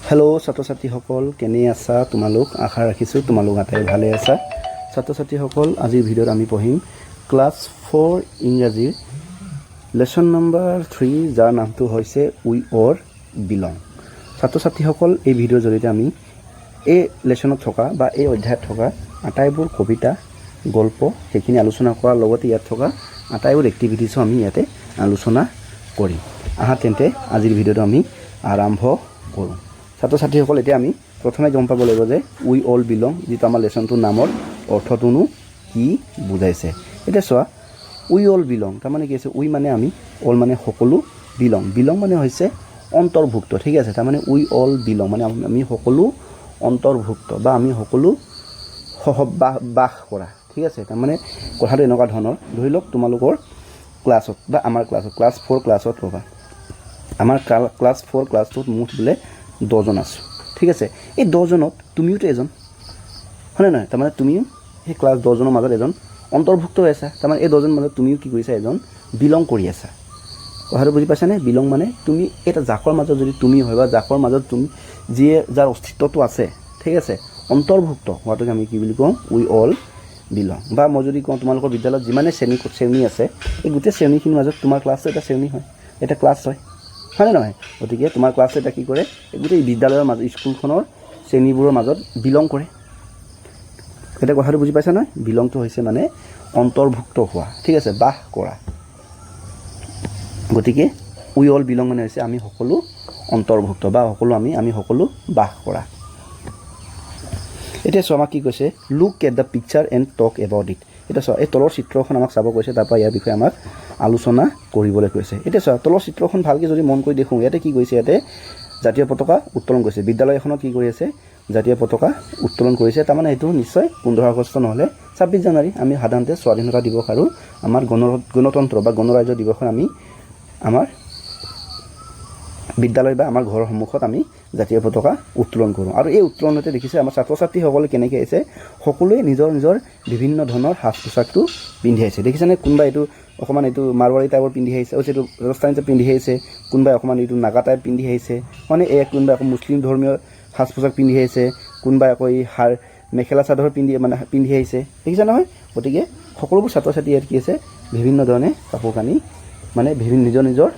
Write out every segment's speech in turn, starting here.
Hello' ছাত্ৰ ছাত্ৰীসকল, কেনে আছা তোমালোক? আশা ৰাখিছোঁ তোমালোক আটাই ভালে আছা। ছাত্ৰ ছাত্ৰীসকল, আজিৰ ভিডিঅ'ত আমি পঢ়িম ক্লাছ 4 ইংৰাজীৰ লেচন নম্বৰ 3, যাৰ নামটো হৈছে উই অৰ বিলং। ছাত্ৰ ছাত্ৰীসকল, এই ভিডিঅ'ৰ জৰিয়তে আমি এই লেচনত থকা বা এই অধ্যায়ত থকা আটাইবোৰ কবিতা, গল্প সেইখিনি আলোচনা কৰাৰ লগতে ইয়াত থকা আটাইবোৰ এক্টিভিটিছো আমি ইয়াতে আলোচনা কৰিম। আহা তেন্তে আজিৰ ভিডিঅ'টো আমি আৰম্ভ কৰোঁ। ছাত্ৰ ছাত্ৰীসকল, এতিয়া আমি প্ৰথমে গম পাব লাগিব যে উই অল বিলং, যিটো আমাৰ লেচনটোৰ নামৰ অৰ্থটোনো কি বুজাইছে। এতিয়া চোৱা, উই অল বিলং তাৰমানে কি আছে? উই মানে আমি, অল মানে সকলো, বিলং বিলং মানে হৈছে অন্তৰ্ভুক্ত। ঠিক আছে, তাৰমানে উই অল বিলং মানে আমি সকলো অন্তৰ্ভুক্ত বা আমি সকলো বাস কৰা। ঠিক আছে, তাৰমানে কথাটো এনেকুৱা ধৰণৰ, ধৰি লওক তোমালোকৰ ক্লাছত বা আমাৰ ক্লাছত ক্লাছ 4 ক্লাছত ৰ'বা, আমাৰ ক্লাছ 4 ক্লাছটোত মুঠ বোলে 10জন আছোঁ। ঠিক আছে, এই 10জনত তুমিওতো এজন, হয়নে নহয়? তাৰমানে তুমিও সেই ক্লাছ 10জনৰ মাজত এজন অন্তৰ্ভুক্ত হৈ আছা। তাৰমানে এই 10জনৰ মাজত তুমিও কি কৰিছা? এজন বিলং কৰি আছা। কথাটো বুজি পাইছানে? বিলং মানে তুমি এটা জাকৰ মাজত যদি তুমি হয় বা জাকৰ মাজত তুমি যিয়ে যাৰ অস্তিত্বটো আছে, ঠিক আছে, অন্তৰ্ভুক্ত হোৱাটোকে আমি কি বুলি কওঁ? উই অল বিলং। বা মই যদি কওঁ তোমালোকৰ বিদ্যালয়ত যিমানে শ্ৰেণী আছে, এই গোটেই শ্ৰেণীখিনিৰ মাজত তোমাৰ ক্লাছটো এটা শ্ৰেণী হয়, এটা ক্লাছ হয়, হয়নে নহয়? গতিকে তোমাৰ ক্লাছটো এটা কি কৰে? গোটেই বিদ্যালয়ৰ মাজত, স্কুলখনৰ শ্ৰেণীবোৰৰ মাজত বিলং কৰে। এতিয়া কথাটো বুজি পাইছা নহয়? বিলংটো হৈছে মানে অন্তৰ্ভুক্ত হোৱা, ঠিক আছে, বাস কৰা। গতিকে উই অল বিলং মানে হৈছে আমি সকলো অন্তৰ্ভুক্ত বা আমি সকলো বাস কৰা। এতিয়া চোৱা, আমাক কি কৈছে? Look at the picture and talk about it. এতিয়া চোৱা, এই তলৰ চিত্ৰখন আমাক চাব কৈছে, তাৰপৰা ইয়াৰ বিষয়ে আমাক আলোচনা কৰিবলৈ কৈছে। এতিয়া চোৱা, তলৰ চিত্ৰখন ভালকৈ যদি মন কৰি দেখোঁ, ইয়াতে কি কৰিছে? ইয়াতে জাতীয় পতাকা উত্তোলন কৰিছে। বিদ্যালয় এখনত কি কৰি আছে? জাতীয় পতাকা উত্তোলন কৰিছে। তাৰমানে এইটো নিশ্চয় 15 আগষ্ট নহ'লে 26 জানুৱাৰী। আমি সাধাৰণতে স্বাধীনতা দিৱস আৰু আমাৰ গণতন্ত্ৰ বা গণৰাজ্য দিৱসত আমি আমাৰ বিদ্যালয় বা আমাৰ ঘৰৰ সন্মুখত আমি জাতীয় পতাকা উত্তোলন কৰোঁ। আৰু এই উত্তোলনতে দেখিছে আমাৰ ছাত্ৰ ছাত্ৰীসকলে কেনেকৈ আহিছে? সকলোৱে নিজৰ নিজৰ বিভিন্ন ধৰণৰ সাজ পোছাকটো পিন্ধি আহিছে। দেখিছেনে? কোনোবাই এইটো অকণমান এইটো মাৰোৱাৰী টাইপৰ পিন্ধি আহিছে, এইটো ৰাজস্থানী টাইপ পিন্ধি আহিছে, কোনোবাই অকণমান এইটো নাগা টাইপ পিন্ধি আহিছে, মানে কোনোবাই আকৌ মুছলিম ধৰ্মীয় সাজ পোছাক পিন্ধি আহিছে, কোনোবাই আকৌ এই মেখেলা চাদৰ পিন্ধি আহিছে। দেখিছে নহয়? গতিকে সকলোবোৰ ছাত্ৰ ছাত্ৰী ইয়াত কি আছে? বিভিন্ন ধৰণে কাপোৰ কানি মানে নিজৰ নিজৰ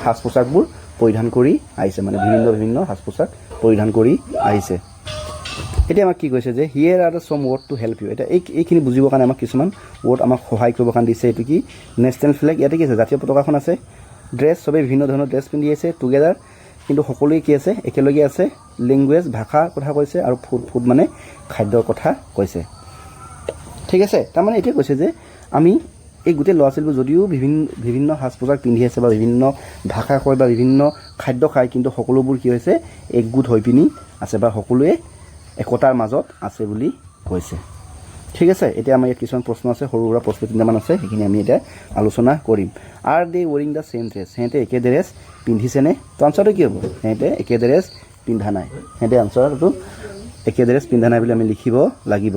সাজ পোছাকবোৰ পৰিধান কৰি আহিছে, মানে বিভিন্ন সাজ পোছাক পৰিধান কৰি আহিছে। এতিয়া আমাক কি কৈছে যে here R some word to help U. এতিয়া এইখিনি বুজিবৰ কাৰণে আমাক কিছুমান ৱৰ্ড আমাক সহায় কৰিবৰ কাৰণে দিছে। এইটো কি? National flag. ইয়াতে কি আছে? জাতীয় পতাকাখন আছে। ড্ৰেছ, চবেই বিভিন্ন ধৰণৰ ড্ৰেছ পিন্ধি আছে টুগেডাৰ, কিন্তু সকলোৱে কি আছে? একেলগে আছে। লেংগুৱেজ, ভাষাৰ কথা কৈছে, আৰু ফুড মানে খাদ্যৰ কথা কৈছে। ঠিক আছে, তাৰমানে এতিয়া কৈছে যে আমি এই গোটেই ল'ৰা ছোৱালীবোৰ যদিও বিভিন্ন সাজ পোছাক পিন্ধি আছে বা বিভিন্ন ভাষা কয় বা বিভিন্ন খাদ্য খায়, কিন্তু সকলোবোৰ কি হৈছে? একগোট হৈ পিনি আছে বা সকলোৱে একতাৰ মাজত আছে বুলি কৈছে। ঠিক আছে, এতিয়া আমাৰ ইয়াত কিছুমান প্ৰশ্ন আছে, সৰু সুৰা প্ৰশ্ন 3টামান আছে, সেইখিনি আমি এতিয়া আলোচনা কৰিম। Are they wearing the same dress? সিহঁতে একে ড্ৰেছ পিন্ধিছেনে? তো আনচাৰটো কি হ'ব? সিহঁতে একে ড্ৰেছ পিন্ধা নাই। সিহঁতে আনচাৰটো একে ড্ৰেছ পিন্ধা নাই বুলি আমি লিখিব লাগিব।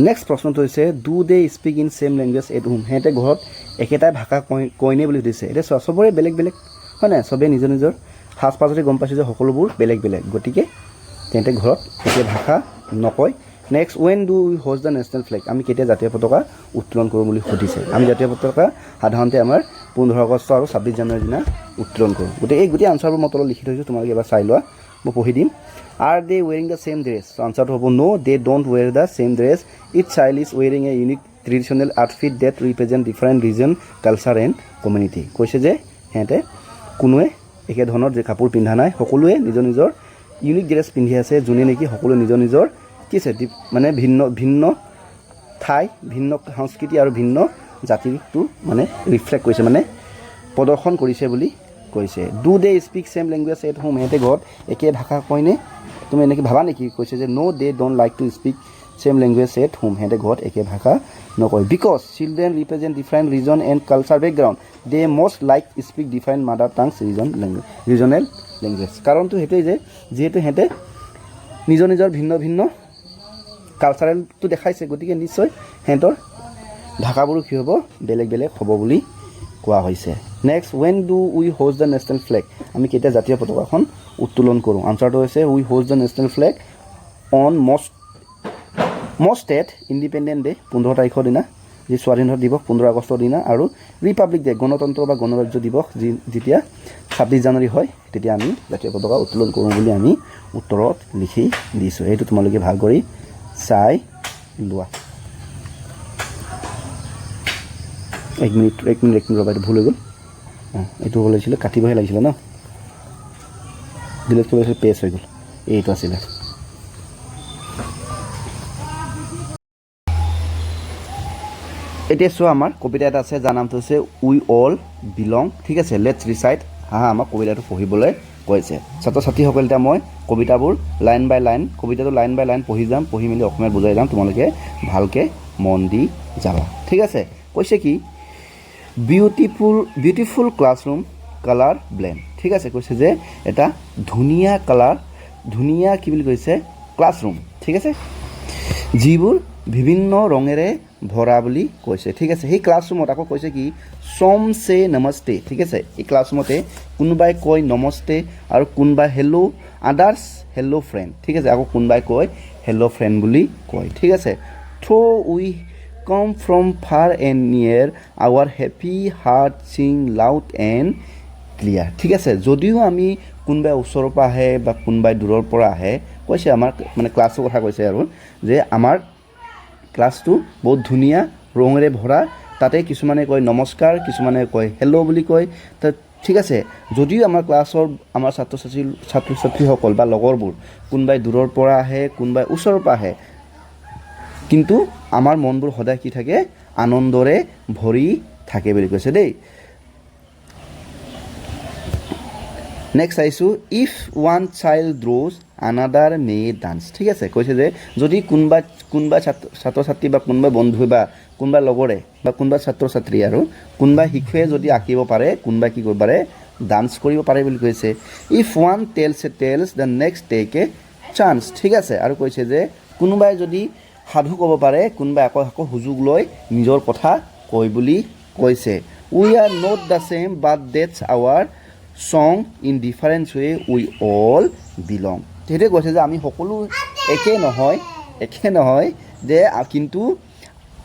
নেক্সট প্ৰশ্নটো হৈছে do they speak in same language at home? সিহঁতে ঘৰত একেটাই ভাষা কয়নে বুলি সুধিছে। এতিয়া চোৱা, চবৰে বেলেগ বেলেগ, হয় নাই? চবেই নিজৰ নিজৰ সাজ পাজতে গম পাইছোঁ যে সকলোবোৰ বেলেগ বেলেগ, গতিকে তেন্তে ঘৰত একে ভাষা নকয়। Next, when do we hoist the national flag? আমি কেতিয়া জাতীয় পতাকা উত্তোলন কৰোঁ বুলি সুধিছে। আমি জাতীয় পতাকা সাধাৰণতে আমাৰ 15 আগষ্ট আৰু 26 জানুৱাৰীৰ দিনা উত্তোলন কৰোঁ। গতিকে এই গোটেই আনচাৰবোৰ মই তলত লিখি থৈছোঁ, তোমালোকে এবাৰ চাই লোৱা, মই পঢ়ি দিম। Are they wearing the same dress? আনচাৰটো হ'ব no' they don't wear the same dress. Each child is wearing a unique traditional outfit that represent different region, culture and community. কৈছে যে সিহঁতে কোনোৱে একে ধৰণৰ যে কাপোৰ পিন্ধা নাই, সকলোৱে নিজৰ নিজৰ ইউনিক ড্ৰেছ পিন্ধি আছে, যোনে নেকি সকলোৱে নিজৰ নিজৰ কি আছে মানে ভিন্ন ঠাই, ভিন্ন সংস্কৃতি আৰু ভিন্ন জাতিটো মানে ৰিফ্লেক্ট কৰিছে, মানে প্ৰদৰ্শন কৰিছে বুলি কৈছে। Do they speak same language at home? সিহঁতে ঘৰত একে ভাষা কয়নে? তুমি এনেকৈ ভাবা নেকি? কৈছে যে no' they don't like to speak same language at home? সিহঁতে ঘৰত একে ভাষা নকয়। Because children represent different region and culture background, they most like speak different mother tongues regional language. কাৰণটো সেইটোৱেই যে যিহেতু সিহঁতে নিজৰ নিজৰ ভিন্ন কালচাৰেলটো দেখাইছে, গতিকে নিশ্চয় সিহঁতৰ ভাষাবোৰো কি হ'ব? বেলেগ বেলেগ হ'ব বুলি কোৱা হৈছে। Next, when do we hoist the national flag? আমি কেতিয়া জাতীয় পতাকাখন উত্তোলন কৰোঁ। আনচাৰটো হৈছে we hoist the national flag on most state independent day 15 তাৰিখৰ দিনা, যি স্বাধীনতা দিৱস 15 আগষ্টৰ দিনা, আৰু ৰিপাব্লিক ডে গণতন্ত্ৰ বা গণৰাজ্য দিৱস যেতিয়া 26 জানুৱাৰী হয় তেতিয়া আমি জাতীয় পতাকা উত্তোলন কৰোঁ বুলি আমি উত্তৰত লিখি দিছোঁ। এইটো তোমালোকে ভাল কৰি চাই লোৱা। এক মিনিট ৰ'বা, এইটো ভুল হৈ গ'ল। এইটো হ'ব লাগিছিলে, কাটিবহে লাগিছিলে ন, ডিলিট কৰিব লাগিছিলে, পেজ হৈ গ'ল, এইটো আছিলে। এতিয়া চোৱা, আমাৰ কবিতা এটা আছে যাৰ নামটো হৈছে উই অল বিলং। ঠিক আছে, লেটছ ৰিচাইট। আমাক কবিতাটো পঢ়িবলৈ কৈছে। ছাত্ৰ ছাত্ৰীসকল, এতিয়া মই কবিতাবোৰ লাইন বাই লাইন, কবিতাটো লাইন বাই লাইন পঢ়ি যাম, পঢ়ি মেলি অসমীয়াত বুজাই যাম, তোমালোকে ভালকৈ মন দি যাবা। ঠিক আছে, কৈছে কি বিউটিফুল ক্লাছৰুম কালাৰ ব্লেণ্ড। ঠিক আছে, কৈছে যে এটা ধুনীয়া কালাৰ, ধুনীয়া কি বুলি কৈছে ক্লাছৰুম। ঠিক আছে, যিবোৰ বিভিন্ন ৰঙেৰে ভৰা বুলি কৈছে। ঠিক আছে, সেই ক্লাছৰুমত আকৌ কৈছে কি চম চে নমস্তে। ঠিক আছে, এই ক্লাছৰুমতে কোনোবাই কয় নমস্তে, আৰু কোনোবাই হেল্ল', আদাৰ্ছ হেল্ল' ফ্ৰেণ্ড। ঠিক আছে, আকৌ কোনোবাই কয় হেল্ল' ফ্ৰেণ্ড বুলি কয়। ঠিক আছে, though we come from far and near our happy heart sing loud and clear. ঠিক আছে, যদিও আমি কোনোবাই ওচৰৰ পৰা আহে বা কোনোবাই দূৰৰ পৰা আহে, কৈছে আমাৰ মানে ক্লাছৰ কথা কৈছে আৰু, যে আমাৰ ক্লাছটো বহুত ধুনীয়া, ৰঙেৰে ভৰা, তাতে কিছুমানে কয় নমস্কাৰ, কিছুমানে কয় হেল্ল' বুলি কয়। ঠিক আছে, যদিও আমাৰ ক্লাছৰ আমাৰ ছাত্ৰ ছাত্ৰীসকল বা লগৰবোৰ কোনোবাই দূৰৰ পৰা আহে, কোনোবাই ওচৰৰ পৰা আহে, কিন্তু আমাৰ মনবোৰ সদায় কি থাকে, আনন্দৰে ভৰি থাকে বুলি কৈছে দেই। নেক্সট আহিছোঁ, if one child draws another may dance. ঠিক আছে, কৈছে যে যদি কোনোবা ছাত্ৰ ছাত্ৰী বা কোনোবা বন্ধু বা কোনোবা লগৰে বা কোনোবা ছাত্ৰ ছাত্ৰী আৰু কোনোবা শিশুৱে যদি আঁকিব পাৰে, কোনোবাই কি কৰিব পাৰে, ডান্স কৰিব পাৰে বুলি কৈছে। If one tales the next take a chance. ঠিক আছে, আৰু কৈছে যে কোনোবাই যদি সাধু ক'ব পাৰে, কোনোবাই আকৌ সুযোগ লৈ নিজৰ কথা কয় বুলি কৈছে। We are not the same but that's our song in different way we all belong. সেইটোৱে কৈছে যে আমি সকলো একে নহয় যে, কিন্তু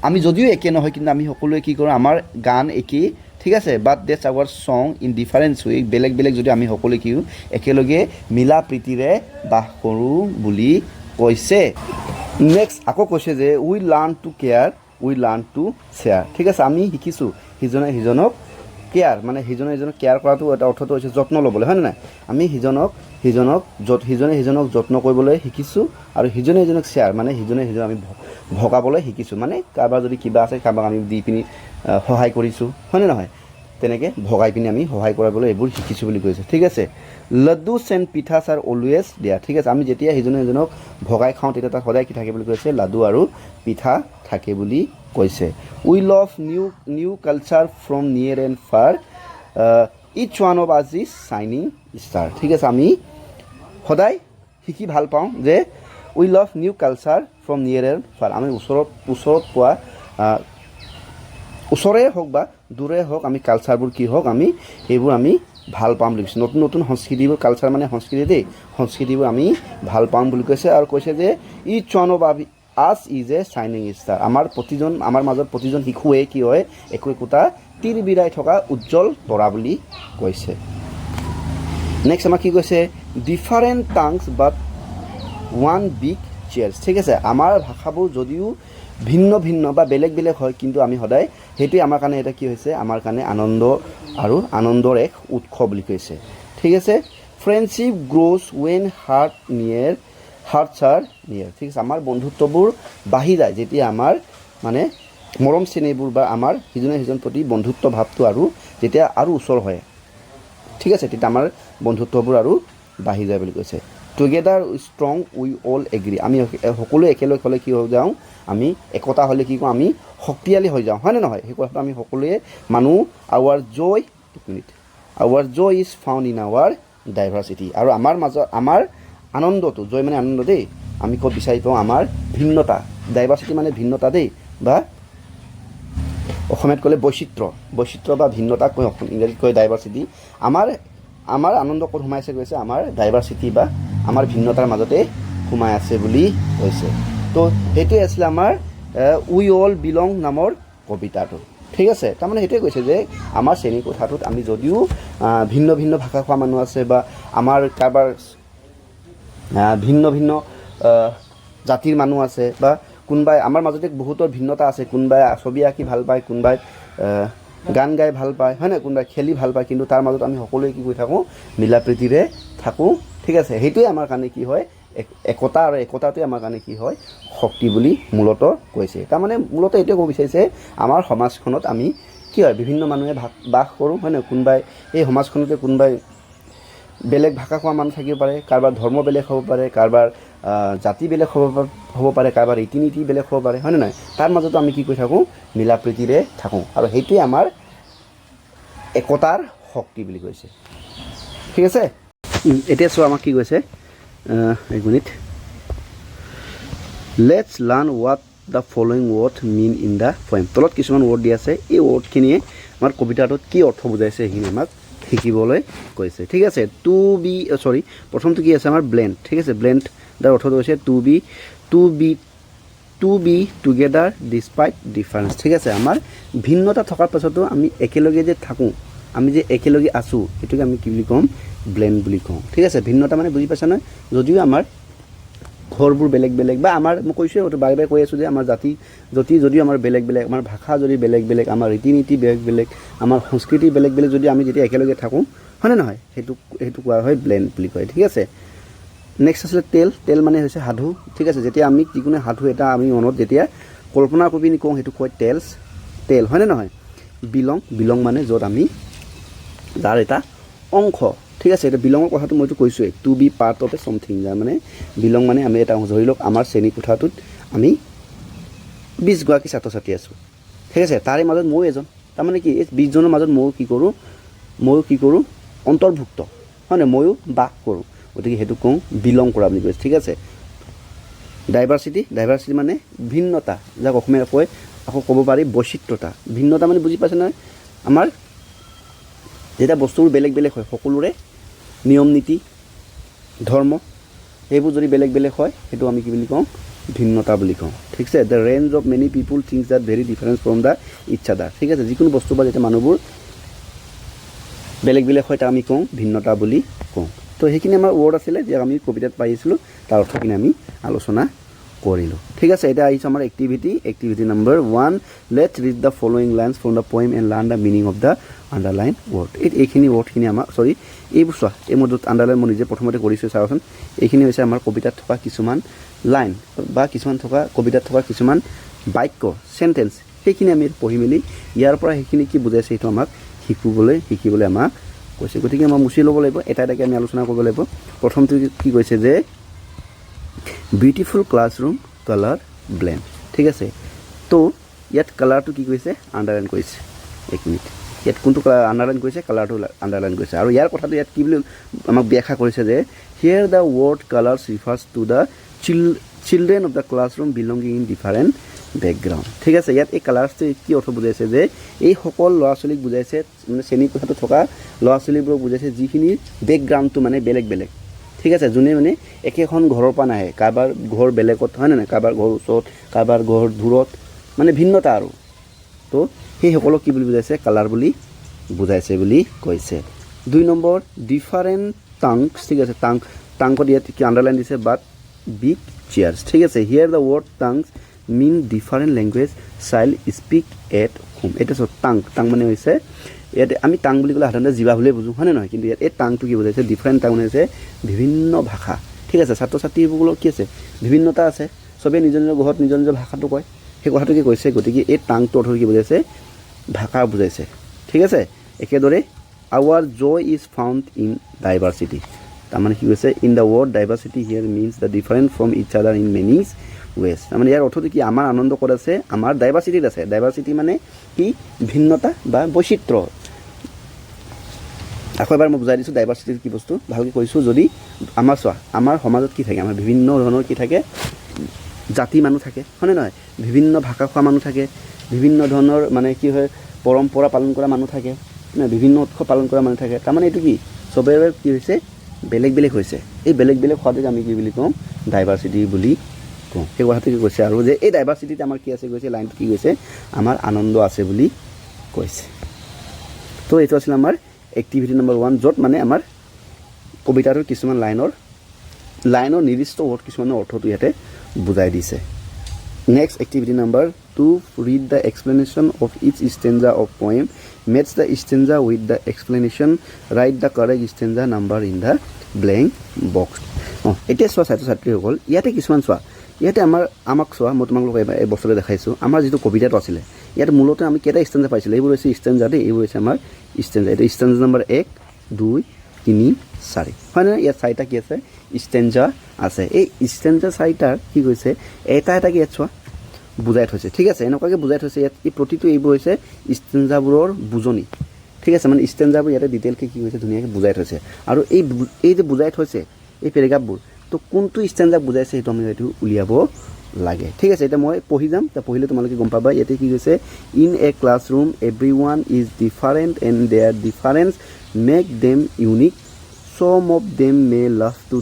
আমি যদিও একে নহয়, কিন্তু আমি সকলোৱে কি কৰোঁ, আমাৰ গান একেই। ঠিক আছে, বাট that's our song in different ৱে, বেলেগ বেলেগ যদি আমি সকলোৱে কি একেলগে মিলা প্ৰীতিৰে বাস কৰোঁ বুলি কৈছে। নেক্সট আকৌ কৈছে যে উই লাৰ্ণ টু কেয়াৰ, উই লাৰ্ণ টু শ্বেয়াৰ। ঠিক আছে, আমি শিকিছোঁ সিজনে সিজনক কেয়াৰ, মানে সিজনে সিজনক কেয়াৰ কৰাটো এটা অৰ্থটো হৈছে যত্ন ল'বলৈ, হয় নে নাই? আমি সিজনে সিজনক যত্ন কৰিবলৈ শিকিছোঁ, আৰু সিজনে সিজনক শ্বেয়াৰ মানে সিজনে সিজনক আমি ভগাবলৈ শিকিছোঁ, মানে কাৰোবাৰ যদি কিবা আছে কাৰোবাক আমি দি পিনি সহায় কৰিছোঁ, হয়নে নহয়? তেনেকৈ ভগাই পিনি আমি সহায় কৰাবলৈ এইবোৰ শিকিছোঁ বুলি কৈছে। ঠিক আছে, লাড্ডুছ এণ্ড পিঠাছ আৰ অলৱেজ দেয়াৰ। ঠিক আছে, আমি যেতিয়া সিজনে সিজনক ভগাই খাওঁ তেতিয়া তাত সদায় কি থাকে বুলি কৈছে, লাডু আৰু পিঠা থাকে বুলি কৈছে। We love new culture from near and far, each one of us is শ্বাইনিং ষ্টাৰ। ঠিক আছে, আমি সদায় শিকি ভাল পাওঁ যে we love new culture from near and far, আমি ওচৰত পোৱা ওচৰে হওক বা দূৰে হওক, আমি কালচাৰবোৰ কি হওক, আমি সেইবোৰ আমি ভাল পাম বুলি কৈছে। নতুন নতুন সংস্কৃতিবোৰ, কালচাৰ মানে সংস্কৃতি দেই, সংস্কৃতিবোৰ আমি ভাল পাম বুলি কৈছে। আৰু কৈছে যে ইচ one of us is a শ্বাইনিং star, আমাৰ মাজত প্ৰতিজন শিশুৱে কি হয়, একোটা তিৰ বিৰাই থকা উজ্জ্বল তৰা বুলি কৈছে। নেক্সট আমাক কি কৈছে, ডিফাৰেণ্ট টাংছ বাট ওৱান বিগ চিয়াৰ্ছ। ঠিক আছে, আমাৰ ভাষাবোৰ যদিও ভিন্ন ভিন্ন বা বেলেগ বেলেগ হয়, কিন্তু আমি সদায় সেইটোৱে আমাৰ কাৰণে এটা কি হৈছে, আমাৰ কাৰণে আনন্দ আৰু আনন্দৰ এক উৎস বুলি কৈছে। ঠিক আছে, friendship grows when hearts are near. ঠিক আছে, আমাৰ বন্ধুত্ববোৰ বাঢ়ি যায় যেতিয়া আমাৰ মানে মৰম চেনেহবোৰ বা আমাৰ সিজনে সিজনৰ প্ৰতি বন্ধুত্ব ভাৱটো আৰু যেতিয়া আৰু ওচৰ হয়, ঠিক আছে, তেতিয়া আমাৰ বন্ধুত্ববোৰ আৰু বাঢ়ি যায় বুলি কৈছে। টুগেডাৰ ষ্ট্ৰং উই অল এগ্ৰি, আমি সকলোৱে একেলগে হ'লে কি হৈ যাওঁ, আমি একতা হ'লে কি কৰোঁ, আমি শক্তিশালী হৈ যাওঁ, হয়নে নহয়? সেই কথাটো আমি সকলোৱে মানো। Our joy is found in our diversity, আৰু আমাৰ মাজত আমাৰ আনন্দটো, জয় মানে আনন্দ দেই, আমি ক'ত বিচাৰি পাওঁ, আমাৰ ভিন্নতা, ডাইভাৰ্চিটি মানে ভিন্নতা দেই, বা অসমীয়াত ক'লে বৈচিত্ৰ বা ভিন্নতাক কয়, ইংৰাজীত কয় ডাইভাৰ্চিটি। আমাৰ আমাৰ আনন্দ ক'ত সোমাই আছে কৈছে আমাৰ ডাইভাৰ্চিটি বা আমাৰ ভিন্নতাৰ মাজতে সোমাই আছে বুলি কৈছে। তো সেইটোৱে আছিলে আমাৰ উই অল বিলং নামৰ কবিতাটো। ঠিক আছে, তাৰমানে সেইটোৱে কৈছে যে আমাৰ শ্ৰেণীকোঠাটোত আমি যদিও ভিন্ন ভিন্ন ভাষা কোৱা মানুহ আছে বা আমাৰ কাৰোবাৰ ভিন্ন ভিন্ন জাতিৰ মানুহ আছে বা কোনোবাই আমাৰ মাজতে বহুতৰ ভিন্নতা আছে, কোনোবাই ছবি আঁকি ভাল পায়, কোনোবাই গান গাই ভাল পায়, হয় নাই, কোনোবাই খেলি ভাল পায়, কিন্তু তাৰ মাজত আমি সকলোৱে কি কৰি থাকোঁ, মিলা প্ৰীতিৰে থাকোঁ। ঠিক আছে, সেইটোৱে আমাৰ কাৰণে কি হয় একতা, আৰু একতাটোৱে আমাৰ কাৰণে কি হয় শক্তি বুলি মূলত কৈছে। তাৰমানে মূলত এইটোৱে ক'ব বিচাৰিছে আমাৰ সমাজখনত আমি কি হয় বিভিন্ন মানুহে বাস কৰোঁ, হয় নাই, কোনোবাই এই সমাজখনতে কোনোবাই বেলেগ ভাষা কোৱা মানুহ থাকিব পাৰে, কাৰোবাৰ ধৰ্ম বেলেগ হ'ব পাৰে, কাৰোবাৰ জাতি বেলেগ হ'ব পাৰে, কাৰোবাৰ ৰীতি নীতি বেলেগ হ'ব পাৰে, হয় নে নহয়, তাৰ মাজতো আমি কি কৰি থাকোঁ মিলা প্ৰীতিৰে থাকোঁ, আৰু সেইটোৱে আমাৰ একতাৰ শক্তি বুলি কৈছে। ঠিক আছে, এতিয়া চোৱা আমাক কি কৈছে, এক minute, let's learn what the following word mean in the poem. তলত কিছুমান ৱৰ্ড দি আছে, এই ৱৰ্ডখিনিয়ে আমাৰ কবিতাটোত কি অৰ্থ বুজাইছে সেইখিনি আমাক শিকিবলৈ কৈছে। ঠিক আছে, প্ৰথমটো কি আছে আমাৰ ব্লেণ্ড। ঠিক আছে, ব্লেণ্ড তাৰ অৰ্থটো হৈছে টু বি টুগেডাৰ ডিছপাইট ডিফাৰেঞ্চ। ঠিক আছে, আমাৰ ভিন্নতা থকাৰ পাছতো আমি একেলগে যে থাকোঁ, আমি যে একেলগে আছোঁ, সেইটোকে আমি কি বুলি ক'ম, ব্লেণ্ড বুলি কওঁ। ঠিক আছে, ভিন্নতা মানে বুজি পাইছা নহয়, যদিও আমাৰ ঘৰবোৰ বেলেগ বেলেগ বা আমাৰ মই কৈছোঁৱে, বাৰে বাৰে কৈ আছোঁ যে আমাৰ জাতি যদিও আমাৰ বেলেগ বেলেগ, আমাৰ ভাষা যদি বেলেগ বেলেগ, আমাৰ ৰীতি নীতি বেলেগ বেলেগ, আমাৰ সংস্কৃতি বেলেগ বেলেগ, যদি আমি যেতিয়া একেলগে থাকোঁ, হয়নে নহয়, সেইটো কোৱা হয় ব্লেণ্ড বুলি কয়। ঠিক আছে, নেক্সট আছিলে টেল মানে হৈছে সাধু। ঠিক আছে, যেতিয়া আমি যিকোনো সাধু এটা আমি মনত যেতিয়া কল্পনা কৰি পিনি কওঁ, সেইটো কয় টেল, হয়নে নহয়। বিলং মানে য'ত আমি যাৰ এটা অংশ। ঠিক আছে, এতিয়া বিলঙৰ কথাটো মইতো কৈছোঁৱেই, to be part of a something, যাৰ মানে বিলং মানে আমি এটা ধৰি লওক আমাৰ শ্ৰেণীকোঠাটোত আমি 20 গৰাকী ছাত্ৰ ছাত্ৰী আছোঁ। ঠিক আছে, তাৰে মাজত ময়ো এজন, তাৰমানে কি এই 20 জনৰ মাজত ময়ো কি কৰোঁ অন্তৰ্ভুক্ত, হয় নাই, ময়ো বাস কৰোঁ, গতিকে সেইটো কওঁ বিলং কৰা বুলি কৈছে। ঠিক আছে, ডাইভাৰ্চিটি মানে ভিন্নতা, যাক অসমীয়া কয় আকৌ ক'ব পাৰি বৈচিত্ৰতা। ভিন্নতা মানে বুজি পাইছে নহয়, আমাৰ যেতিয়া বস্তুবোৰ বেলেগ বেলেগ হয়, সকলোৰে নিয়ম নীতি ধৰ্ম সেইবোৰ যদি বেলেগ বেলেগ হয়, সেইটো আমি কি বুলি কওঁ, ভিন্নতা বুলি কওঁ। ঠিক আছে, the range of many people things that very difference from the ইচ আদাৰ। ঠিক আছে, যিকোনো বস্তু বা যেতিয়া মানুহবোৰ বেলেগ বেলেগ হয়, তাক আমি কওঁ ভিন্নতা বুলি কওঁ। তো সেইখিনি আমাৰ ৱৰ্ড আছিলে, যে আমি কবিতাত পাইছিলোঁ, তাৰ অৰ্থখিনি আমি আলোচনা কৰিলোঁ। ঠিক আছে, এতিয়া আহিছোঁ আমাৰ activity number 1, let's read the following lines from the poem and learn the meaning of the underline word. এইখিনি ৱৰ্ডখিনি আমাক এইবোৰ চোৱা, এই মোৰ য'ত আণ্ডাৰলাইন মই নিজে প্ৰথমতে কৰিছোঁ চাওঁচোন, এইখিনি হৈছে আমাৰ কবিতাত থকা কিছুমান লাইন বা কবিতাত থকা কিছুমান বাক্য, চেণ্টেঞ্চ, সেইখিনি আমি পঢ়ি মেলি ইয়াৰ পৰা সেইখিনি কি বুজাইছে সেইটো আমাক শিকিবলৈ আমাক কৈছে। গতিকে মই মুচি ল'ব লাগিব, এটা এটাকৈ আমি আলোচনা কৰিব লাগিব। প্ৰথমটো কি কৈছে যে বিউটিফুল ক্লাছৰুম কালাৰ ব্লেণ্ড। ঠিক আছে, তো ইয়াত কালাৰটো কি কৰিছে, আণ্ডাৰলাইন কৰিছে। এক মিনিট, ইয়াত কোনটো আণ্ডাৰলাইন কৰিছে, কালাৰটো আণ্ডাৰলাইন কৰিছে। আৰু ইয়াৰ কথাটো ইয়াত কি বুলি আমাক ব্যাখ্যা কৰিছে যে here the word colours refers to the children of the classroom belonging in different background. ঠিক আছে, ইয়াত এই কালাৰ্ছটো কি অৰ্থ বুজাইছে যে এই সকল ল'ৰা ছোৱালীক বুজাইছে, মানে শ্ৰেণীকোঠাটো থকা ল'ৰা ছোৱালীবোৰক বুজাইছে যিখিনিৰ বেকগ্ৰাউণ্ডটো মানে বেলেগ বেলেগ। ঠিক আছে, যোনে মানে একেখন ঘৰৰ পৰা নাহে, কাৰোবাৰ ঘৰ বেলেগত, হয় নে নহয়, কাৰোবাৰ ঘৰ ওচৰত, কাৰোবাৰ ঘৰ দূৰত, মানে ভিন্নতা আৰু। তো সেইসকলক কি বুলি বুজাইছে, কালাৰ বুলি বুজাইছে বুলি কৈছে। 2 নম্বৰ ডিফাৰেণ্ট টাংছ। ঠিক আছে, টাংকত ইয়াত কি আণ্ডাৰলাইন দিছে, বাট বিগ চেয়াৰ্ছ। ঠিক আছে, here the word tongues mean different language child speak at home. এতিয়া চোৱা, টাং মানে হৈছে, ইয়াতে আমি টাং বুলি ক'লে সাধাৰণতে জিভা বুলিয়ে বুজোঁ, হয়নে নহয়, কিন্তু ইয়াত এই টাংটো কি বুজাইছে, ডিফাৰেণ্ট টাং মানে হৈছে বিভিন্ন ভাষা। ঠিক আছে, ছাত্ৰ ছাত্ৰীসকলৰ কি আছে, বিভিন্নতা আছে, চবেই নিজৰ ঘৰত নিজৰ ভাষাটো কয়, সেই কথাটো কি কৈছে। গতিকে এই টাংটো অৰ্থ কি বুজাইছে, ভাষা বুজাইছে। ঠিক আছে, একেদৰে our joy is found in diversity, তাৰমানে কি কৈছে, in the word diversity here means the different from each other in many ways. তাৰমানে ইয়াৰ অৰ্থটো কি, আমাৰ আনন্দ ক'ত আছে, আমাৰ ডাইভাৰ্চিটিত আছে। ডাইভাৰ্চিটি মানে কি, ভিন্নতা বা বৈচিত্ৰ। আকৌ এবাৰ মই বুজাই দিছোঁ ডাইভাৰ্চিটিৰ কি বস্তু, ভালকৈ কৈছোঁ। যদি আমাৰ চোৱা, আমাৰ সমাজত কি থাকে, আমাৰ বিভিন্ন ধৰণৰ কি থাকে, জাতি মানুহ থাকে, হয়নে নহয়, বিভিন্ন ভাষা কোৱা মানুহ থাকে, বিভিন্ন ধৰণৰ মানে কি হয় পৰম্পৰা পালন কৰা মানুহ থাকে, বিভিন্ন উৎসৱ পালন কৰা মানুহ থাকে তাৰমানে এইটো কি চবৰে কি হৈছে বেলেগ বেলেগ হৈছে এই বেলেগ বেলেগ হোৱাতে আমি কি বুলি কওঁ ডাইভাৰ্চিটি বুলি কওঁ সেই কথাটো কি কৈছে আৰু যে এই ডাইভাৰ্চিটিত আমাৰ কি আছে কৈছে লাইনটো কি কৈছে আমাৰ আনন্দ আছে বুলি কৈছে তো এইটো আছিল আমাৰ এক্টিভিটি নম্বৰ 1 য'ত মানে আমাৰ কবিতাটোৰ কিছুমান লাইনৰ নিৰ্দিষ্ট ৱৰ্ড কিছুমানৰ অৰ্থটো ইয়াতে বুজাই দিছে next activity number 2 read the explanation of each stanza of poem match the stanza with the explanation write the correct stanza number in the blank box এতিয়া চোৱা ছাত্ৰ-ছাত্ৰীসকল ইয়াতে কিছুমান চোৱা ইয়াতে আমাক চোৱা মই তোমালোকক এই বস্তুটো দেখাইছোঁ আমাৰ যিটো কবিতাটো আছিলে ইয়াত মূলতে আমি কেইটা ষ্টেঞ্জা পাইছিলোঁ এইবোৰ হৈছে ষ্টেঞ্জা দেই এইবোৰ হৈছে আমাৰ ষ্টেঞ্জা এইটো ষ্টেঞ্জা নম্বৰ 1 2 3 4 হয় নহয় ইয়াত 4টা কি আছে ষ্টেঞ্জা আছে এই ষ্টেঞ্জা 4টাৰ কি কৈছে এটা কি ইয়াত চোৱা বুজাই থৈছে ঠিক আছে এনেকুৱাকৈ বুজাই থৈছে ইয়াত এই প্ৰতিটো এইবোৰ হৈছে ষ্টেঞ্জাবোৰৰ বুজনি ঠিক আছে মানে ষ্টেঞ্জাবোৰ ইয়াতে ডিটেইলকৈ কি হৈছে ধুনীয়াকৈ বুজাই থৈছে আৰু এই যে বুজাই থৈছে এই পেৰেগ্ৰাফবোৰ তো কোনটো ষ্টেঞ্জা বুজাইছে সেইটো আমি এইটো উলিয়াব লাগে ঠিক আছে এটা মই পঢ়ি যাম তা পঢ়িলে তোমালোকে গম পাবা ইয়াতে কি কৈছে in a classroom everyone is different and there difference make them unique some of them may love to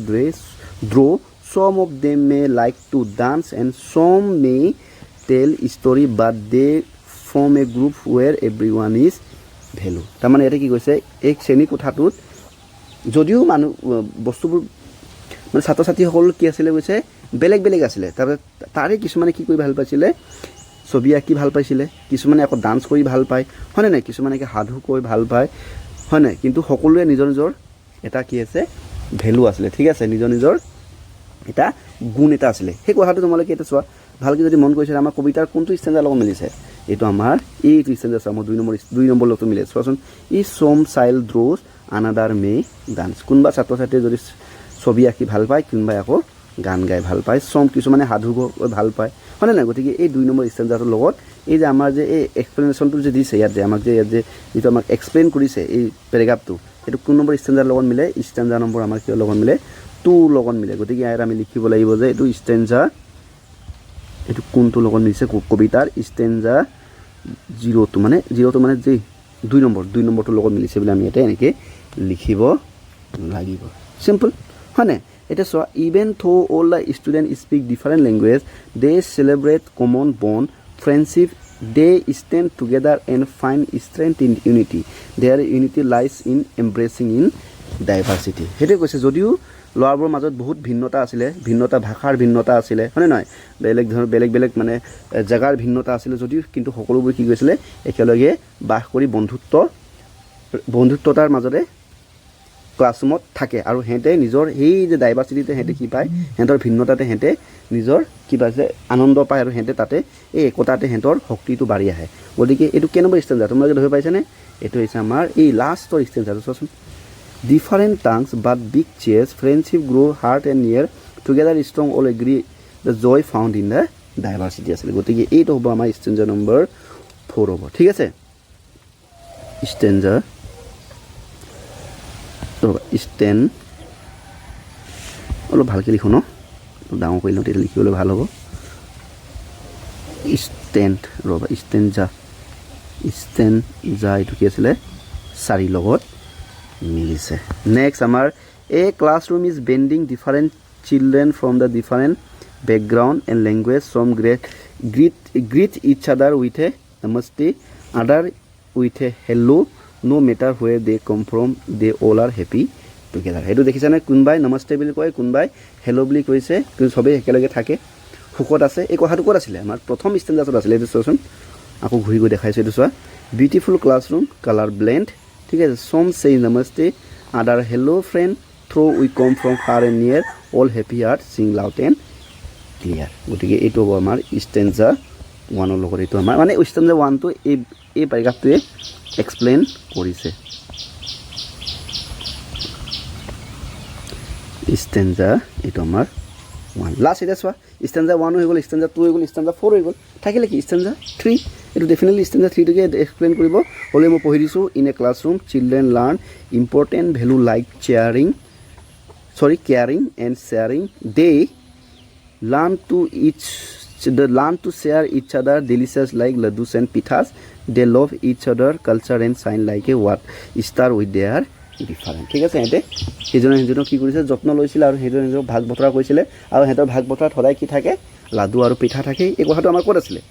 draw some of them may like to dance and some may tell story but they form a group where everyone is value তাৰমানে এটা কি কৈছে এক শ্ৰেণী কোঠাটোত যদিও মানুহ বস্তুবোৰ মানে ছাত্ৰ-ছাত্ৰীসকল কি আছিলে কৈছে বেলেগ বেলেগ আছিলে তাৰে কিছুমানে কি কৰি ভাল পাইছিলে ছবি আঁকি ভাল পাইছিলে কিছুমানে আকৌ ডান্স কৰি ভাল পায় হয় নাই কিছুমানে সাধু কৈ ভাল পায় হয় নাই কিন্তু সকলোৱে নিজৰ নিজৰ এটা কি আছে ভ্যালু আছিলে ঠিক আছে নিজৰ এটা গুণ এটা আছিলে সেই কথাটো তোমালোকে এটা চোৱা ভালকৈ যদি মন কৰিছে আমাৰ কবিতাৰ কোনটো ষ্টেঞ্জাৰ লগত মিলিছে এইটো আমাৰ এইটো ষ্টেঞ্জাৰ আছে আমাৰ 2 নম্বৰ লগত মিলে চোৱাচোন ই সম চাইল্ড ড্ৰজ আনাদাৰ মে ডান্স কোনোবা ছাত্ৰ-ছাত্ৰীয়ে যদি ছবি আঁকি ভাল পায় কোনোবাই আকৌ গান গাই ভাল পায় কিছুমানে সাধু ভাল পায় হয় নাই গতিকে এই 2 নম্বৰ ষ্টেঞ্জাৰটোৰ লগত এই যে আমাৰ যে এই এক্সপ্লেনেশ্যনটো যে দিছে ইয়াত যে আমাক যে যিটো আমাক এক্সপ্লেইন কৰিছে এই পেৰেগ্ৰাফটো এইটো কোন নম্বৰ ষ্টেঞ্জাৰ লগত মিলে ষ্টেঞ্জাৰ নম্বৰ আমাৰ কিয় লগত মিলে 2 লগত মিলে গতিকে ইয়াত আমি লিখিব লাগিব যে এইটো ষ্টেঞ্জা এইটো কোনটো লগত মিলিছে কবিতাৰ ষ্টেঞ্জা 0টো মানে যে 2 নম্বৰটোৰ লগত মিলিছে বুলি আমি ইয়াতে এনেকৈ লিখিব লাগিব সিম্পল হয় নাই এটা চোৱা even though all the student speak different language they celebrate common bond friendship they stand together and find strength in unity their unity lies in embracing in diversity হেতু কৈছে যদিও লৰাবোৰৰ মাজত বহুত ভিন্নতা আছিলে ভিন্নতা ভাষাৰ ভিন্নতা আছিলে হয় নহয় বেলেগ মানে জাগাৰ ভিন্নতা আছিলে যদিও কিন্তু সকলোবোৰ কি কৈছিলে একেলগে বাস কৰি বন্ধুত্বতাৰ মাজতে ক্লাছৰুমত থাকে আৰু হেঁতে নিজৰ এই যে ডাইভাৰ্চিটিতে হেঁতে কি পায় হেঁতৰ ভিন্নতাতে হেঁতে নিজৰ কিবা যে আনন্দ পায় আৰু হেঁতে তাতে এই একতাতে হেঁতৰ শক্তিটো বাঢ়ি আহে গতিকে এইটো কেই নম্বৰ ষ্টেঞ্জাৰ তোমালোকে ধৰি পাইছানে এইটো হৈছে আমাৰ এই লাষ্টৰ ষ্টেঞ্জাৰটো চোৱাচোন different tongues but big cheers friendship grow' heart and near together strong all agree the joy found in the diversity আছিলে গতিকে এইটো হ'ব আমাৰ ষ্টেঞ্জাৰ নম্বৰ 4 হ'ব ঠিক আছে ষ্টেঞ্জাৰ ষ্টেণ্ড অলপ ভালকৈ লিখোঁ ন ডাঙৰ কৰি লওঁ তেতিয়া লিখিবলৈ ভাল হ'ব ষ্টেঞ্জা এইটো কি আছিলে 4 লগত মিলিছে নেক্সট আমাৰ a classroom is blending different children from the different background and language from greet each other with a namaste other with a hello' no matter where they come from they all are happy together হেতু দেখিছানে কোনবাই নমস্তে বুলি কয় কোনবাই hello' বুলি কৈছে কিন্তু সবেই একেলগে থাকে সুখত আছে এই কথাটো ক'ত আছিলে আমাৰ প্ৰথম ষ্টেঞ্জাৰত আছিলে এইটো চোৱাচোন আকৌ ঘূৰি গৈ দেখাইছোঁ এইটো চোৱা বিউটিফুল ক্লাছৰুম কালাৰ ব্লেণ্ড ঠিক আছে সম say namaste other hello' friend though we come from far and near all happy heart sing loud and clear গতিকে এইটো হ'ব আমাৰ ষ্টেঞ্জা 1ৰ লগত এইটো আমাৰ মানে ষ্টেঞ্জা 1টো এই পেৰেগ্ৰাফটোৱে এক্সপ্লেইন কৰিছে ষ্টেঞ্জা এইটো আমাৰ 1 লাষ্ট এটা চোৱা ষ্টেঞ্জা 1 হৈ গ'ল ষ্টেঞ্জা 2 হৈ গ'ল ষ্টেঞ্জা 4 হৈ গ'ল থাকিলে কি ষ্টেঞ্জা 3 এইটো ডেফিনেটলি ষ্টেঞ্জা 3টোকে এক্সপ্লেইন কৰিব হ'লে মই পঢ়ি দিছোঁ in a classroom children learn important value like caring and sharing they learn to each they learn to share each other delicious like laddus and pithas. They love each other culture and shine like a what star with their different. ঠিক আছে এতে সিজনে সিজনক কি কৰিছে যত্ন লৈছিল আৰু সিজনে সিজনক ভাগ বতৰা কৰিছিলে আৰু হেতৰ ভাগ বতৰাত সদায় কি থাকে লাডু আৰু পিঠা থাকে এই কথাটো আমাৰ ক'ত আছিলে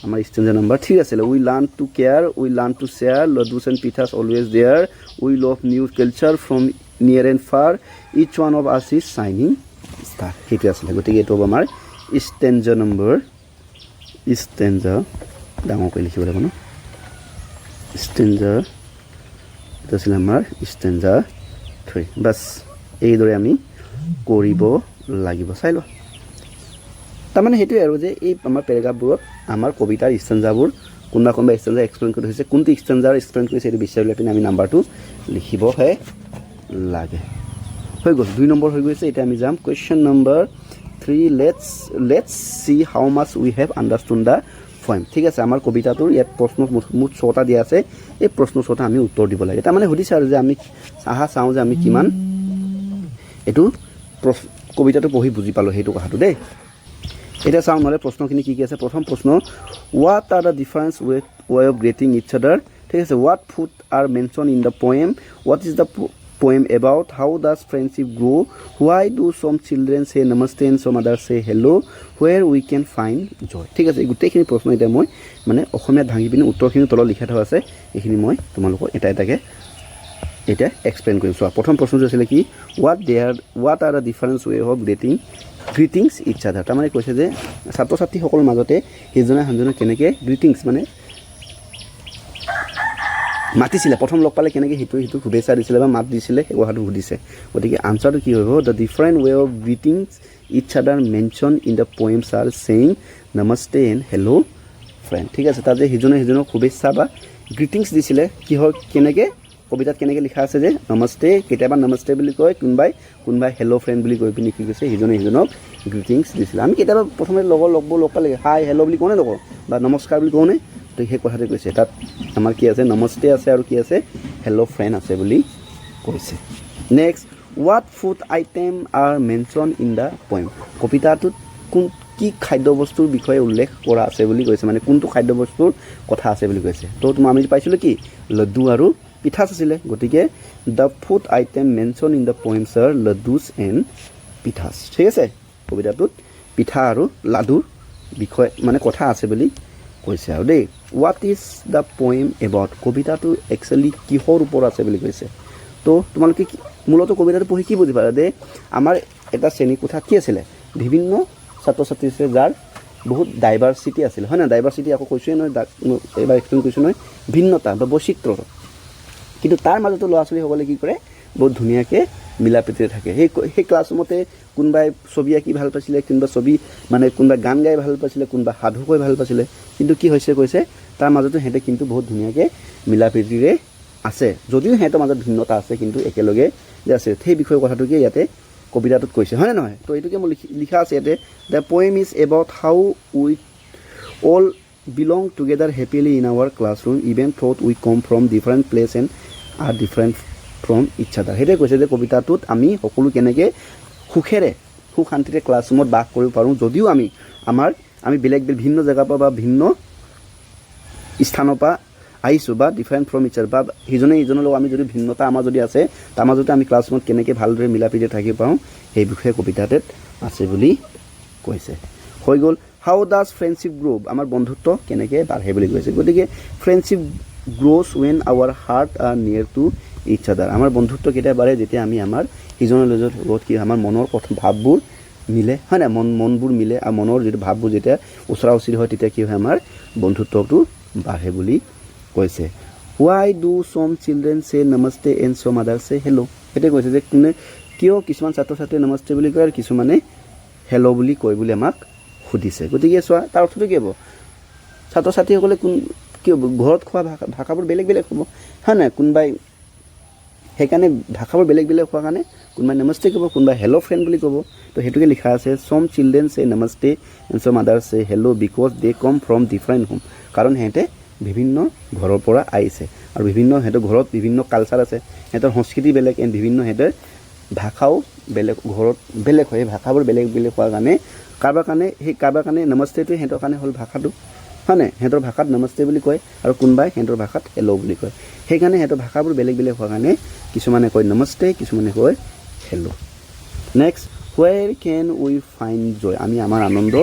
আমাৰ ষ্টেঞ্জা নম্বৰ 3 আছিলে we learn to care we learn to share laddus and pithas always there we love new culture from near and far each one of us is shining star সেইটো আছিলে গতিকে এটো আমাৰ ষ্টেঞ্জা নম্বৰ ষ্টেঞ্জা ডাঙৰ কৰি লিখিব লাগিব ন stanza এটা আছিল আমাৰ ষ্টেঞ্জা 3 বাস এইদৰে আমি কৰিব লাগিব চাই ল তাৰমানে হেতুৱে আৰু যে এই আমাৰ পেৰাগ্ৰাফবোৰত আমাৰ কবিতাৰ ষ্টেঞ্জাবোৰ কোনবা ষ্টেঞ্জা এক্সপ্লেইন কৰি হৈছে কোনটো ষ্টেঞ্জাৰ এক্সপ্লেইন কৰিছে এইটো বিচাৰি লৈ পিনে আমি নাম্বাৰটো লিখিবহে লাগে হৈ গ'ল 2 নম্বৰ হৈ গৈছে এতিয়া আমি যাম question number 3 let's see how much we have understood the poem ঠিক আছে আমাৰ কবিতাটোৰ ইয়াত প্ৰশ্ন মুঠ 6টা দিয়া আছে এই প্ৰশ্ন 6টা আমি উত্তৰ দিব লাগে তাৰমানে সুধিছে আৰু যে আমি চাওঁ যে আমি কিমান এটো কবিতাটো পঢ়ি বুজি পালো হেতু কথাটো দেই এটা চাওঁ নহলে প্ৰশ্নখিনি কি আছে প্ৰথম প্ৰশ্ন what are the different way of greeting each other ঠিক আছে what food are mentioned in the poem what is the poem about how does friendship grow why do some children say namaste and some others say hello where we can find joy ঠিক আছে গোটেইখিনি প্ৰশ্ন এটা মই মানে অসমীয়া ভাঙি পিনে উত্তৰখিনি তলত লিখা থকা আছে এইখিনি মই তোমালোকক এটা এটাকে এটা এক্সপ্লেইন কৰিম চোৱা প্ৰথম প্ৰশ্নটো আছিল কি what are the different way of greetings each other তাৰমানে কৈছে যে ছাত্ৰ ছাত্ৰীসকলৰ মাজতে হিজনে হানজনে কেনেকৈ গ্ৰিটিংছ মানে মাতিছিলে প্ৰথম লগ পালে কেনেকৈ হিটো শুভেচ্ছা দিছিলে বা মাত দিছিলে সেই কথাটো সুধিছে গতিকে আনসাৰটো কি হ'ব the different way of greetings each other mention in the poems are saying namaste and hello' friend ঠিক আছে তাত যে সিজনে সিজনক শুভেচ্ছা বা গ্ৰিটিংছ দিছিলে কি হয় কেনেকৈ কবিতাত কেনেকৈ লিখা আছে যে নমস্তে কেতিয়াবা নমস্তে বুলি কয় কোনোবাই হেল্ল' ফ্ৰেণ্ড বুলি কৈ পিনি কি কৈছে সিজনে সিজনক গ্ৰিটিংছ দিছিলে আমি কেতিয়াবা প্ৰথমে লগ পালে হাই হেল্ল' বুলি কওঁনে নকওঁ বা নমস্কাৰ বুলি কওঁনে তো সেই কথাটো কৈছে তাত আমাৰ কি আছে নমস্তে আছে আৰু কি আছে হেল্ল' ফ্ৰেণ্ড আছে বুলি কৈছে next what food item R mention in the poem কবিতাটোত কি খাদ্যবস্তুৰ বিষয়ে উল্লেখ কৰা আছে বুলি কৈছে মানে কোনটো খাদ্যবস্তুৰ কথা আছে বুলি কৈছে তো আমি পাইছিলোঁ কি লাড্ডু আৰু পিঠাছ আছিলে গতিকে the food item mention in the poems are laddus and pithas ঠিক আছে কবিতাটোত পিঠা আৰু লাডুৰ বিষয়ে মানে কথা আছে বুলি কৈছে আৰু দেই what is the poem about কবিতাটো একচুৱেলি কিহৰ ওপৰত আছে বুলি কৈছে তো তোমালোকে মূলত কবিতাটো পঢ়ি কি বুজি পালা যে আমাৰ এটা শ্ৰেণীকোঠাত কি আছিলে বিভিন্ন ছাত্ৰ ছাত্ৰী আছে যাৰ বহুত ডাইভাৰ্চিটি আছিলে হয় না ডাইভাৰ্চিটি আকৌ কৈছোঁৱে নহয় এইবাৰ এক্সপ্লেইন কৰিছোঁ নহয় ভিন্নতা বা বৈচিত্ৰ্য কিন্তু তাৰ মাজতো ল'ৰা ছোৱালীসকলে কি কৰে বহুত ধুনীয়াকৈ মিলা প্ৰীতিৰে থাকে সেই ক্লাছৰুমতে কোনোবাই ছবি আঁকি ভাল পাইছিলে কোনোবাই গান গাই ভাল পাইছিলে কোনোবাই সাধু কৈ ভাল পাইছিলে কিন্তু কি হৈছে কৈছে তাৰ মাজতো সিহঁতে কিন্তু বহুত ধুনীয়াকৈ মিলা প্ৰীতিৰে আছে যদিও সিহঁতৰ মাজত ভিন্নতা আছে কিন্তু একেলগে যে আছে সেই বিষয়ে কথাটোকে ইয়াতে কবিতাটোত কৈছে হয়নে নহয় তো এইটোকে মই লিখা আছে ইয়াতে the poem is about how we all belong together happily in our classroom even though we come from different place and are different from each other হেতে কৈছে যে কবিতাটোত আমি সকলো কেনেকৈ সুখেৰে সুখ শান্তিৰে ক্লাছৰুমত বাস কৰিব পাৰোঁ যদিও আমি বেলেগ ভিন্ন জেগাৰ পৰা বা ভিন্ন স্থানৰ পৰা আহিছোঁ বা ডিফাৰেণ্ট ফ্ৰম ইচ আদাৰ বা সিজনে ইজনৰ লগত আমি যদি ভিন্নতা আমাৰ যদি আছে তাৰ মাজতে আমি ক্লাছৰুমত কেনেকৈ ভালদৰে মিলা প্ৰীতিৰে থাকিব পাৰোঁ সেই বিষয়ে কবিতাটোত আছে বুলি কৈছে হৈ গ'ল হাউ ডাজ ফ্ৰেণ্ডশ্বিপ গ্ৰ' আমাৰ বন্ধুত্ব কেনেকৈ বাঢ়ে বুলি কৈছে গতিকে friendship grows when our heart are near to each other আমাৰ বন্ধুত্ব কেতিয়া বাঢ়ে যেতিয়া আমি আমাৰ সিজনৰ লগত কি আমাৰ মনৰ কথা ভাৱবোৰ মিলে হয় নাই মনবোৰ মিলে আৰু মনৰ যিটো ভাৱবোৰ যেতিয়া ওচৰা ওচৰি হয় তেতিয়া কি হয় আমাৰ বন্ধুত্বটো বাঢ়ে বুলি কৈছে হোৱাই ডু চম চিলড্ৰেন চে নমস্তে এণ্ড চম আদাৰ চে হেল্ল' সেইটোৱে কৈছে যে কোনে কিয় কিছুমান ছাত্ৰ ছাত্ৰীয়ে নমস্তে বুলি কয় আৰু কিছুমানে হেল্ল' বুলি কয় বুলি আমাক সুধিছে গতিকে চোৱা তাৰ অৰ্থটো কি হ'ব ছাত্ৰ ছাত্ৰীসকলে কি হ'ব ঘৰত খোৱা ভাষাবোৰ বেলেগ বেলেগ হ'ব হয় নাই কোনোবাই সেইকাৰণে ভাষাবোৰ বেলেগ বেলেগ হোৱাৰ কাৰণে কোনোবাই নমস্তে ক'ব কোনোবাই হেল্ল' ফ্ৰেণ্ড বুলি ক'ব তো সেইটোকে লিখা আছে চম চিলড্ৰেন চে নমস্তে এণ্ড চম আদাৰ চে hello' because they com from different home কাৰণ সিহঁতে বিভিন্ন ঘৰৰ পৰা আহিছে আৰু সিহঁতৰ ঘৰত বিভিন্ন কালচাৰ আছে সিহঁতৰ সংস্কৃতি বেলেগ এণ্ড বিভিন্ন সিহঁতৰ ভাষাও বেলেগ ঘৰত বেলেগ হয় ভাষাবোৰ বেলেগ বেলেগ হোৱাৰ কাৰণে কাৰোবাৰ কাৰণে নমস্তেটো সিহঁতৰ কাৰণে হ'ল ভাষাটো হয় নাই সিহঁতৰ ভাষাত নমস্তে বুলি কয় আৰু কোনোবাই সিহঁতৰ ভাষাত হেল্ল' বুলি কয় সেইকাৰণে সিহঁতৰ ভাষাবোৰ বেলেগ বেলেগ হোৱাৰ কাৰণে কিছুমানে কয় নমস্তে কিছুমানে কয় hello' next where can we find joy আমি আমাৰ আনন্দ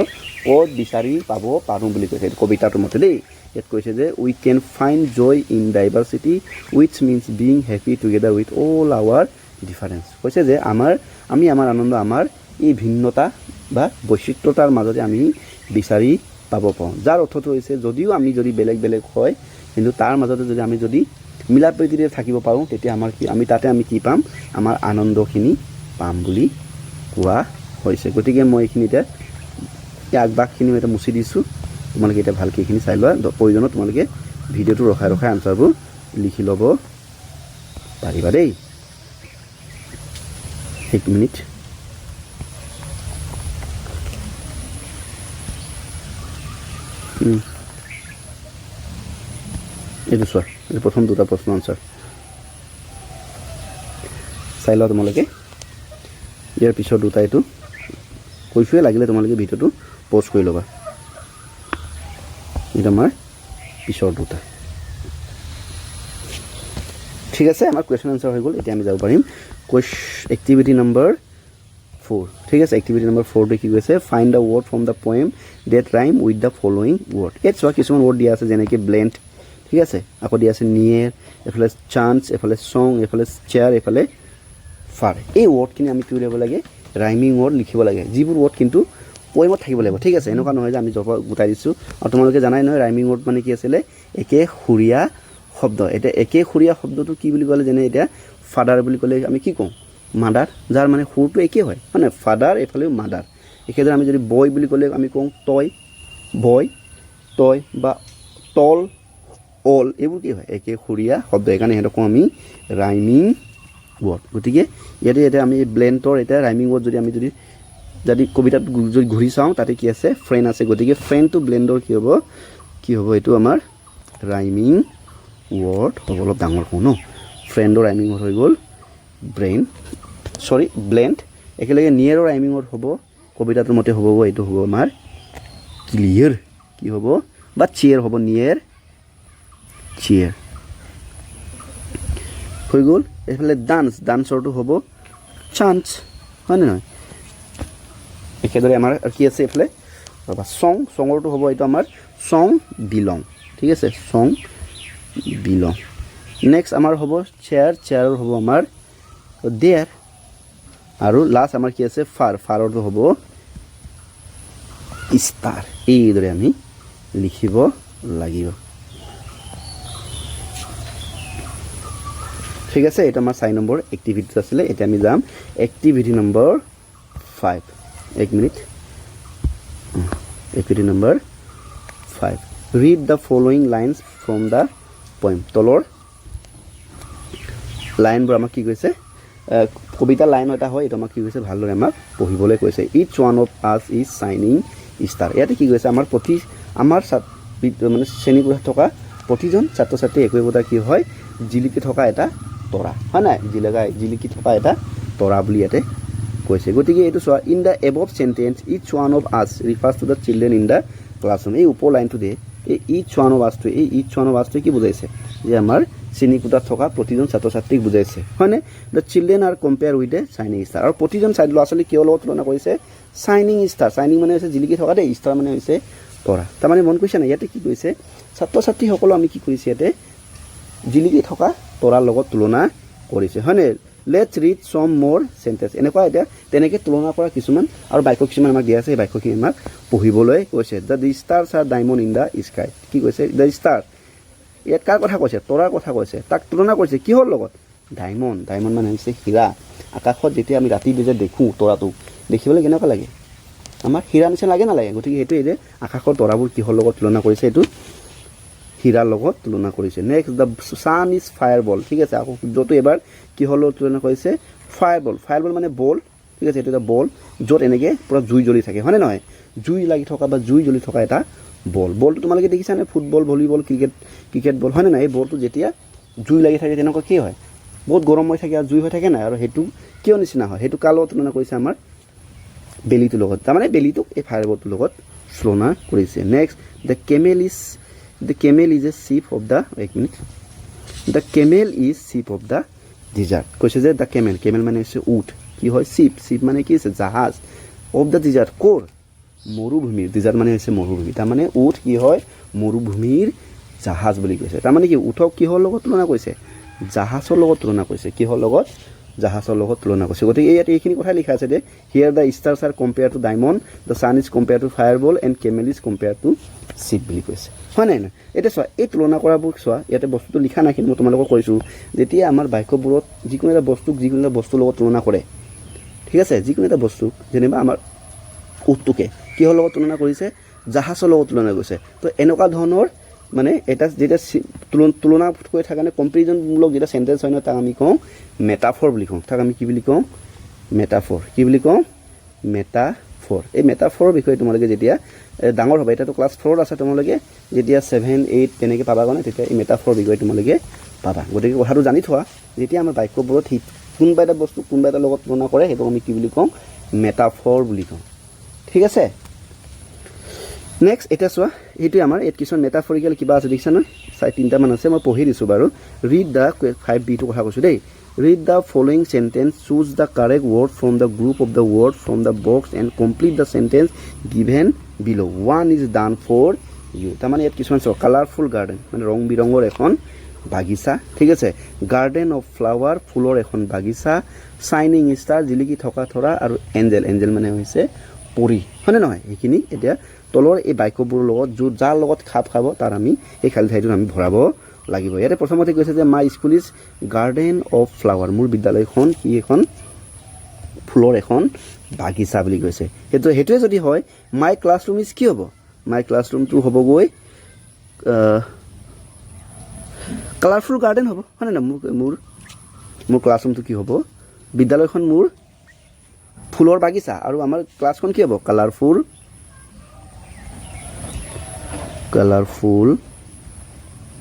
ক'ত বিচাৰি পাব পাৰোঁ বুলি কৈছে এইটো কবিতাটোৰ মতে দেই ইয়াত কৈছে যে we can find joy in diversity which means being happy together with all our difference কৈছে যে আমি আমাৰ আনন্দ আমাৰ এই ভিন্নতা বা বৈচিত্ৰতাৰ মাজতে আমি বিচাৰি পাব পাৰোঁ যাৰ অৰ্থটো হৈছে যদিও আমি যদি বেলেগ বেলেগ হয় কিন্তু তাৰ মাজতে যদি আমি যদি মিলা প্ৰীতিৰে থাকিব পাৰোঁ তেতিয়া আমি তাতে কি পাম আমাৰ আনন্দখিনি পাম বুলি কোৱা হৈছে গতিকে মই এইখিনিতে আগবাগখিনি এটা মুচি দিছোঁ তোমালোকে এতিয়া ভালকৈ এইখিনি চাই লোৱা প্ৰয়োজনত তোমালোকে ভিডিঅ'টো ৰখাই আনচাৰবোৰ লিখি ল'ব পাৰিবা দেই 1 মিনিট এইটো চোৱা এইটো প্ৰথম দুটা প্ৰশ্ন আনচাৰ চাই লোৱা তোমালোকে ইয়াৰ পিছত দুটা এইটো কৈছোঁৱে লাগিলে তোমালোকে ভিডিঅ'টো প'জ কৰি ল'বা এইটো আমাৰ পিছৰ দুটা ঠিক আছে আমাৰ কুৱেশ্যন আনচাৰ হৈ গ'ল এতিয়া আমি যাব পাৰিম এক্টিভিটি নম্বৰ 4 ঠিক আছে এক্টিভিটি নম্বৰ 4টো কি কৈছে find the word from the poem that rhyme with the following word ইয়াত চোৱা কিছুমান ৱৰ্ড দিয়া আছে যেনেকৈ ব্লেণ্ড ঠিক আছে আকৌ দিয়া আছে নিয়েৰ এফালে চান্স এফালে চং এফালে চেয়াৰ এফালে ফাৰ এই ৱৰ্ডখিনি আমি কি উলিয়াব লাগে ৰাইমিং ৱৰ্ড লিখিব লাগে যিবোৰ ৱৰ্ড কিন্তু পয়েমত থাকিব লাগিব ঠিক আছে এনেকুৱা নহয় যে আমি জব গোটাই দিছোঁ আৰু তোমালোকে জানাই নহয় ৰাইমিং ৱৰ্ড মানে কি আছিলে একে সুৰীয়া শব্দ এতিয়া একে সুৰীয়া শব্দটো কি বুলি ক'লে যেনে এতিয়া ফাদাৰ বুলি ক'লে আমি কি কওঁ মাদাৰ যাৰ মানে সুৰটো একে হয় মানে ফাদাৰ এফালেও মাদাৰ একেদৰে আমি যদি বয় বুলি ক'লে আমি কওঁ তই বয় তই বা তল অল এইবোৰ কি হয় একে সুৰীয়া শব্দ সেইকাৰণে সিহঁতক কওঁ আমি ৰাইমিং ৱৰ্ড গতিকে ইয়াতে আমি ব্লেণ্ডৰ এতিয়া ৰাইমিং ৱৰ্ড যদি কবিতাত যদি ঘূৰি চাওঁ তাতে কি আছে ফ্ৰেণ্ড আছে গতিকে ফ্ৰেণ্ড টু ব্লেণ্ডৰ কি হ'ব এইটো আমাৰ ৰাইমিং ৱৰ্ড হ'ব অলপ ডাঙৰ কওঁ ন ফ্ৰেণ্ডৰ ৰাইমিং ৱৰ্ড হৈ গ'ল ব্লেণ্ড একেলগে নিয়েৰৰ ৰাইমিং ৱৰ্ড হ'ব কবিতাটোৰ মতে হ'ব এইটো হ'ব আমাৰ ক্লিয়াৰ কি হ'ব বা চিয়েৰ হ'ব নিয়েৰ চিয়েৰ হৈ গ'ল এইফালে ডান্সৰটো হ'ব চান্স হয় নে নহয় একেদৰে আমাৰ কি আছে এইফালে চঙৰটো হ'ব এইটো আমাৰ চং বিলং ঠিক আছে চং বিলং নেক্সট আমাৰ হ'ব চেয়াৰৰ হ'ব আমাৰ দেয়াৰ আৰু লাষ্ট আমাৰ কি আছে ফাৰৰটো হ'ব ষ্টাৰ এইদৰে আমি লিখিব লাগিব ঠিক আছে এইটো আমাৰ 4 নম্বৰ এক্টিভিটি আছিলে এতিয়া আমি যাম activity number 5 1 minute activity number 5 read the following lines from the poem তলৰ লাইনবোৰ আমাক কি কৈছে কবিতা লাইন এটা হয় এইটো আমাক কি কৈছে ভালদৰে আমাক পঢ়িবলৈ কৈছে ইচ one of us is shining star ইয়াতে কি কৈছে আমাৰ মানে শ্ৰেণীকোঠাত থকা প্ৰতিজন ছাত্ৰ ছাত্ৰী একোটা কি হয় জিলিকি থকা এটা তৰা হয় নাই জিলিকি থকা এটা তৰা বুলি ইয়াতে কৈছে গতিকে এইটো চোৱা in the above sentence each one of us refers to the children in the classroom এই ওপৰ লাইনটো দিয়ে এই ইচ ওৱান অফ আছটোৱে কি বুজাইছে যে আমাৰ শ্ৰেণীকোঠাত থকা প্ৰতিজন ছাত্ৰ ছাত্ৰীক বুজাইছে হয়নে the children are compare with a shining star আৰু প্ৰতিজন ল'ৰা ছোৱালী কিহৰ লগত তুলনা কৰিছে চাইনিং ষ্টাৰ চাইনিং মানে হৈছে জিলিকি থকা দেই ষ্টাৰ মানে হৈছে তৰা তাৰমানে মন কৰিছে নাই ইয়াতে কি কৈছে ছাত্ৰ ছাত্ৰীসকলক আমি কি কৰিছে ইয়াতে জিলিকি থকা তৰাৰ লগত তুলনা কৰিছে হয়নে লেটছ ৰিড সম মোৰ চেণ্টেন্স এনেকুৱা এতিয়া তেনেকৈ তুলনা কৰা কিছুমান আৰু বাক্য কিছুমান আমাক দিয়া আছে সেই বাক্যখিনি আমাক পঢ়িবলৈ কৈছে the stars R diamond in the sky কি কৈছে দ্য ষ্টাৰ ইয়াত কাৰ কথা কৈছে তৰাৰ কথা কৈছে তাক তুলনা কৰিছে কিহৰ লগত ডায়মণ্ড মানে হৈছে হীৰা আকাশত যেতিয়া আমি ৰাতি যেতিয়া দেখোঁ তৰাটো দেখিবলৈ কেনেকুৱা লাগে আমাৰ হীৰা নিচিনা লাগে নালাগে গতিকে সেইটোৱে যে আকাশৰ তৰাবোৰ কিহৰ লগত তুলনা কৰিছে এইটো হীৰাৰ লগত তুলনা কৰিছে next the sun is fireball ঠিক আছে আকৌ সূৰ্যটো এবাৰ কিহৰ লগত তুলনা কৰিছে ফায়াৰ বল মানে বল ঠিক আছে এইটো এটা বল য'ত এনেকৈ পূৰা জুই জ্বলি থাকে হয়নে নহয় জুই লাগি থকা বা জুই জ্বলি থকা এটা বলটো তোমালোকে দেখিছানে ফুটবল ভলীবল ক্ৰিকেট বল হয়নে নাই এই বলটো যেতিয়া জুই লাগি থাকে তেনেকুৱা কি হয় বহুত গৰম হৈ থাকে আৰু জুই হৈ থাকে নাই আৰু সেইটো কিয় নিচিনা হয় সেইটো কাৰ লগত তুলনা কৰিছে আমাৰ বেলিটোৰ লগত তাৰমানে বেলিটোক এই ফায়াৰবলটোৰ লগত তুলনা কৰিছে next the camel is a ship of the এক minute the camel is ship of the desert কৈছে যে দ্য কেমেল মানে হৈছে উট কি হয় চিপ মানে কি হৈছে জাহাজ অফ দ্য ডিজাৰ্ট ক'ৰ মৰুভূমিৰ ডিজাৰ্ট মানে হৈছে মৰুভূমি তাৰমানে উট কি হয় মৰুভূমিৰ জাহাজ বুলি কৈছে তাৰমানে কি উঠক কিহৰ লগত তুলনা কৰিছে জাহাজৰ লগত তুলনা কৰিছে কিহৰ লগত জাহাজৰ লগত তুলনা কৰিছে গতিকে ইয়াত এইখিনি কথা লিখা আছে যে here the stars are compare to diamond the sun is compare to fireball and camel is compare to ship বুলি কৈছে হয় নাই নাই এতিয়া চোৱা এই তুলনা কৰাবোৰ চোৱা ইয়াতে বস্তুটো লিখা নাই কিন্তু মই তোমালোকক কৈছোঁ যেতিয়া আমাৰ বাক্যবোৰত যিকোনো এটা বস্তুৰ লগত তুলনা কৰে ঠিক আছে যিকোনো এটা বস্তুক যেনিবা আমাৰ উটটোকে কিহৰ লগত তুলনা কৰিছে জাহাজৰ লগত তুলনা কৰিছে তো এনেকুৱা ধৰণৰ মানে এটা যেতিয়া তুলনা কৰি থকা মানে কম্পেৰিজনমূলক যেতিয়া চেণ্টেঞ্চ হয় ন তাক আমি কওঁ মেটাফৰ বুলি কওঁ তাক আমি কি বুলি কওঁ মেটাফৰ কি বুলি কওঁ মেটাফৰ এই মেটাফৰৰ বিষয়ে তোমালোকে যেতিয়া ডাঙৰ হ'ব এতিয়াতো ক্লাছ 4ত আছে তোমালোকে যেতিয়া 7, 8 তেনেকৈ পাবা কাৰণে তেতিয়া এই মেটাফৰৰ বিষয়ে তোমালোকে পাবা গতিকে কথাটো জানি থোৱা যেতিয়া আমাৰ বাক্যবোৰত কোনোবা এটা বস্তু কোনোবা এটা লগত তুলনা কৰে সেইটো আমি কি বুলি কওঁ মেটাফৰ বুলি কওঁ ঠিক আছে নেক্সট এটা চোৱা এইটোৱে আমাৰ ইয়াত কিছুমান মেটাফৰিকেল কিবা আছে দেখিছা নহয় 3টামান আছে মই পঢ়ি দিছোঁ বাৰু ৰিড দ্য 5bটো কথা কৈছোঁ দেই read the following sentence choose the correct word from the group of the word from the box and complete the sentence given below' 1 is done for you তাৰমানে ইয়াত কিছুমান চোৱা কালাৰফুল গাৰ্ডেন মানে ৰং বিৰঙৰ এখন বাগিচা ঠিক আছে গাৰ্ডেন অফ ফ্লাৱাৰ ফুলৰ এখন বাগিচা চাইনিং ষ্টাৰ জিলিকি থকা তৰা আৰু এঞ্জেল মানে হৈছে পৰী হয়নে নহয় সেইখিনি এতিয়া তলৰ এই বাক্যবোৰৰ লগত যাৰ লগত খাপ খাব তাৰ আমি এই খালী ঠাইটোত আমি ভৰাব লাগিব ইয়াতে প্ৰথমতে কৈছে যে my school is garden of flower মোৰ বিদ্যালয়খন কি এখন ফুলৰ এখন বাগিচা বুলি কৈছে সেইটোৱে যদি হয় মাই ক্লাছৰুম ইজ কি হ'ব মাই ক্লাছৰুমটো হ'বগৈ কালাৰফুল গাৰ্ডেন হ'ব হয়নে নহয় মোৰ ক্লাছৰুমটো কি হ'ব বিদ্যালয়খন মোৰ ফুলৰ বাগিচা আৰু আমাৰ ক্লাছখন কি হ'ব কালাৰফুল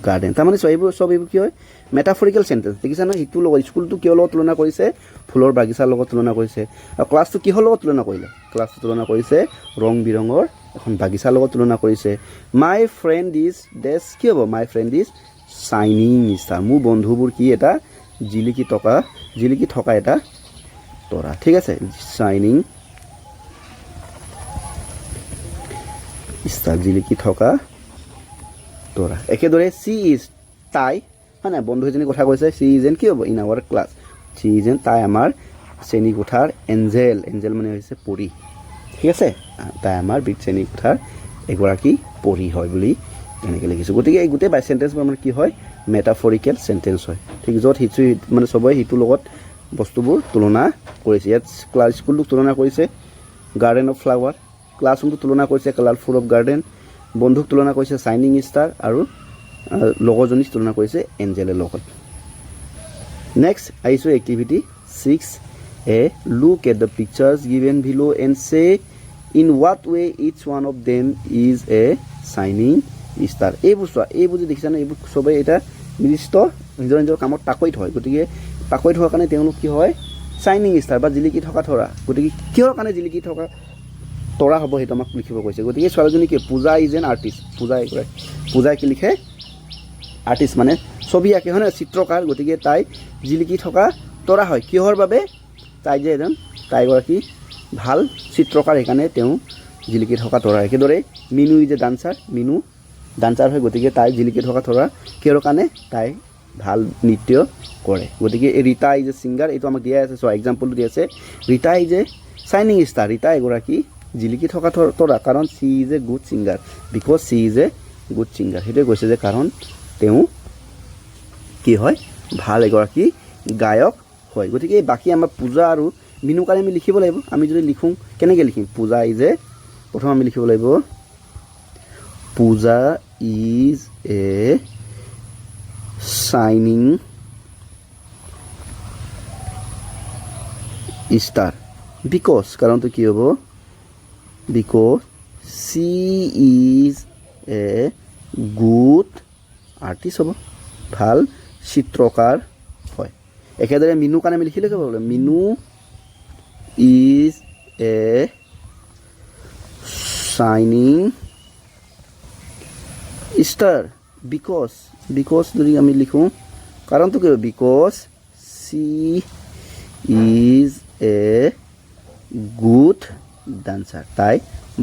গাৰ্ডেন তাৰমানে এইবোৰ কি হয় মেটাফৰিকেল চেণ্টেঞ্চ দেখিছা নহয় সিটোৰ লগত স্কুলটো কিহৰ লগত তুলনা কৰিছে ফুলৰ বাগিচাৰ লগত তুলনা কৰিছে আৰু ক্লাছটো কিহৰ লগত তুলনা কৰিলে ক্লাছটো তুলনা কৰিছে ৰং বিৰঙৰ এখন বাগিচাৰ লগত তুলনা কৰিছে মাই ফ্ৰেণ্ড ইজ ডেছ কি হ'ব my friend is shining star মোৰ বন্ধুবোৰ কি এটা জিলিকি থকা এটা তৰা ঠিক আছে চাইনিং ষ্টাৰ জিলিকি থকা তৰা একেদৰে চি ইজ তাই হয় নাই বন্ধু এজনী কথা কৈছে চি ইজ এন কি হ'ব in our class she is an তাই আমাৰ শ্ৰেণীকোঠাৰ এঞ্জেল মানে হৈছে পৰী ঠিক আছে তাই আমাৰ শ্ৰেণীকোঠাৰ এগৰাকী পৰী হয় বুলি এনেকৈ লিখিছোঁ গতিকে এই গোটেই চেণ্টেঞ্চবোৰ আমাৰ কি হয় মেটাফৰিকেল চেণ্টেঞ্চ হয় ঠিক য'ত মানে চবৰে সিটোৰ লগত বস্তুবোৰ তুলনা কৰিছে ইয়াত স্কুলটোক তুলনা কৰিছে গাৰ্ডেন অফ ফ্লাৱাৰ ক্লাছৰুমটো তুলনা কৰিছে কালাৰফুল অফ গাৰ্ডেন বন্ধুক তুলনা কৰিছে চাইনিং ষ্টাৰ আৰু লগৰজনীক তুলনা কৰিছে এঞ্জেলৰ লগত নেক্সট আহিছোঁ activity 6a look at the pictures given below' and say in what way each one of them is a shining star এইবোৰ চোৱা এইবোৰ যে দেখিছানে এইবোৰ চবেই এটা নিৰ্দিষ্ট নিজৰ কামত পাকৈত হয় গতিকে পাকৈত হোৱাৰ কাৰণে তেওঁলোক কি হয় চাইনিং ষ্টাৰ বা জিলিকি থকা তৰা গতিকে কিহৰ কাৰণে জিলিকি থকা তৰা হ'ব সেইটো আমাক লিখিব কৈছে গতিকে ছোৱালীজনী কি পূজা ইজ এন আৰ্টিষ্ট পূজাই কি লিখে আৰ্টিষ্ট মানে ছবি আঁকে হয় নহয় চিত্ৰকাৰ গতিকে তাই জিলিকি থকা তৰা হয় কিহৰ বাবে তাই এগৰাকী ভাল চিত্ৰকাৰ সেইকাৰণে তেওঁ জিলিকি থকা তৰা একেদৰে মিনু ইজ এ ডান্সাৰ হয় গতিকে তাই জিলিকি থকা তৰা কিহৰ কাৰণে তাই ভাল নৃত্য কৰে গতিকে এই ৰীতা ইজ এ ছিংগাৰ এইটো আমাক দিয়া আছে চোৱা এক্সাম্পলটো দিয়া আছে Rita is a shining star Rita এগৰাকী জিলিকি থকা তৰা কাৰণ she is a good singer because she is a good singer সেইটোৱে কৈছে যে কাৰণ তেওঁ কি হয় ভাল এগৰাকী গায়ক হয় গতিকে এই বাকী আমাৰ পূজা আৰু মিনুৰ কাৰণে আমি লিখিব লাগিব আমি যদি লিখোঁ কেনেকৈ লিখিম পূজা ইজ এ প্ৰথম আমি লিখিব লাগিব Puja is a shining star because কাৰণটো কি হ'ব because she is a good artist হ'ব ভাল চিত্ৰকাৰ হয় একেদৰে মিনু কাৰণে আমি লিখিলে ক'ব লাগিব Minu is a shining star because যদি আমি লিখোঁ কাৰণটো কি because she is a good dancer তাই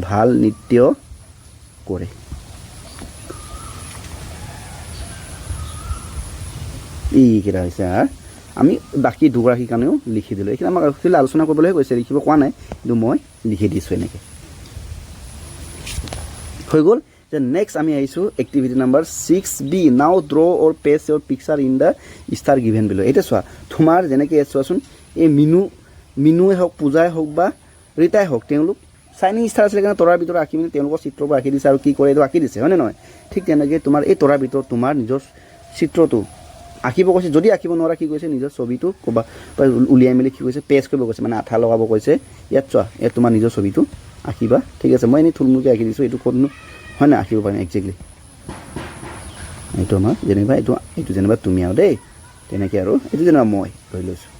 ভাল নৃত্য কৰে এইকেইটা হৈছে আমি বাকী দুগৰাকীৰ কাৰণেও লিখি দিলোঁ এইখিনি আমাক একচুৱেলি আলোচনা কৰিবলৈ কৈছে লিখিব কোৱা নাই কিন্তু মই লিখি দিছোঁ এনেকৈ হৈ গ'ল যে নেক্সট আমি আহিছোঁ activity number 6B now draw or paste your picture in the star given below' এতিয়া চোৱা তোমাৰ যেনেকৈ চোৱাচোন এই মিনুৱে হওক পূজাই হওক বা ৰীতাই হওক তেওঁলোক চাইনিং ষ্টাৰ আছিলে কাৰণে তৰাৰ ভিতৰত আঁকি মেলি তেওঁলোকৰ চিত্ৰবোৰ আঁকি দিছে আৰু কি কৰে এইটো আঁকি দিছে হয়নে নহয় ঠিক তেনেকৈ তোমাৰ এই তৰাৰ ভিতৰত তোমাৰ নিজৰ চিত্ৰটো আঁকিব কৈছে যদি আঁকিব নোৱাৰা কি কৈছে নিজৰ ছবিটো ক'ৰবাত উলিয়াই মেলি কি কৈছে পেষ্ট কৰিব কৈছে মানে আঠা লগাব কৈছে ইয়াত চোৱা ইয়াত তোমাৰ নিজৰ ছবিটো আঁকিবা ঠিক আছে মই এনেই থুলমূলকৈ আঁকি দিছোঁ এইটো ক'তনো হয় নাই আঁকিব পাৰিম একজেক্টলি এইটো আমাৰ যেনিবা এইটো যেনিবা তুমি আৰু দেই তেনেকৈ আৰু এইটো যেনিবা মই ধৰি লৈছোঁ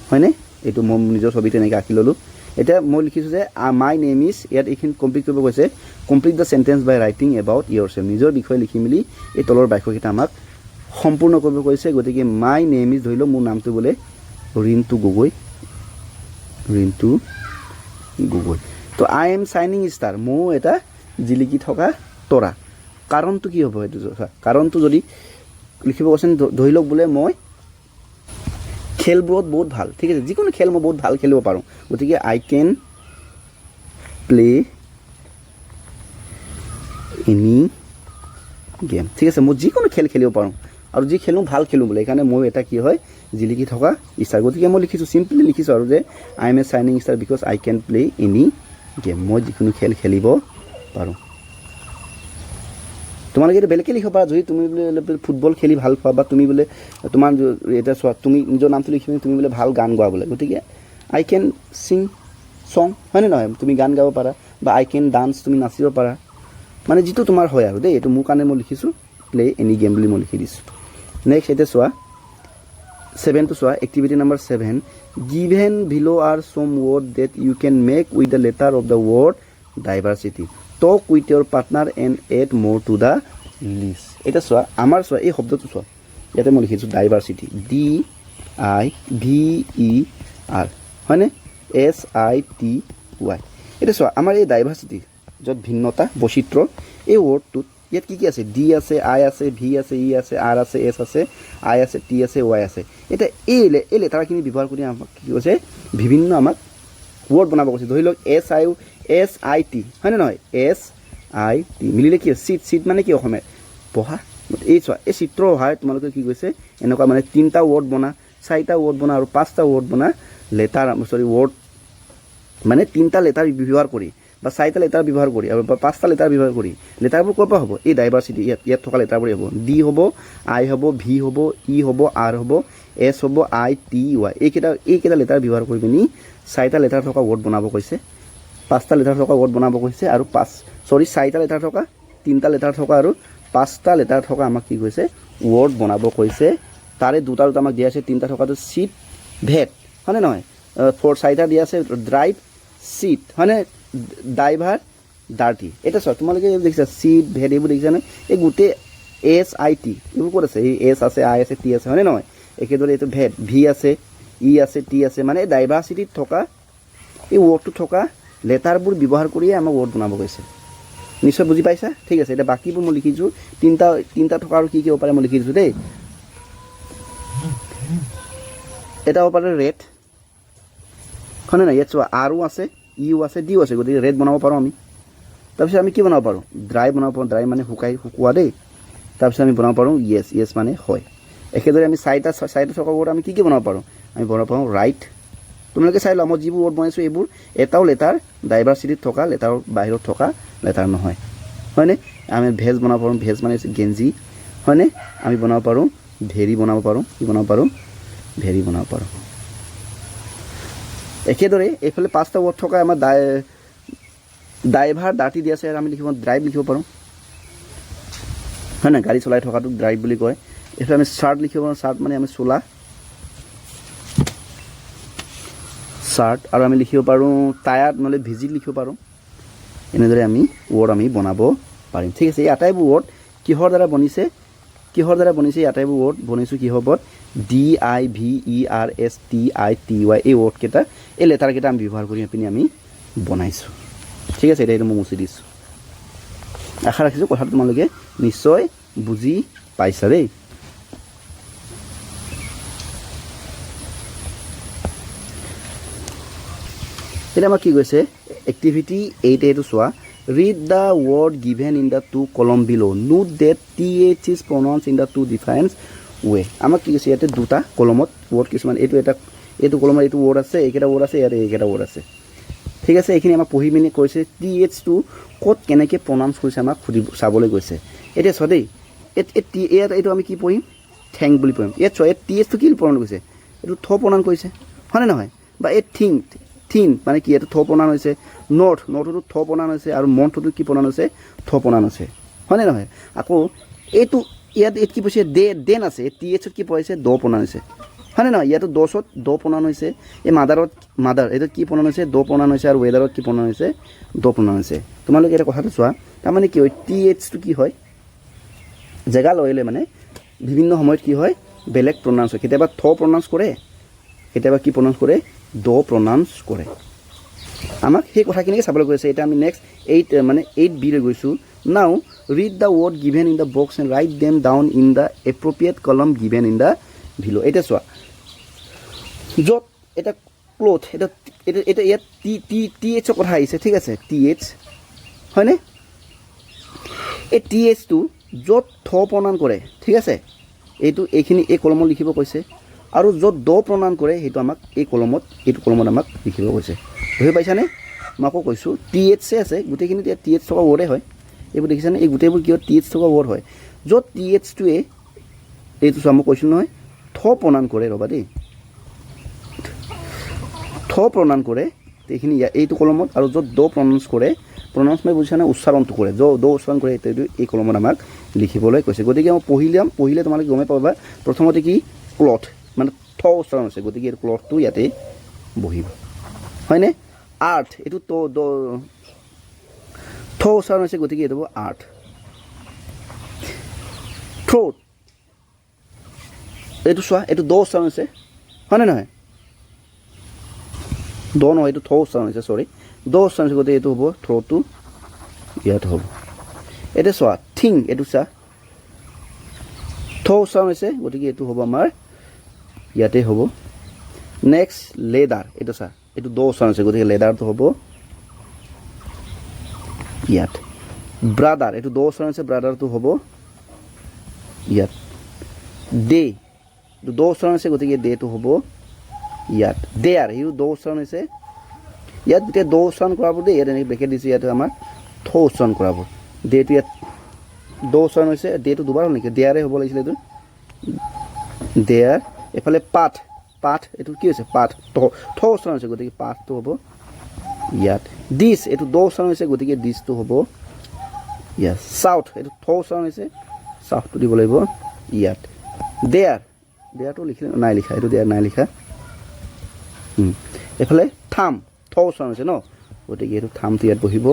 হয়নে এইটো মই নিজৰ ছবি তেনেকৈ আঁকি ল'লোঁ এতিয়া মই লিখিছোঁ যে মাই নেম ইজ ইয়াত এইখিনি কমপ্লিট কৰিব কৈছে complete the sentence by writing about yourself নিজৰ বিষয়ে লিখি মেলি এই তলৰ বাক্যকেইটা আমাক সম্পূৰ্ণ কৰিব কৈছে গতিকে মাই নেম ইজ ধৰি লওক মোৰ নামটো বোলে ৰিণ্টু গগৈ তো আই এম চাইনিং ষ্টাৰ মোৰ এটা জিলিকি থকা তৰা কাৰণটো কি হ'ব এইটো কাৰণটো যদি লিখিব কৈছে ধৰি লওক বোলে মই খেলবোৰত বহুত ভাল ঠিক আছে যিকোনো খেল মই বহুত ভাল খেলিব পাৰোঁ গতিকে I can play any game ঠিক আছে মই যিকোনো খেল খেলিব পাৰোঁ আৰু যি খেলোঁ ভাল খেলোঁ বোলে সেইকাৰণে মই এটা কি হয় জিলিকি থকা ষ্টাৰ গতিকে মই লিখিছোঁ চিম্পলি লিখিছোঁ আৰু যে I am a shining star because I can play any game মই যিকোনো খেল খেলিব পাৰোঁ তোমালোকে এইটো বেলেগকৈ লিখিব পাৰা যদি তুমি বোলে ফুটবল খেলি ভাল পোৱা বা তুমি বোলে তোমাৰ এতিয়া চোৱা তুমি নিজৰ নামটো লিখি তুমি বোলে ভাল গান গোৱা বোলে গতিকে আই কেন ছিং চং হয়নে নহয় তুমি গান গাব পাৰা বা আই কেন ডান্স তুমি নাচিব পাৰা মানে যিটো তোমাৰ হয় আৰু দেই এইটো মোৰ কাৰণে মই লিখিছোঁ প্লে এনি গেম বুলি মই লিখি দিছোঁ নেক্সট এতিয়া চোৱা 7টো চোৱা activity number 7 given below' are some word that you can make with the letter of the word diversity talk with your partner and add more to the list এতিয়া চোৱা আমাৰ চোৱা এই শব্দটো চোৱা ইয়াতে মই লিখিছোঁ ডাইভাৰ্চিটি DIVER হয়নে SITY এতিয়া চোৱা আমাৰ এই ডাইভাৰ্চিটি য'ত ভিন্নতা বৈচিত্ৰ এই ৱৰ্ডটোত ইয়াত কি আছে ডি আছে আই আছে ভি আছে ই আছে আৰ আছে এছ আছে আই আছে টি আছে ৱাই আছে এতিয়া এই লেটাৰখিনি ব্যৱহাৰ কৰি আমাক কি কৈছে বিভিন্ন আমাক ৱৰ্ড বনাব কৈছে ধৰি লওক SIT হয়নে নহয় SIT মিলিলে কি চিট মানে কি অসমীয়াত পঢ়া এই চোৱা এই চিত্ৰ অহাই তোমালোকে কি কৈছে এনেকুৱা মানে 3টা ৱৰ্ড বনা 4টা ৱৰ্ড বনা আৰু 5টা ৱৰ্ড বনা ৱৰ্ড মানে 3টা লেটাৰ ব্যৱহাৰ কৰি বা 4টা লেটাৰ ব্যৱহাৰ কৰি আৰু বা 5টা লেটাৰ ব্যৱহাৰ কৰি লেটাৰবোৰ ক'ৰ পৰা হ'ব এই ডাইভাৰ্চিটি ইয়াত থকা লেটাৰবোৰেই হ'ব ডি হ'ব আই হ'ব ভি হ'ব ই হ'ব আৰ হ'ব এছ হ'ব ITY এইকেইটা লেটাৰ ব্যৱহাৰ কৰি পিনি 4টা লেটাৰ থকা ৱৰ্ড বনাব কৈছে 5টা লেটাৰ থকা ৱৰ্ড বনাব কৈছে আৰু 4টা লেটাৰ থকা 3টা লেটাৰ থকা আৰু 5টা লেটাৰ থকা আমাক কি কৈছে ৱৰ্ড বনাব কৈছে তাৰে দুটা আমাক দিয়া আছে 3টা থকাটো চিট ভেট হয়নে নহয় 4টা দিয়া আছে ড্ৰাইভ চিট হয়নে ড্ৰাইভাৰ ডাৰ্টি এতিয়া চোৱা তোমালোকে দেখিছা চিট ভেট এইবোৰ দেখিছানে এই গোটেই SIT এইবোৰ ক'ত আছে এই এছ আছে আই আছে টি আছে হয়নে নহয় একেদৰে এইটো ভেট ভি আছে ই আছে টি আছে মানে ডাইভাৰ্চিটিত থকা এই ৱৰ্ডটোত থকা লেটাৰবোৰ ব্যৱহাৰ কৰিয়ে আমাক ৱৰ্ড বনাব গৈছে নিশ্চয় বুজি পাইছা ঠিক আছে এতিয়া বাকীবোৰ মই লিখিছোঁ তিনিটা থকা আৰু কি হ'ব পাৰে মই লিখি দিছোঁ দেই এটা হ'ব পাৰে ৰেড হয়নে নাই ইয়াত চোৱা আৰো আছে ইউ আছে ডিও আছে গতিকে ৰেড বনাব পাৰোঁ আমি তাৰপিছত আমি কি বনাব পাৰোঁ ড্ৰাই বনাব পাৰোঁ ড্ৰাই মানে শুকোৱা দেই তাৰপিছত আমি বনাব পাৰোঁ য়েছ মানে হয় একেদৰে আমি 4টা থকা ৱৰ্ড আমি কি বনাব পাৰোঁ আমি বনাব পাৰোঁ ৰাইট তোমালোকে চাই লোৱা মই যিবোৰ ৱৰ্ড বনাইছোঁ এইবোৰ এটাও লেটাৰ ডাইভাৰ্চিটিত থকা লেটাৰৰ বাহিৰত থকা লেটাৰ নহয় হয়নে আমি ভেজ বনাব পাৰোঁ ভেজ মানে গেঞ্জি হয়নে আমি বনাব পাৰোঁ ভেৰি বনাব পাৰোঁ কি বনাব পাৰোঁ ভেৰি বনাব পাৰোঁ একেদৰে এইফালে 5টা ৱৰ্ড থকা আমাৰ ড্ৰাইভাৰ ডাৰ্টি দিয়া আছে আৰু আমি লিখিব ড্ৰাইভ লিখিব পাৰোঁ হয় নাই গাড়ী চলাই থকাটো ড্ৰাইভ বুলি কয় এইফালে আমি চাৰ্ট লিখিব পাৰোঁ চাৰ্ট মানে আমি চোলা চাৰ্ট আৰু আমি লিখিব পাৰোঁ টায়াৰ্ড নহ'লে ভিজিট লিখিব পাৰোঁ এনেদৰে আমি ৱৰ্ড আমি বনাব পাৰিম ঠিক আছে এই আটাইবোৰ ৱৰ্ড কিহৰ দ্বাৰা বনিছে এই আটাইবোৰ ৱৰ্ড বনাইছোঁ কিহৰ ওপৰত DIVERSTITY এই ৱৰ্ডকেইটা এই লেটাৰকেইটা আমি ব্যৱহাৰ কৰি পিনি আমি বনাইছোঁ ঠিক আছে এতিয়া এইটো মই মুচি দিছোঁ আশা ৰাখিছোঁ কথাটো তোমালোকে নিশ্চয় বুজি পাইছা দেই এতিয়া আমাক কি কৈছে এক্টিভিটি 8 এইটো চোৱা read the word given in the two column below' note that TH is pronounce in the two difference way আমাক কি কৈছে ইয়াতে দুটা কলমত ৱৰ্ড কিছুমান এইটো কলমত এইটো ৱৰ্ড আছে এইকেইটা ৱৰ্ড আছে ইয়াতে এইকেইটা ৱৰ্ড আছে ঠিক আছে এইখিনি আমাক পঢ়ি পিনি কৈছে TH টো ক'ত কেনেকৈ প্ৰনাউন্স কৰিছে আমাক চাবলৈ গৈছে এতিয়া চোৱা দেই এইটো আমি কি পঢ়িম থেংক বুলি পঢ়িম ইয়াত চোৱা TH টো কি প্ৰনাউন্স কৰিছে এইটো থ প্ৰনাউন্স কৰিছে হয়নে নহয় বা এই থিন মানে কি এইটো থ প্ৰনাউন্স হৈছে নৰ্থটো থ প্ৰনাউন্স হৈছে আৰু মন্থটো কি প্ৰনাউন্স হৈছে থ প্ৰনাউন্স হৈছে হয়নে নহয় আকৌ এইটো ইয়াত কি পঢ়িছে দেন আছে TH কি পঢ়িছে দ প্ৰনাউন্স হৈছে হয়নে নহয় ইয়াতো দছত দ প্ৰনাউন্স হৈছে এই মাদাৰ এইটো কি প্ৰনাউন্স হৈছে দ প্ৰনাউন্স হৈছে আৰু ৱেদাৰত কি প্ৰনাউন্স হৈছে দ প্ৰনাউন্স হৈছে তোমালোকে এটা কথাটো চোৱা তাৰমানে কি হয় TH টো কি হয় জেগা লৈ মানে বিভিন্ন সময়ত কি হয় বেলেগ প্ৰনাউন্স হয় কেতিয়াবা থ প্ৰনাউন্স কৰে কেতিয়াবা কি প্ৰনাউন্স কৰে দ প্ৰনাউন্স কৰে আমাক সেই কথাখিনিকে চাবলৈ গৈছে এতিয়া আমি নেক্সট 8 বি লৈ গৈছোঁ now read the word given in the box and write them down in the appropriate column given in the below এতিয়া চোৱা য'ত এটা ক্লথ এটা ইয়াত THৰ কথা আহিছে ঠিক আছে TH হয়নে এই TH টো য'ত থ প্ৰনাউন কৰে ঠিক আছে এইখিনি এই কলমত লিখিব কৈছে আৰু য'ত দ প্ৰনাউন কৰে সেইটো আমাক এইটো কলমত আমাক লিখিব কৈছে বুজি পাইছানে মই আকৌ কৈছোঁ TH আছে গোটেইখিনি TH থকা ৱৰ্ডে হয় এইবোৰ দেখিছানে এই গোটেইবোৰ কিয় TH থকা ৱৰ্ড হয় য'ত TH টোৱে এইটো চোৱা মই কৈছোঁ নহয় থ প্ৰনাউন কৰে ৰ'বা দেই থ প্ৰনাউন কৰে এইখিনি এইটো কলমত আৰু য'ত দ প্ৰনাউন্স কৰে প্ৰনাউন্স মানে বুজিছানে উচ্চাৰণটো কৰে দ উচ্চাৰণ কৰে এইটো এই কলমত আমাক লিখিবলৈ কৈছে গতিকে মই পঢ়িলে তোমালোকে গমেই পাবা প্ৰথমতে কি ক্লথ মানে থ উচ্চাৰণ আছে গতিকে এই ক্লথটো ইয়াতে বহিব হয়নে আৰ্থ এইটো থ উচ্চাৰণ আছে গতিকে এইটো হ'ব আৰ্থ থ্ৰোট এইটো চোৱা এইটো দ উচ্চাৰণ আছে হয়নে নহয় দ নহয় এইটো থ উচ্চাৰণ হৈছে চৰি দ উচ্চাৰণ আছে গতিকে এইটো হ'ব থ্ৰোটটো ইয়াত হ'ব এতিয়া চোৱা থিং এইটো চোৱা থ উচ্চাৰণ হৈছে গতিকে এইটো হ'ব আমাৰ ইয়াতে হ'ব নেক্সট লেডাৰ এইটো চা এইটো দ উচ্চাৰণ আছে গতিকে লেডাৰটো হ'ব ইয়াত ব্ৰাদাৰ এইটো দ উচ্চাৰণ আছে ব্ৰাদাৰটো হ'ব ইয়াত ডে এইটো দ উচ্চাৰণ আছে গতিকে ডেটো হ'ব ইয়াত দেয়াৰ এইটো দ উচ্চাৰণ হৈছে ইয়াত যেতিয়া দ উচ্চাৰণ কৰাব দেই ইয়াত এনেকৈ ব্ৰেকেট দিছোঁ ইয়াতে আমাৰ থ উচ্চাৰণ কৰাব ডেটো ইয়াত দ উচ্চাৰণ হৈছে ডেটো দুবাৰ হ'ল নেকি দেয়াৰে হ'ব লাগিছিলে এইটো দেয়াৰ এফালে পাঠ এইটো কি হৈছে পাঠ থ উচ্চাৰণ হৈছে গতিকে পাঠটো হ'ব ইয়াত ডিছ এইটো দ উচ্চাৰণ হৈছে গতিকে ডিছটো হ'ব ইয়াত চাউথ এইটো থ উচ্চাৰণ হৈছে চাউথটো দিব লাগিব ইয়াত দেয়াৰটো লিখিলে নাই লিখা এইটো দেয়াৰ নাই লিখা এফালে থাম থ উচ্চাৰণ হৈছে ন গতিকে এইটো থামটো ইয়াত বহিব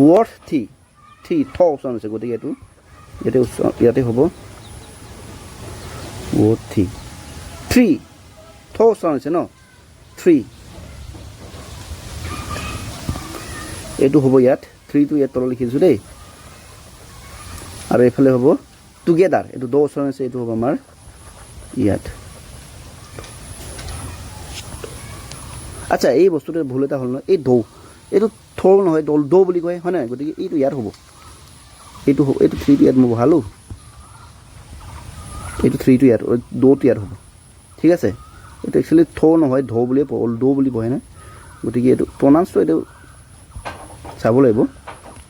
ৱৰ্থ থি থ উচ্চাৰণ হৈছে গতিকে এইটো ইয়াতে হ'ব ৱৰ্থ থ্ৰী থ উচ্চাৰণ হৈছে ন থ্ৰী এইটো হ'ব ইয়াত থ্ৰীটো ইয়াত তলত লিখিছোঁ দেই আৰু এইফালে হ'ব টুগেডাৰ এইটো দ উচ্চাৰণ হৈছে এইটো হ'ব আমাৰ ইয়াত আচ্ছা এই বস্তুটো ভুল এটা হ'ল নহয় এই এইটো থ নহয় দ বুলি কয় হয় নহয় গতিকে এইটো ইয়াত হ'ব এইটো থ্ৰীটো ইয়াত মই বহালোঁ এইটো থ্ৰীটো ইয়াত দটো ইয়াত হ'ব ঠিক আছে এইটো একচুৱেলি থ নহয় দ বুলি বহে নাই গতিকে এইটো প্ৰনাউন্সটো এইটো চাব লাগিব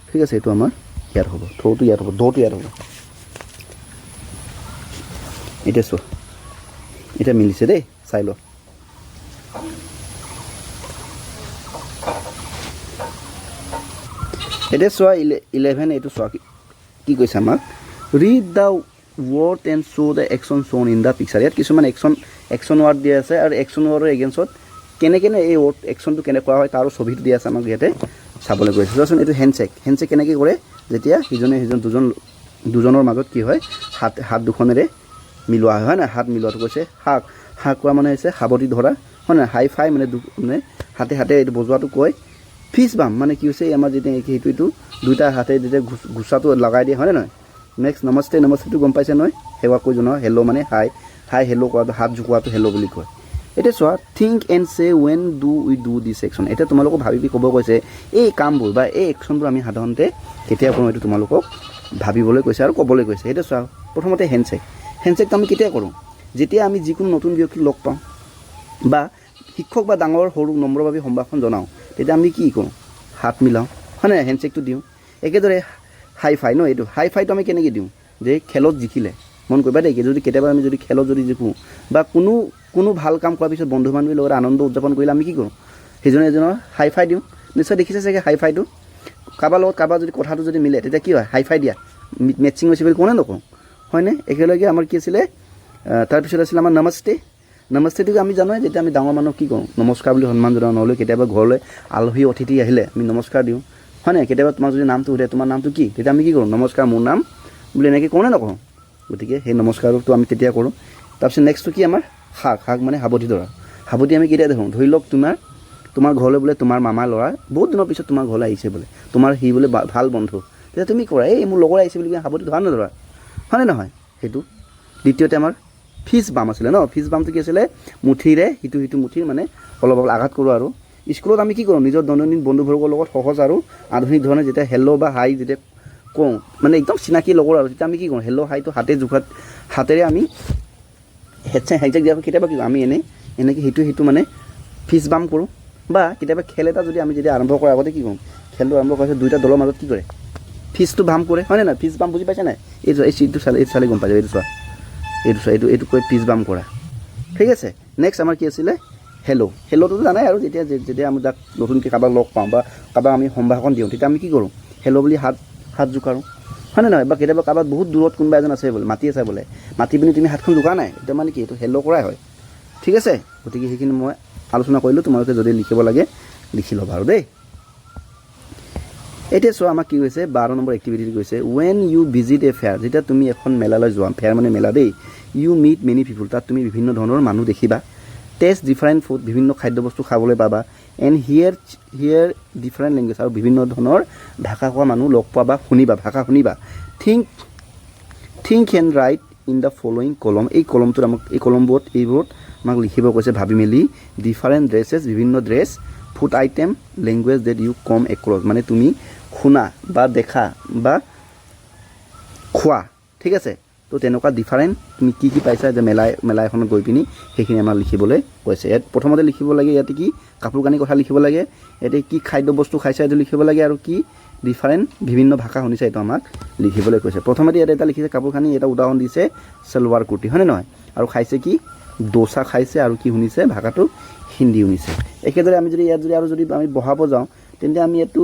ঠিক আছে এইটো আমাৰ ইয়াত হ'ব থটো ইয়াত হ'ব দটো ইয়াত হ'ব এতিয়া চোৱা এতিয়া মিলিছে দেই চাই লোৱা এতিয়া চোৱা 11 এইটো চোৱা কি কৈছে আমাক read the word and show' the action shown in the picture ইয়াত কিছুমান একশ্যন ৱৰ্ড দিয়া আছে আৰু একশ্যন ৱৰ্ডৰ এগেইনষ্টত কেনেকৈ এই ৱৰ্ড একশ্যনটো কেনে কৰা হয় তাৰো ছবিটো দিয়া আছে আমাক ইয়াতে চাবলৈ গৈছে। চোৱাচোন এইটো হেণ্ডশ্বেক কেনেকৈ কৰে যেতিয়া সিজনে সিজন দুজনৰ মাজত কি হয় হাত দুখনেৰে মিলোৱা হয় নাই, হাত মিলোৱাটো কৈছে। হাক কোৱা মানে হৈছে সাৱটি ধৰা হয় নাই, হাই ফাই মানে হাতে এইটো বজোৱাটো কয়। ফিষ্ট বাম মানে কি হৈছে আমাৰ যেতিয়া সেইটো দুইটা হাতে যেতিয়া ঘোচাটো লগাই দিয়ে হয় নে নহয়। নেক্সট নমস্তেটো গম পাইছে নহয়, সেৱা কৰি জনোৱা। হেল্ল' মানে হাই হেল্ল' কৰাটো, হাত জোকোৱাটো হেল্ল' বুলি কয়। এতিয়া চোৱা থিংক এণ্ড চে when we do this action. এতিয়া তোমালোকক ভাবি ক'ব কৈছে এই কামবোৰ বা এই একশ্যনবোৰ আমি সাধাৰণতে কেতিয়া কৰোঁ এইটো তোমালোকক ভাবিবলৈ কৈছে আৰু ক'বলৈ কৈছে। এতিয়া চোৱা প্ৰথমতে হেণ্ডশ্বেকটো আমি কেতিয়া কৰোঁ, যেতিয়া আমি যিকোনো নতুন ব্যক্তিক লগ পাওঁ বা শিক্ষক বা ডাঙৰ সৰু নম্ৰভাৱে সম্ভাষণ জনাওঁ, তেতিয়া আমি কি কৰোঁ, হাত মিলাওঁ হয় নাই, হেণ্ডশ্বেকটো দিওঁ। একেদৰে হাই ফাই ন, এইটো হাই ফাইটো আমি কেনেকৈ দিওঁ, যে খেলত জিকিলে মন কৰিবা দেই, যদি কেতিয়াবা আমি যদি খেলত যদি জিকোঁ বা কোনো ভাল কাম কৰাৰ পিছত বন্ধু বান্ধৱীৰ লগত আনন্দ উদযাপন কৰিলে আমি কি কৰোঁ, সিজনে এজনৰ হাই ফাই দিওঁ। নিশ্চয় দেখিছে চাগে হাই ফাইটো। কাৰোবাৰ যদি কথাটো যদি মিলে তেতিয়া কি হয়, হাই ফাই দিয়া মেটচিং হৈছে বুলি কোনে নকওঁ হয়নে। একেলগে আমাৰ কি আছিলে, তাৰপিছত আছিলে আমাৰ নমস্তেটোক আমি জানোৱে, যেতিয়া আমি ডাঙৰ মানুহক কি কৰোঁ নমস্কাৰ বুলি সন্মান জনাওঁ, নহ'লে কেতিয়াবা ঘৰলৈ আলহী অতিথি আহিলে আমি নমস্কাৰ দিওঁ হয় নাই। কেতিয়াবা তোমাৰ যদি নামটো সোধে তোমাৰ নামটো কি, তেতিয়া আমি কি কৰোঁ, নমস্কাৰ মোৰ নাম বুলি এনেকৈ কওঁ নে নকওঁ। গতিকে সেই নমস্কাৰটো আমি তেতিয়া কৰোঁ। তাৰপিছত নেক্সটটো কি আমাৰ হাক মানে সাৱটি ধৰা। সাৱটি আমি কেতিয়া দেখোঁ, ধৰি লওক তোমাৰ ঘৰলৈ বোলে তোমাৰ মামাৰ ল'ৰা বহুত দিনৰ পিছত তোমাৰ ঘৰলৈ আহিছে বোলে, তোমাৰ সি বোলে ভাল বন্ধু, তেতিয়া তুমি কৰা এই মোৰ লগৰ আহিছে বুলি সাৱটি ধৰা নধৰা হয়নে নহয়। সেইটো দ্বিতীয়তে আমাৰ ফিষ্ট বাম আছিলে ন। ফিষ্ট বামটো কি আছিলে, মুঠিৰে সিটো মুঠিৰ মানে অলপ আঘাত কৰোঁ। আৰু স্কুলত আমি কি কৰোঁ, নিজৰ দৈনন্দিন বন্ধুবৰ্গৰ লগত সহজ আৰু আধুনিক ধৰণে যেতিয়া হেল্ল' বা হাই যেতিয়া কওঁ, মানে একদম চিনাকি লগৰ আৰু তেতিয়া আমি কি কৰোঁ, হেল্ল' হাইটো হাতেৰে আমি হেডছেক দিয়া। কেতিয়াবা কি কৰোঁ আমি এনেকৈ সেইটো মানে ফিষ্ট বাম কৰোঁ। বা কেতিয়াবা খেল এটা যদি আমি যেতিয়া আৰম্ভ কৰাৰ আগতে কি কৰোঁ, খেলটো আৰম্ভ কৰাৰ পিছত দুইটা দলৰ মাজত কি কৰে, ফিষ্টটো বাম কৰে হয় নে নহয়। ফিষ্ট বাম বুজি পাইছে নাই, এই চিটটো চালে গম পাই যাব। এইটো কয় ফিষ্ট বাম কৰা, ঠিক আছে। নেক্সট আমাৰ কি আছিলে, হেল্ল'টোতো জানাই আৰু যেতিয়া আমি তাক নতুনকৈ কাৰোবাক লগ পাওঁ বা কাৰোবাক আমি সম্ভাষণ দিওঁ, তেতিয়া আমি কি কৰোঁ, হেল্ল' বুলি হাত জোকাৰোঁ হয় নে নহয়। বা কেতিয়াবা কাৰোবাক বহুত দূৰত কোনোবা এজন আছে বোলে, মাতি আছে বোলে, মাতি পিনি তুমি হাতখন জোকা নাই, এতিয়া মানে কি এইটো হেল্ল' কৰাই হয়, ঠিক আছে। গতিকে সেইখিনি মই আলোচনা কৰিলোঁ, তোমালোকে যদি লিখিব লাগে লিখি ল'বা আৰু দেই। এতিয়া চোৱা আমাক কি কৈছে, 12 নম্বৰ এক্টিভিটি কৈছে when you visit a fair. যেতিয়া তুমি এখন মেলালৈ যোৱা, ফেয়াৰ মানে মেলা দেই, ইউ মিট মেনি পিপুল, তাত তুমি বিভিন্ন ধৰণৰ মানুহ দেখিবা। টেষ্ট ডিফাৰেণ্ট ফুড, বিভিন্ন খাদ্যবস্তু খাবলৈ পাবা। এণ্ড হিয়াৰ ডিফাৰেণ্ট লেংগুৱেজ, আৰু বিভিন্ন ধৰণৰ ভাষা কোৱা মানুহ লগ পোৱা বা ভাষা শুনিবা। Think and write in the following column. এই কলমবোৰত এইবোৰত আমাক লিখিব কৈছে ভাবি মেলি। ডিফাৰেণ্ট ড্ৰেছেছ, বিভিন্ন dress. Food item, language that you come across, মানে তুমি শুনা বা দেখা বা খোৱা, ঠিক আছে। তো তেনেকুৱা ডিফাৰেণ্ট তুমি কি পাইছা যে মেলা এখনত গৈ পিনি, সেইখিনি আমাৰ লিখিবলৈ কৈছে। ইয়াত প্ৰথমতে লিখিব লাগে, ইয়াতে কি কাপোৰ কানি কথা লিখিব লাগে, ইয়াতে কি খাদ্য বস্তু খাইছা এইটো লিখিব লাগে, আৰু কি ডিফাৰেণ্ট বিভিন্ন ভাষা শুনিছে এইটো আমাক লিখিবলৈ কৈছে। প্ৰথমতে ইয়াত এটা লিখিছে কাপোৰ কানি, এটা উদাহৰণ দিছে চেলৱাৰ কুৰ্তি হয়নে নহয়, আৰু খাইছে কি দোচা খাইছে, আৰু কি শুনিছে ভাষাটো হিন্দী শুনিছে। একেদৰে আমি যদি ইয়াত যদি আমি বহাব যাওঁ, তেন্তে আমি এইটো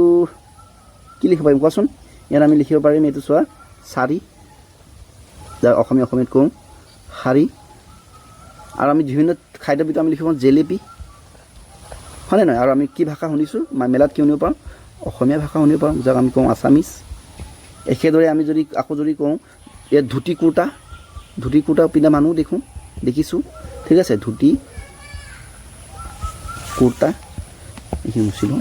কি লিখিব পাৰিম কোৱাচোন। ইয়াত আমি লিখিব পাৰিম, এইটো চোৱা শাৰী, যাৰ অসমীয়াত কওঁ শাৰী। আৰু আমি বিভিন্ন খাদ্যৰ ভিতৰত আমি লিখিব পাৰোঁ জেলেপি হয়নে নহয়। আৰু আমি কি ভাষা শুনিছোঁ মেলাত কি শুনিব পাৰোঁ, অসমীয়া ভাষা শুনিব পাৰোঁ, যাক আমি কওঁ আছামিজ। একেদৰে আমি আকৌ যদি কওঁ ইয়াত ধুতি কুৰ্তা পিন্ধা মানুহ দেখিছোঁ, ঠিক আছে। ধুতি কুৰ্তা এইখিনি মুচিলোঁ,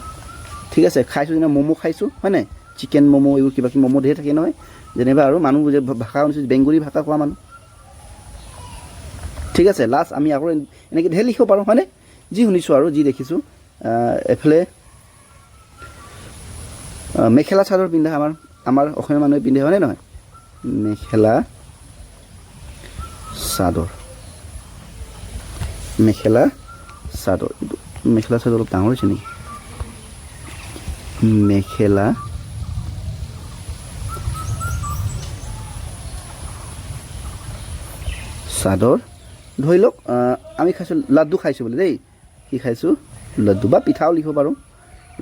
ঠিক আছে। খাইছোঁ যেনে ম'ম' খাইছোঁ হয় নাই, চিকেন ম'ম' এইবোৰ কিবা ম'ম' ধেৰ থাকে নহয়। যেনিবা আৰু মানুহ যে ভাষা শুনিছোঁ বেংগলী ভাষা কোৱা মানুহ, ঠিক আছে। লাষ্ট আমি আকৌ এনেকৈ ধেৰ লিখিব পাৰোঁ হয়নে, যি শুনিছোঁ আৰু যি দেখিছোঁ। এফালে মেখেলা চাদৰ পিন্ধা আমাৰ অসমীয়া মানুহে পিন্ধে হয়নে নহয়, মেখেলা চাদৰ অলপ ডাঙৰ হৈছে নেকি, মেখেলা চাদৰ। ধৰি লওক আমি খাইছোঁ লাড্ডু খাইছোঁ বোলে দেই, কি খাইছোঁ লাড্ডু, বা পিঠাও লিখিব পাৰোঁ,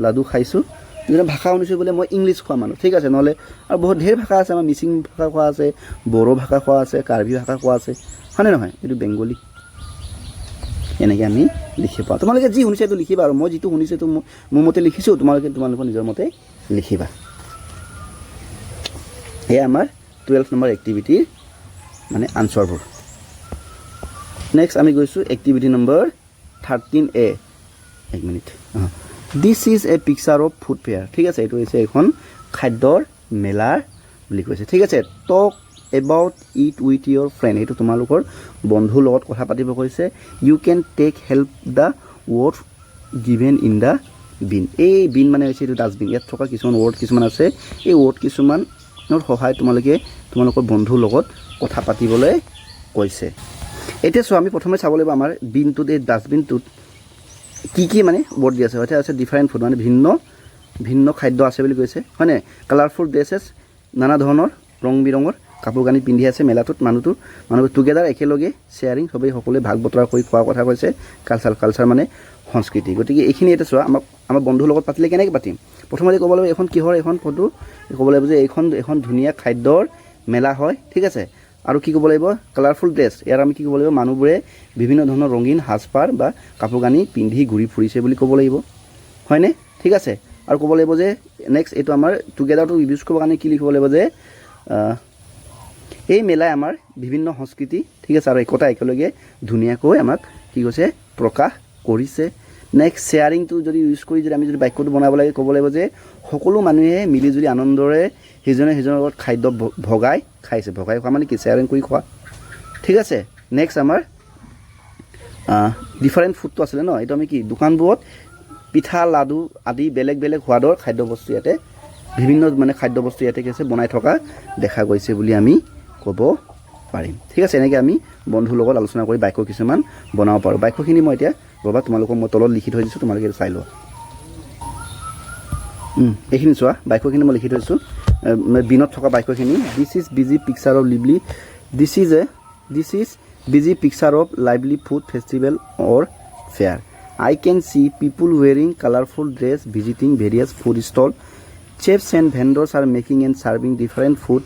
লাড্ডু খাইছোঁ। যেনে ভাষা শুনিছোঁ বোলে মই ইংলিছ খোৱা মানুহ, ঠিক আছে। নহ'লে আৰু বহুত ধেৰ ভাষা আছে, আমাৰ মিচিং ভাষা কোৱা আছে, বড়ো ভাষা কোৱা আছে, কাৰ্বি ভাষা কোৱা আছে হয়নে নহয়, এইটো বেংগলী। এনেকৈ আমি লিখি পাওঁ তোমালোকে যি শুনিছে এইটো লিখিবা আৰু মই যিটো শুনিছোঁ এইটো মোৰ মতে লিখিছোঁ তোমালোকৰ নিজৰ মতে লিখিবা এয়া আমাৰ 12 নম্বৰ এক্টিভিটিৰ মানে আনচাৰবোৰ নেক্সট আমি গৈছোঁ এক্টিভিটি নম্বৰ 13A এক minute this is a picture of food fair ঠিক আছে এইটো হৈছে এখন খাদ্যৰ মেলাৰ বুলি কৈছে ঠিক আছে talk about it with your friend এইটো তোমালোকৰ বন্ধুৰ লগত কথা পাতিব কৈছে you can take help the word given in the bin এই বিন মানে হৈছে এইটো ডাষ্টবিন ইয়াত থকা কিছুমান ৱৰ্ড কিছুমান আছে এই ৱৰ্ড কিছুমানৰ সহায় তোমালোকৰ বন্ধুৰ লগত কথা পাতিবলৈ কৈছে এতিয়া চোৱা আমি প্ৰথমে চাব লাগিব আমাৰ বিনটোত এই ডাষ্টবিনটোত কি মানে ৱৰ্ড দি আছে হয়তো আছে ডিফাৰেণ্ট ফুড মানে ভিন্ন খাদ্য আছে বুলি কৈছে হয়নে কালাৰফুল ড্ৰেছেছ নানা ধৰণৰ ৰং বিৰঙৰ কাপোৰ কানি পিন্ধি আছে মেলাটোত মানুহবোৰ টুগেডাৰ একেলগে শ্বেয়াৰিং সবেই সকলোৱে ভাগ বতৰা কৰি খোৱাৰ কথা কৈছে কালচাৰ মানে সংস্কৃতি গতিকে এইখিনি এটা চোৱা আমাৰ বন্ধুৰ লগত পাতিলে কেনেকৈ পাতিম প্ৰথমতে ক'ব লাগিব এখন কিহৰ এখন ফটো ক'ব লাগিব যে এখন ধুনীয়া খাদ্যৰ মেলা হয় ঠিক আছে আৰু কি ক'ব লাগিব কালাৰফুল ড্ৰেছ ইয়াৰ আমি কি ক'ব লাগিব মানুহবোৰে বিভিন্ন ধৰণৰ ৰঙীন সাজপাৰ বা কাপোৰ কানি পিন্ধি ঘূৰি ফুৰিছে বুলি ক'ব লাগিব হয়নে ঠিক আছে আৰু ক'ব লাগিব যে নেক্সট এইটো আমাৰ টুগেডাৰটো ইউজ কৰিবৰ কাৰণে কি লিখিব লাগিব যে এই মেলাই আমাৰ বিভিন্ন সংস্কৃতি ঠিক আছে আৰু একতা একেলগে ধুনীয়াকৈ আমাক কি কৈছে প্ৰকাশ কৰিছে নেক্সট শ্বেয়াৰিংটো যদি ইউজ কৰি যদি আমি যদি বাক্যটো বনাব লাগে ক'ব লাগিব যে সকলো মানুহে মিলিজুলি আনন্দৰে সিজনে সিজনৰ লগত খাদ্য ভগাই খোৱা মানে কি শ্বেয়াৰিং কৰি খোৱা ঠিক আছে নেক্সট আমাৰ ডিফাৰেণ্ট ফুডটো আছিলে ন এইটো আমি কি দোকানবোৰত পিঠা লাডু আদি বেলেগ সোৱাদৰ খাদ্যবস্তু ইয়াতে বিভিন্ন মানে খাদ্যবস্তু ইয়াতে কি আছে বনাই থকা দেখা গৈছে বুলি আমি ক'ব পাৰিম ঠিক আছে এনেকৈ আমি বন্ধুৰ লগত আলোচনা কৰি বাক্য কিছুমান বনাব পাৰোঁ বাক্যখিনি মই এতিয়া ৰ'বা তোমালোকক মই তলত লিখি থৈ দিছোঁ তোমালোকে চাই লোৱা এইখিনি চোৱা বাক্যখিনি মই লিখি থৈছোঁ বিনত থকা বাক্যখিনি this is busy picture of lively this is busy picture of lively food festival or fair I can see people wearing colorful dress visiting various food stalls. Chefs and vendors are making and serving different food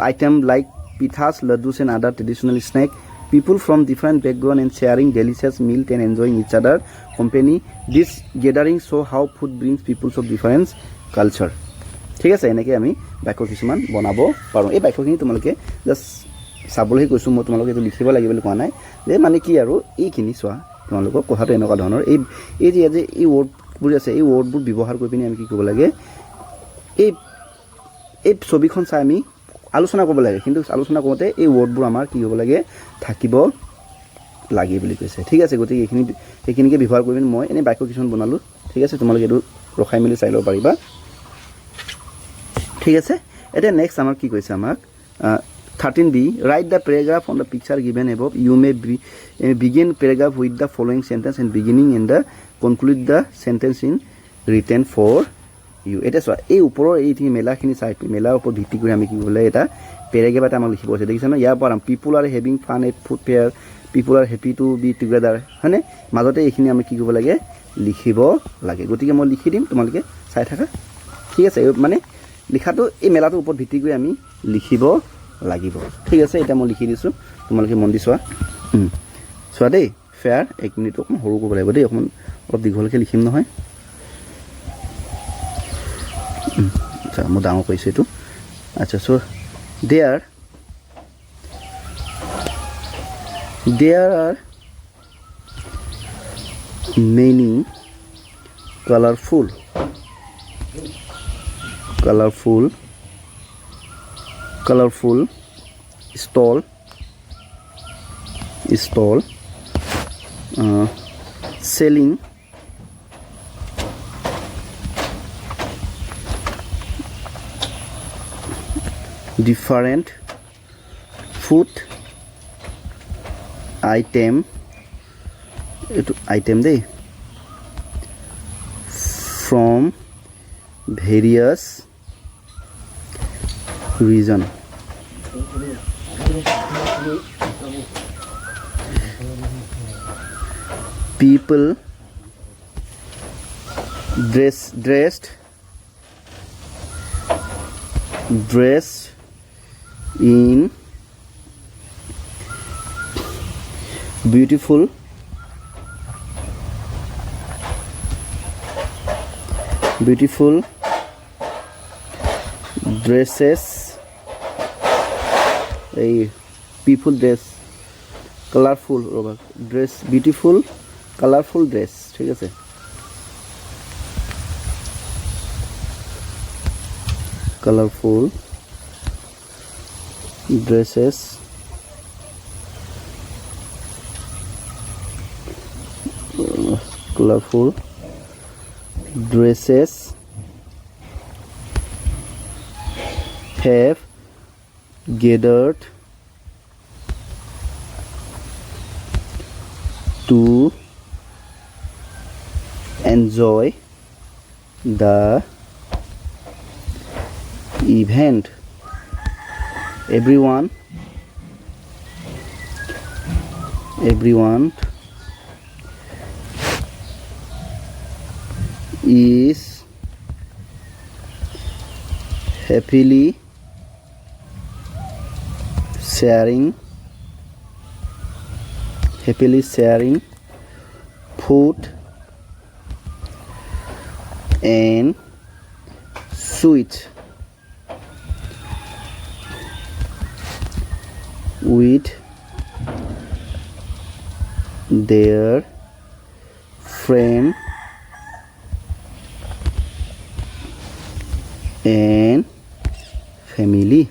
items like pithas, laddus and other traditional snacks. People from different backgrounds and sharing delicious meals and enjoying each other company. This gathering show how food brings people of different culture. ঠিক আছে এনেকৈ আমি বাক্য কিছুমান বনাব পাৰোঁ এই বাক্যখিনি তোমালোকে জাষ্ট চাবলৈহে কৈছোঁ মই তোমালোকে এইটো লিখিব লাগিব বুলি কোৱা নাই যে মানে কি আৰু এইখিনি চোৱা তোমালোকৰ কথাটো এনেকুৱা ধৰণৰ এই যে এই ৱৰ্ডবোৰ আছে এই ৱৰ্ডবোৰ ব্যৱহাৰ কৰি পিনি আমি কি কৰিব লাগে এই ছবিখন চাই আমি আলোচনা কৰিব লাগে কিন্তু আলোচনা কৰোঁতে এই ৱৰ্ডবোৰ আমাৰ কি হ'ব লাগে থাকিব লাগে বুলি কৈছে ঠিক আছে গতিকে এইখিনিকে ব্যৱহাৰ কৰি পিনি মই এনেই বাক্য কিছুমান বনালোঁ ঠিক আছে তোমালোকে এইটো ৰখাই মেলি চাই ল'ব পাৰিবা ঠিক আছে এতিয়া নেক্সট আমাক কি কৈছে আমাক 13B write the paragraph on the picture given above you may begin paragraph with the following sentence and beginning and the conclude the sentence in written for you এটা চোৱা এই ওপৰৰ এইখিনি মেলাখিনি চাই মেলাৰ ওপৰত ভিত্তি কৰি আমি কি কৰিব লাগে এটা পেৰাগ্ৰাফ এটা আমাক লিখিব আছে দেখিছা ন ইয়াৰ পৰা people are having fun at food fair people are happy to be together হয়নে মাজতে এইখিনি আমি কি কৰিব লাগে লিখিব লাগে গতিকে মই লিখি দিম তোমালোকে চাই থাকা ঠিক আছে মানে লিখাটো এই মেলাটোৰ ওপৰত ভিত্তি কৰি আমি লিখিব লাগিব ঠিক আছে এটা মই লিখি দিছোঁ তোমালোকে মন দি চোৱা দেই ফেয়াৰ এক মিনিট অকণমান সৰু কৰিব লাগিব দেই অকণমান অলপ দীঘলকৈ লিখিম নহয় আচ্ছা মই ডাঙৰ কৰিছোঁ এইটো আচ্ছা চ' there are many colorful stall selling different food item day from various region people dressed in beautiful beautiful dresses a people dress colorful dress beautiful colorful dress ঠিক আছে colorful dresses colorful dresses have gathered to enjoy the event. Everyone is happily sharing food and sweet with their friend and family.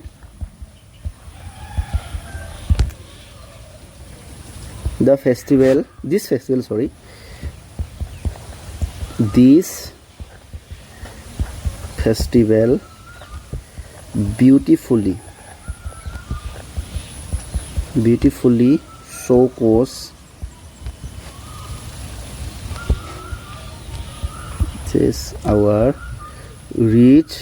This festival beautifully showcases our rich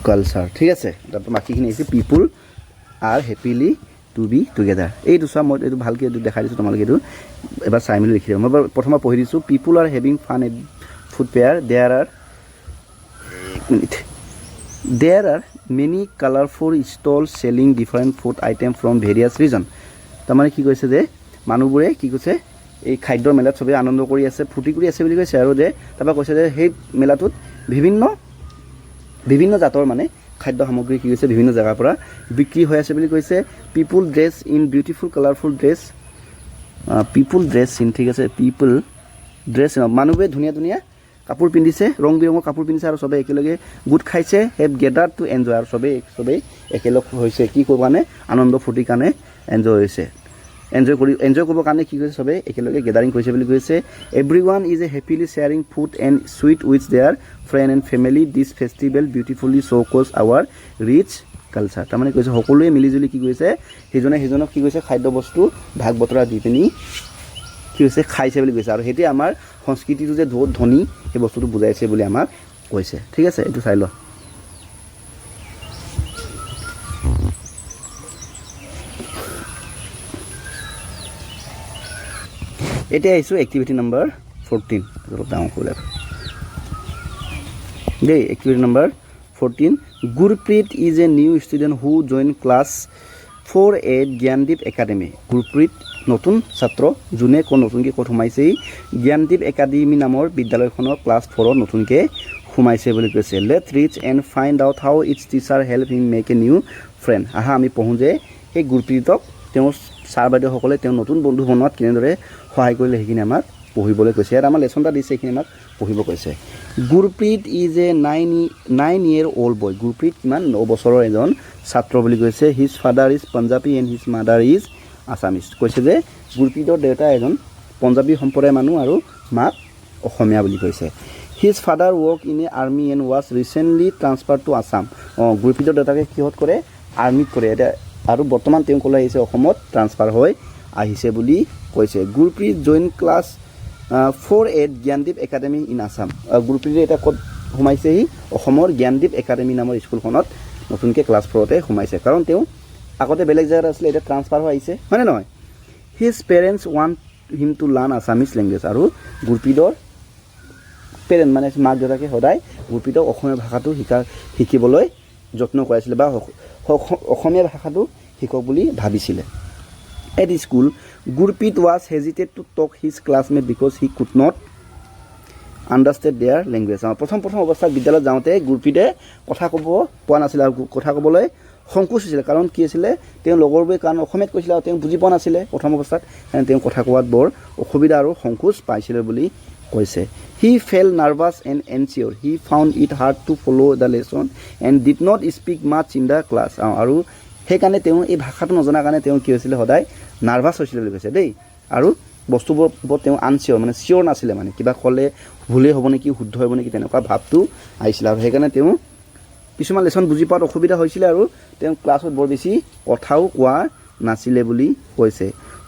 culture ঠিক আছে তারপর বাকিখিনি আছে পিপল আর happily two B together এইটো চোৱা মই এইটো ভালকৈ এইটো দেখাই দিছোঁ তোমালোকে এইটো এবাৰ চাই মেলি লিখি দিওঁ মই প্ৰথমে পঢ়ি দিছোঁ people are having fun at food fair there are many colourful stall selling different food item from various region তাৰমানে কি কৈছে যে মানুহবোৰে কি কৈছে এই খাদ্যৰ মেলাত চবেই আনন্দ কৰি আছে ফূৰ্তি কৰি আছে বুলি কৈছে আৰু যে তাৰপৰা কৈছে যে সেই মেলাটোত বিভিন্ন জাতৰ মানে খাদ্য সামগ্ৰী কি কৈছে বিভিন্ন জায়গাৰ পৰা বিক্ৰী হৈ আছে বুলি কৈছে people dress in beautiful colourful dress in ঠিক আছে পিপল ড্ৰেছ মানুহবোৰে ধুনীয়া কাপোৰ পিন্ধিছে ৰং বিৰঙৰ কাপোৰ পিন্ধিছে আৰু চবেই একেলগে গোট খাইছে হেভ গেডাৰ টু এনজয় আৰু চবেই একেলগ হৈছে কি কৰিব কাৰণে আনন্দ ফূৰ্তিৰ কাৰণে এনজয় হৈছে এনজয় কৰিবৰ কাৰণে কি কৈছে চবেই একেলগে গেদাৰিং কৰিছে বুলি কৈছে everyone is a happily sharing food and sweet with their friend and family this festival beautifully showcases our rich culture তাৰমানে কৈছে সকলোৱে মিলিজুলি কি কৈছে সিজনে সিজনক কি কৈছে খাদ্য বস্তু ভাগ বতৰা দি পিনি কি কৈছে খাইছে বুলি কৈছে আৰু সেইটোৱে আমাৰ সংস্কৃতিটো যে বহুত ধনী সেই বস্তুটো বুজাইছে বুলি আমাক কৈছে ঠিক আছে এইটো চাই ল এতিয়া আহিছোঁ এক্টিভিটি নম্বৰ 14 অলপ ডাঙৰ কৰি ৰাখ দেই activity number 14 Gurpreet is a new student who join class 4 at Gyandeep academy Gurpreet নতুন ছাত্ৰ যোনে নতুনকৈ ক'ত সোমাইছে জ্ঞানদীপ একাডেমি নামৰ বিদ্যালয়খনৰ ক্লাছ 4ত নতুনকৈ সোমাইছে বুলি কৈছে let read and find out how its teacher help him make a new friend আহা আমি পঢ়োঁ যে সেই গুৰপ্ৰীতক তেওঁৰ ছাৰ বাইদেউসকলে তেওঁ নতুন বন্ধু বনোৱাত কেনেদৰে সহায় কৰিলে সেইখিনি আমাক পঢ়িবলৈ কৈছে ইয়াত আমাৰ লেচন এটা দিছে সেইখিনি আমাক পঢ়িব কৈছে Gurpreet is A 9 year old বয় গুৰপ্ৰীত কিমান 9 বছৰৰ এজন ছাত্ৰ বুলি কৈছে his father is Punjabi and his mother is Assamese কৈছে যে গুৰপ্ৰীতৰ দেউতা এজন পাঞ্জাবী সম্প্ৰদায়ৰ মানুহ আৰু মাক অসমীয়া বুলি কৈছে his father work in a army and was recently transfer to Assam গুৰপ্ৰীতৰ দেউতাকে কিহত কৰে আৰ্মিত কৰে এতিয়া আৰু বৰ্তমান তেওঁ ক'লৈ আহিছে অসমত ট্ৰান্সফাৰ হৈ আহিছে বুলি কৈছে Gurpreet join class 4 at Gyandeep academy in Assam গুৰপ্ৰীতে এতিয়া ক'ত সোমাইছেহি অসমৰ জ্ঞানদীপ একাডেমি নামৰ স্কুলখনত নতুনকৈ ক্লাছ 4তে সোমাইছে কাৰণ তেওঁ আগতে বেলেগ জেগাত আছিলে এতিয়া ট্ৰান্সফাৰ হৈ আহিছে হয়নে নহয় his parents want him to learn Assamese language আৰু গুৰপ্ৰীতৰ পেৰেণ্ট মানে মাক দেউতাকে সদায় গুৰপ্ৰীতক অসমীয়া ভাষাটো শিকিবলৈ যত্ন কৰাইছিলে বা অসমীয়া ভাষাটো শিকক বুলি ভাবিছিলে at school Gurpreet was hesitant to talk his classmate because he could not understand their language. প্ৰথম অৱস্থাত বিদ্যালয়ত যাওঁতে গুৰপ্ৰীতে কথা ক'ব পোৱা নাছিলে আৰু কথা ক'বলৈ সংকোচ হৈছিলে, কাৰণ কি আছিলে তেওঁ লগৰবোৰে কাৰণ অসমীয়াত কৈছিলে আৰু তেওঁ বুজি পোৱা নাছিলে প্ৰথম অৱস্থাত, তেওঁ কথা কোৱাত বৰ অসুবিধা আৰু সংকোচ পাইছিলে বুলি কৈছে। He fell nervous and unsure, he found it hard to follow' the lesson and did not speak much in the class. আৰু সেইকাৰণে তেওঁ এই ভাষাটো নজনাৰ কাৰণে তেওঁ কি হৈছিলে সদায় নাৰ্ভাছ হৈছিলে বুলি কৈছে দেই। আৰু বস্তুবোৰৰ ওপৰত তেওঁ আনচিয়ৰ মানে চিয়ৰ নাছিলে, মানে কিবা ক'লে ভুলেই হ'ব নেকি শুদ্ধ হ'ব নেকি তেনেকুৱা ভাৱটো আহিছিলে, আৰু সেইকাৰণে তেওঁ কিছুমান লেচন বুজি পোৱাত অসুবিধা হৈছিলে আৰু তেওঁ ক্লাছত বৰ বেছি কথাও কোৱা নাছিলে বুলি কৈছে।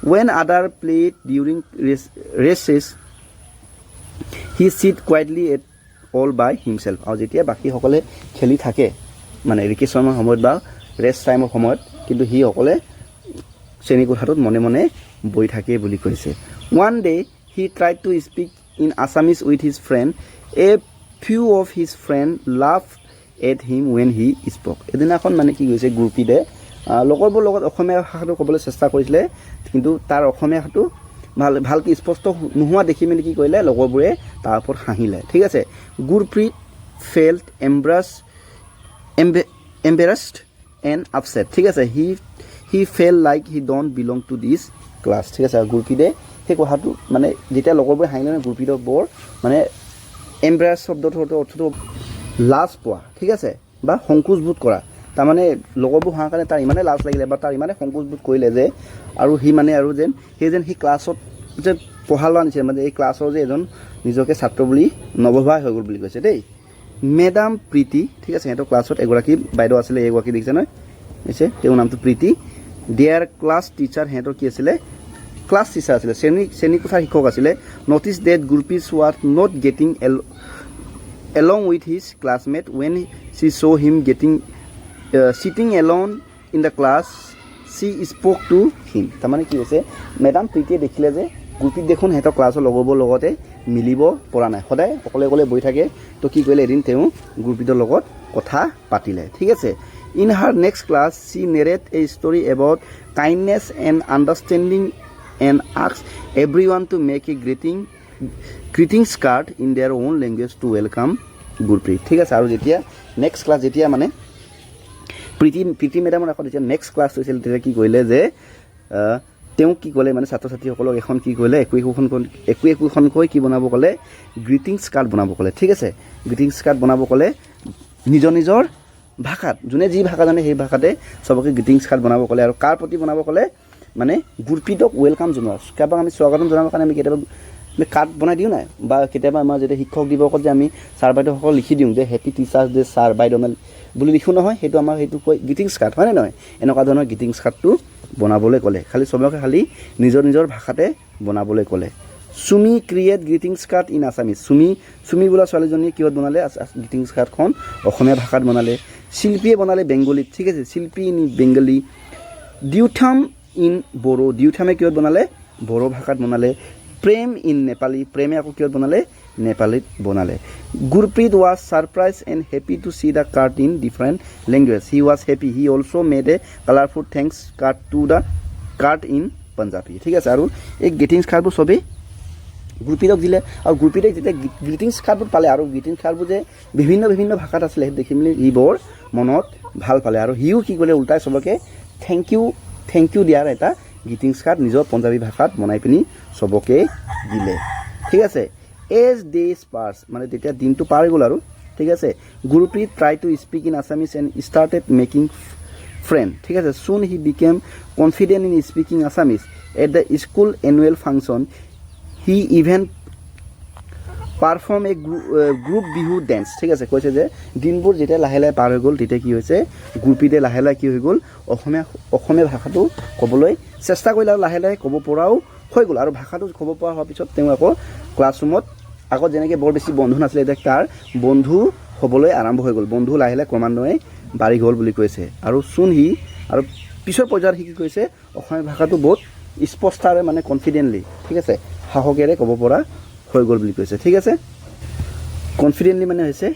When other played during recess he sit quietly at all by himself. আৰু যেতিয়া বাকীসকলে খেলি থাকে মানে ৰিকেশ্যনৰ সময়ত বা ৰেষ্ট টাইমৰ সময়ত, কিন্তু সি অকলে শ্ৰেণীকোঠাটোত মনে মনে বহি থাকে বুলি কৈছে। One day he tried to speak in Assamese with his friend, a few of his friend laugh at him when he spoke. এদিনাখন মানে কি কৈছে গুৰপ্ৰীতে লগৰবোৰৰ লগত অসমীয়া ভাষাটো ক'বলৈ চেষ্টা কৰিছিলে, কিন্তু তাৰ অসমীয়া ভাষাটো ভালকৈ স্পষ্ট নোহোৱা দেখি মেলি কি কৰিলে লগৰবোৰে তাৰ ওপৰত হাঁহিলে। ঠিক আছে। Gurpreet felt embarrassed and upset. ঠিক আছে। He fell like he don't belong to this class. ঠিক আছে। আৰু গুৰপ্ৰীতে সেই কথাটো মানে যেতিয়া লগৰবোৰে হাঁহিলে গুৰপ্ৰীতক বৰ মানে এম্বেৰাছ শব্দটো অৰ্থটো লাজ পোৱা, ঠিক আছে, বা সংকোচবোধ কৰা। তাৰমানে লগৰবোৰ হোৱাৰ কাৰণে তাৰ ইমানেই লাজ লাগিলে বা তাৰ ইমানেই সংকোচবোধ কৰিলে যে আৰু সি মানে আৰু যেন সি ক্লাছত যে পঢ়া লোৱা নিচিনা মানে এই ক্লাছৰ যে এজন নিজকে ছাত্ৰ বুলি নভবা হৈ গ'ল বুলি কৈছে দেই। মেডাম প্ৰীতি, ঠিক আছে, সিহঁতৰ ক্লাছত এগৰাকী বাইদেউ আছিলে, এগৰাকী দেখিছে নহয় হৈছে, তেওঁৰ নামটো প্ৰীতি। দেয়াৰ ক্লাছ টিচাৰ, সিহঁতৰ কি আছিলে ক্লাছ টিচাৰ আছিলে, শ্ৰেণীকোঠাৰ শিক্ষক আছিলে। Notice that Gurpreet was not getting along with his classmate when she saw him sitting alone in the class she spoke to him। তাৰমানে কি হৈছে মেডাম প্ৰীতিয়ে দেখিলে যে গুৰপ্ৰীত দেখোন সিহঁতৰ ক্লাছৰ লগৰবোৰৰ লগতে মিলিব পৰা নাই, সদায় অকলে অকলে বহি থাকে। তো কি কৰিলে এদিন তেওঁ গুৰপ্ৰীতৰ লগত কথা পাতিলে। ঠিক আছে। In her next class she narrate a story about kindness and understanding and ask every one to make a greetings card in their own language to welcome Gurpreet. ঠিক আছে। আৰু যেতিয়া নেক্সট ক্লাছ যেতিয়া মানে প্ৰীতি মেডামৰ আকৌ যেতিয়া নেক্সট ক্লাছ হৈছিল তেতিয়া কি কৰিলে যে তেওঁ কি ক'লে মানে ছাত্ৰ ছাত্ৰীসকলক এখন কি কৰিলে একোখনকৈ কি বনাব ক'লে গ্ৰিটিংছ কাৰ্ড বনাব ক'লে। ঠিক আছে। গ্ৰিটিংছ কাৰ্ড বনাব ক'লে নিজৰ নিজৰ ভাষাত, যোনে যি ভাষা জানে সেই ভাষাতে চবকে গ্ৰিটিংছ কাৰ্ড বনাব ক'লে। আৰু কাৰ প্ৰতি বনাব ক'লে মানে গুৰপ্ৰীতক ৱেলকাম জনোৱা, কাৰোবাক আমি স্বাগতম জনাবৰ কাৰণে আমি কেতিয়াবা কাৰ্ড বনাই দিওঁ নাই, বা কেতিয়াবা আমাৰ যেতিয়া শিক্ষক দিৱসত যে আমি ছাৰ বাইদেউসকল লিখি দিওঁ যে হেপী টিচাৰ্ছ ডে ছাৰ বাইদেউ বুলি লিখোঁ নহয়, সেইটো আমাৰ সেইটো কয় গ্ৰিটিংছ কাৰ্ড, হয়নে নহয়? এনেকুৱা ধৰণৰ গ্ৰিটিংছ কাৰ্ডটো বনাবলৈ ক'লে, খালি চবকে খালি নিজৰ নিজৰ ভাষাতে বনাবলৈ ক'লে। Chumi create greetings card in Assamese. Chumi বোলা ছোৱালীজনীয়ে কিহত বনালে গ্ৰিটিংছ কাৰ্ডখন অসমীয়া ভাষাত বনালে। শিল্পীয়ে বনালে বেংগলীত। ঠিক আছে। শিল্পী ইন বেংগলী। ডিউথাম ইন বড়ো, ডিউথামে কিহত বনালে বড়ো ভাষাত বনালে। প্ৰেম ইন নেপালী, প্ৰেমে আকৌ কিহত বনালে নেপালীত বনালে। Gurpreet was surprise and happy to see the card in different language. He was happy, he also' made a colourful thanks card to the card in Punjabi. ঠিক আছে। আৰু এই গ্ৰিটিংছ কাৰ্ডবোৰ চবেই গুৰপ্ৰীতক দিলে, আৰু গুৰপ্ৰীতে যেতিয়া গ্ৰিটিংছ কাৰ্ডবোৰ পালে আৰু গ্ৰিটিংছ কাৰ্ডবোৰ যে বিভিন্ন ভাষাত আছিলে সেইটো দেখি মেলি সি বৰ মনত ভাল পালে, আৰু সিও কি কৰিলে উল্টাই চবকে থেংক ইউ দিয়াৰ এটা গ্ৰিটিংছ কাৰ্ড নিজৰ পঞ্জাবী ভাষাত বনাই পিনি চবকে দিলে। ঠিক আছে। এজ ডেজ পাৰ্চ, মানে তেতিয়া দিনটো পাৰ হৈ গ'ল আৰু। ঠিক আছে। Gurpreet try to speak in Assamese and started making friend. ঠিক আছে। Soon he became confident in speaking Assamese at the school annual function. He even perform a group Bihu dance. ঠিক আছে। কৈছে যে দিনবোৰ যেতিয়া লাহে লাহে পাৰ হৈ গ'ল তেতিয়া কি হৈছে গুৰপ্ৰীতে লাহে লাহে কি হৈ গ'ল অসমীয়া ভাষাটো ক'বলৈ চেষ্টা কৰিলে আৰু লাহে লাহে ক'ব পৰাও হৈ গ'ল। আৰু ভাষাটো ক'ব পৰা হোৱাৰ পিছত তেওঁ আকৌ ক্লাছৰুমত আগত যেনেকৈ বৰ বেছি বন্ধু নাছিলে এতিয়া তাৰ বন্ধু হ'বলৈ আৰম্ভ হৈ গ'ল, বন্ধু লাহে লাহে ক্ৰমান্বয়ে বাঢ়ি গ'ল বুলি কৈছে। আৰু আৰু পিছৰ পৰ্যায়ত সি কি কৈছে অসমীয়া ভাষাটো বহুত স্পষ্টৰে মানে কনফিডেণ্টলি, ঠিক আছে, সাহসেৰে ক'ব পৰা হৈ গ'ল বুলি কৈছে। ঠিক আছে। কনফিডেণ্টলি মানে হৈছে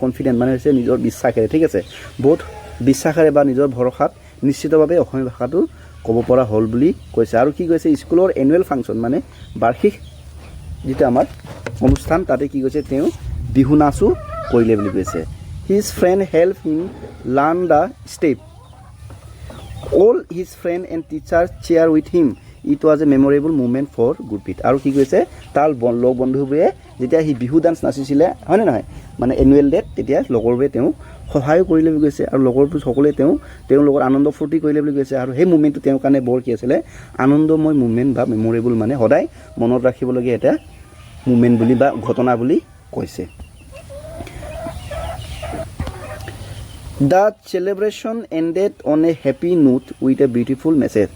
কনফিডেণ্ট মানে হৈছে নিজৰ বিশ্বাসেৰে, ঠিক আছে, বহুত বিশ্বাসেৰে বা নিজৰ ভৰসাত নিশ্চিতভাৱে অসমীয়া ভাষাটো ক'ব পৰা হ'ল বুলি কৈছে আৰু কি কৈছে স্কুলৰ এনুৱেল ফাংচন মানে বাৰ্ষিক যিটো আমাৰ অনুষ্ঠান তাতে কি কৈছে তেওঁ বিহু নাচো কৰিলে বুলি কৈছে his friend help him learn the step all his friend and teacher share with him it was a memorable movement for Gurpreet আৰু কি কৈছে তাৰ লগ বন্ধুবোৰে যেতিয়া সি বিহু ডান্স নাচিছিলে হয়নে নহয় মানে এনুৱেল ডেত তেতিয়া লগৰবোৰে তেওঁ সহায়ো কৰিলে বুলি কৈছে আৰু লগৰবোৰ সকলোৱে তেওঁৰ লগত আনন্দ ফূৰ্তি কৰিলে বুলি কৈছে আৰু সেই মুভমেণ্টটো তেওঁৰ কাৰণে বৰ কি আছিলে আনন্দময় মুভমেণ্ট বা মেমৰেবল মানে সদায় মনত ৰাখিবলগীয়া এটা মুভমেণ্ট বুলি বা ঘটনা বুলি কৈছে The celebration ended on a happy note with a beautiful message.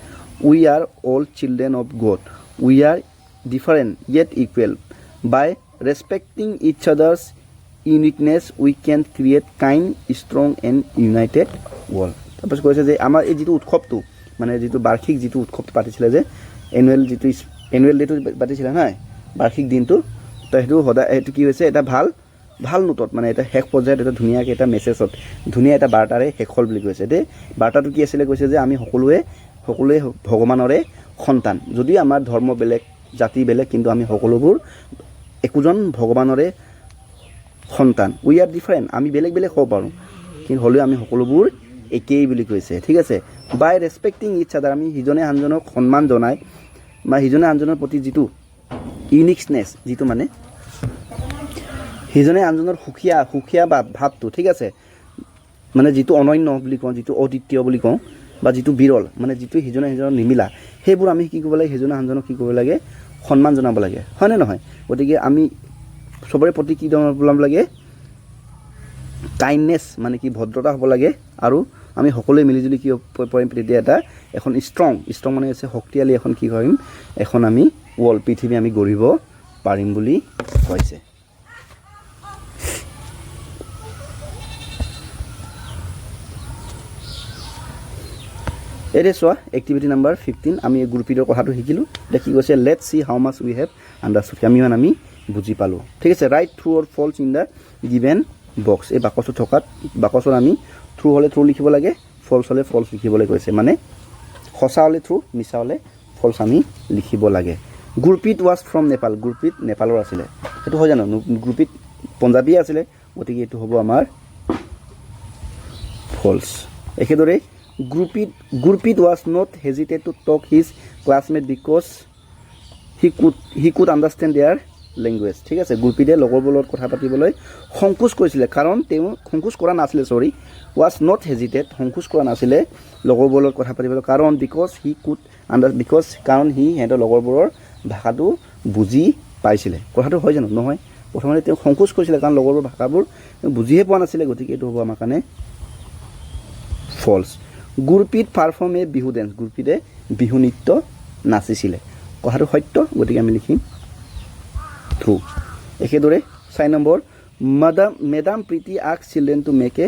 We are all children of God. We are different yet equal. By respecting each other's uniqueness, we can create kind, strong and united world. তাৰপিছত কৈছে যে আমাৰ এই যিটো উৎসৱটো মানে যিটো বাৰ্ষিক যিটো উৎসৱটো পাতিছিলে যে এনুৱেল ডেটো পাতিছিলে নহয় বাৰ্ষিক দিনটো তো সেইটো সদায় সেইটো কি হৈছে এটা ভাল নোটত মানে এটা শেষ পৰ্যায়ত এটা ধুনীয়াকৈ এটা মেছেজত ধুনীয়া এটা বাৰ্তাৰে শেষ হ'ল বুলি কৈছে দেই বাৰ্তাটো কি আছিলে কৈছে যে আমি সকলোৱে ভগৱানৰে সন্তান যদিও আমাৰ ধৰ্ম বেলেগ জাতি বেলেগ কিন্তু আমি সকলোবোৰ একোজন ভগৱানৰে সন্তান উই আৰ ডিফাৰেণ্ট আমি বেলেগ হ'ব পাৰোঁ কিন্তু হ'লেও আমি সকলোবোৰ একেই বুলি কৈছে ঠিক আছে বাই ৰেচপেক্টিং ইটছ আদাৰ আমি সিজনে আনজনক সন্মান জনাই বা সিজনে আনজনৰ প্ৰতি যিটো ইউনিকনেছ যিটো মানে সিজনে আনজনৰ সুকীয়া ভাৱটো ঠিক আছে মানে যিটো অনন্য বুলি কওঁ যিটো অদ্বিতীয় বুলি কওঁ বা যিটো বিৰল মানে যিটো সিজনে সিজনৰ নিমিলা সেইবোৰ আমি কি কৰিব লাগে সিজনে আনজনক কি কৰিব লাগে সন্মান জনাব লাগে হয়নে নহয় গতিকে আমি চবৰে প্ৰতি কি জনাব লাগে কাইণ্ডনেছ মানে কি ভদ্ৰতা হ'ব লাগে আৰু আমি সকলোৱে মিলিজুলি কি পাৰিম তেতিয়া এটা এখন ষ্ট্ৰং মানে হৈছে শক্তিশালী এখন কি কৰিম এখন আমি ৱৰ্ল্ড পৃথিৱী আমি গঢ়িব পাৰিম বুলি কৈছে এতিয়া চোৱা এক্টিভিটি নাম্বাৰ 15 আমি গ্ৰুপিডৰ কথাটো শিকিলোঁ এতিয়া কি কৈছে let's see how much we have understood আমি বুজি পালোঁ ঠিক আছে write true or false in the given box এই বাকচত আমি ট্ৰু হ'লে ট্ৰু লিখিব লাগে ফল্ছ হ'লে ফল্ছ লিখিবলৈ কৈছে মানে সঁচা হ'লে ট্ৰু মিছা হ'লে ফল্ছ আমি লিখিব লাগে গুৰপ্ৰীত ৱাজ ফ্ৰম নেপাল গুৰপ্ৰীত নেপালৰ আছিলে সেইটো হয় জানো গুৰপ্ৰীত পঞ্জাবী আছিলে গতিকে এইটো হ'ব আমাৰ ফল্ছ একেদৰে Gurpreet was not hesitate to talk his classmate because he could understand their language ঠিক আছে গুৰপ্ৰীতে লগৰবোৰৰ লগত কথা পাতিবলৈ সংকোচ কৰিছিলে কাৰণ তেওঁ সংকোচ কৰা নাছিলে was not hesitate সংকোচ কৰা নাছিলে লগৰবোৰৰ লগত কথা পাতিবলৈ কাৰণ কাৰণ সি সিহঁতৰ লগৰবোৰৰ ভাষাটো বুজি পাইছিলে কথাটো হয় জানো নহয় প্ৰথমতে তেওঁ সংকোচ কৰিছিলে কাৰণ লগৰবোৰৰ ভাষাবোৰ বুজিহে পোৱা নাছিলে গতিকে এইটো হ'ব আমাৰ কাৰণে ফল্ছ গুৰপ্ৰীত পাৰফৰ্ম এ বিহু ডেন্স গুৰপ্ৰীতে বিহু নৃত্য নাচিছিলে কথাটো সত্য গতিকে আমি লিখিম ট্ৰু একেদৰে 4 number madam Preeti ask children to make a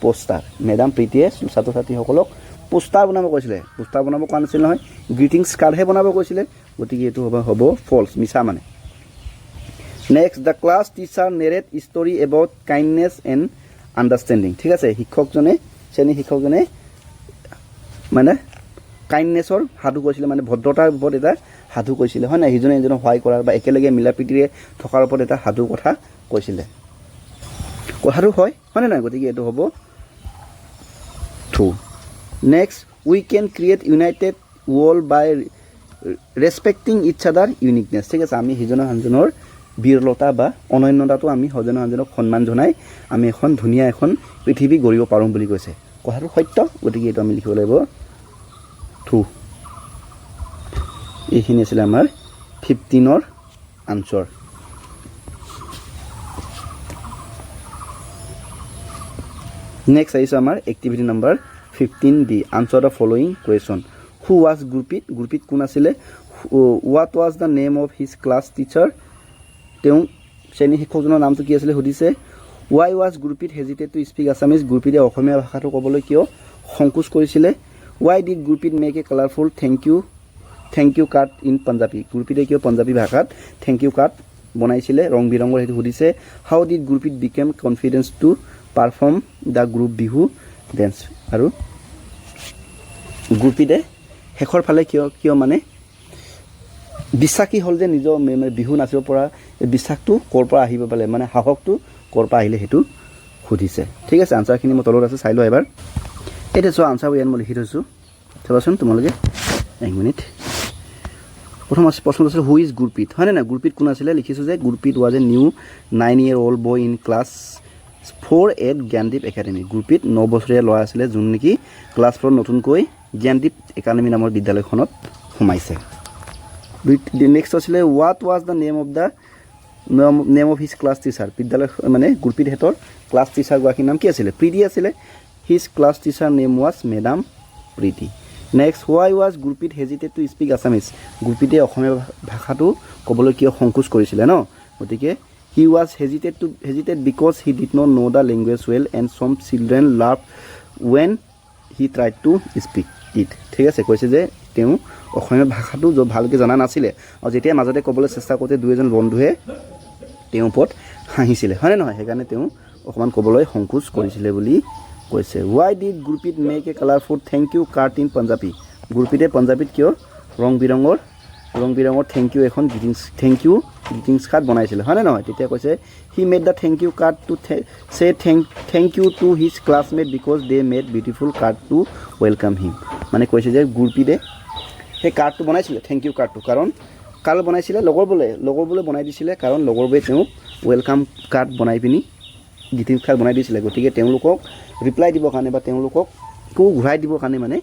poster madam প্ৰীতিয়ে ছাত্ৰ ছাত্ৰীসকলক পোষ্টাৰ বনাব কৈছিলে পোষ্টাৰ বনাব কোৱা নাছিল নহয় গ্ৰিটিংছ কাৰ্ডহে বনাব কৈছিলে গতিকে এইটো হ'ব ফল্ছ মিছা মানে next the class teacher narrate story about kindness and understanding ঠিক আছে শ্ৰেণী শিক্ষকজনে মানে কাইণ্ডনেছৰ সাধু কৈছিলে মানে ভদ্ৰতাৰ ওপৰত এটা সাধু কৈছিলে হয় নাই সিজনে এজনক সহায় কৰাৰ বা একেলগে মিলা প্ৰীতিৰে থকাৰ ওপৰত এটা সাধু কথা কৈছিলে কথাটো হয়নে নাই গতিকে এইটো হ'ব true next we can create united world by respecting its other uniqueness ঠিক আছে আমি সিজনে আনজনৰ বিৰলতা বা অনন্যতাটো আমি সিজনে আনজনক সন্মান জনাই আমি এখন ধুনীয়া এখন পৃথিৱী গঢ়িব পাৰোঁ বুলি কৈছে কথাটো সত্য গতিকে এইটো আমি লিখিব লাগিব ট্ৰু এইখিনি আছিলে আমাৰ 15ৰ আনচাৰ নেক্সট আহিছে আমাৰ activity number 15D answer the following question who was Gurpreet কোন আছিলে what was the name of his class teacher তেওঁ শ্ৰেণী শিক্ষকজনৰ নামটো কি আছিলে সুধিছে why was Gurpreet hesitated to speak Assamese গুৰপ্ৰীতে অসমীয়া ভাষাটো ক'বলৈ কিয় সংকোচ কৰিছিলে why did Gurpreet make a colourful thank you card in Punjabi গুৰপ্ৰীতে কিয় পাঞ্জাবী ভাষাত থেংক ইউ কাৰ্ড বনাইছিলে ৰং বিৰঙৰ সেইটো সুধিছে how did Gurpreet became confidence to perform the group Bihu dance আৰু গুৰপ্ৰীতে শেষৰ ফালে কিয় মানে বিশ্বাসী হ'ল যে নিজৰ মানে বিহু নাচিব পৰা বিশ্বাসটো ক'ৰ পৰা আহিব পালে মানে সাহসটো ক'ৰ পৰা আহিলে সেইটো সুধিছে ঠিক আছে আনচাৰখিনি মই তলত আছে চাই লোৱা এবাৰ এতিয়া চোৱা আনচাৰ ইয়াত মই লিখি থৈছোঁ চাবাচোন তোমালোকে এক মিনিট প্ৰথম প্ৰশ্ন আছিল হু ইজ গুৰপ্ৰীত হয়নে নাই গুৰপ্ৰীত কোন আছিলে লিখিছোঁ যে Gurpreet was a new 9-year-old boy in class 4 at Gyandeep academy Gurpreet 9 বছৰীয়া ল'ৰা আছিলে যোন নেকি ক্লাছ 4 নতুনকৈ জ্ঞানদীপ একাডেমি নামৰ বিদ্যালয়খনত সোমাইছে নেক্সট আছিলে what was the name of his class teacher বিদ্যালয় মানে গুৰপ্ৰীত হেঁতৰ ক্লাছ টিচাৰগৰাকীৰ নাম কি আছিলে প্ৰীতি আছিলে his class teacher name was madam Priti next why was Gurpreet hesitated to speak Assamese গুৰপ্ৰীতে অসমীয়া ভাষাটো ক'বলৈ কিয় সংকোচ কৰিছিলে ন গতিকে he was hesitated because he did not know' the language well and some children laugh when he tried to speak it ঠিক আছে কৈছে যে তেওঁ অসমীয়া ভাষাটো ভালকৈ জনা নাছিলে আৰু যেতিয়া মাজতে ক'বলৈ চেষ্টা কৰোঁতে দুই এজন বন্ধুৱে তেওঁৰ ওপৰত হাঁহিছিলে হয়নে নহয় সেইকাৰণে তেওঁ অকণমান ক'বলৈ সংকোচ কৰিছিলে বুলি কৈছে why did Gurpreet make a colourful thank you card in Punjabi গুৰপ্ৰীতে পাঞ্জাবীত কিয় ৰং বিৰঙৰ থেংক ইউ এখন গ্ৰিটিংছ কাৰ্ড বনাইছিলে হয়নে নহয় তেতিয়া কৈছে he made the thank you card to say thank you to his classmate because they made beautiful card to welcome him মানে কৈছে যে গুৰপ্ৰীতে সেই কাৰ্ডটো বনাইছিলে থেংক ইউ কাৰ্ডটো কাৰণ কাৰ বনাইছিলে লগৰবোৰে বনাই দিছিলে কাৰণ লগৰবোৰে তেওঁক ৱেলকাম কাৰ্ড বনাই পিনি গ্ৰিটিংছ কাৰ্ড বনাই দিছিলে গতিকে তেওঁলোকক ৰিপ্লাই দিবৰ কাৰণে বা তেওঁলোকক ঘূৰাই দিবৰ কাৰণে মানে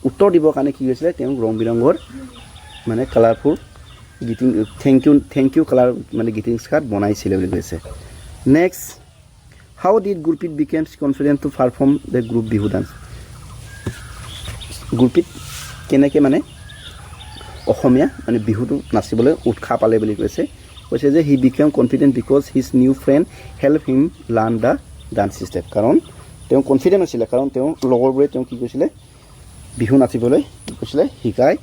উত্তৰ দিবৰ কাৰণে কি হৈছিলে তেওঁক ৰং বিৰঙৰ মানে কালাৰফুল থেংক ইউ কালাৰ মানে গ্ৰিটিংছ কাৰ্ড বনাইছিলে বুলি কৈছে next how did Gurpreet became confident to perform the group Bihu dance Gurpreet কেনেকৈ মানে অসমীয়া মানে বিহুটো নাচিবলৈ উৎসাহ পালে বুলি কৈছে যে হি became confident because his new friend help him learn the dance step কাৰণ তেওঁ কনফিডেণ্ট আছিলে কাৰণ তেওঁ লগৰবোৰে তেওঁ কি কৈছিলে বিহু নাচিবলৈ কি কৈছিলে শিকাই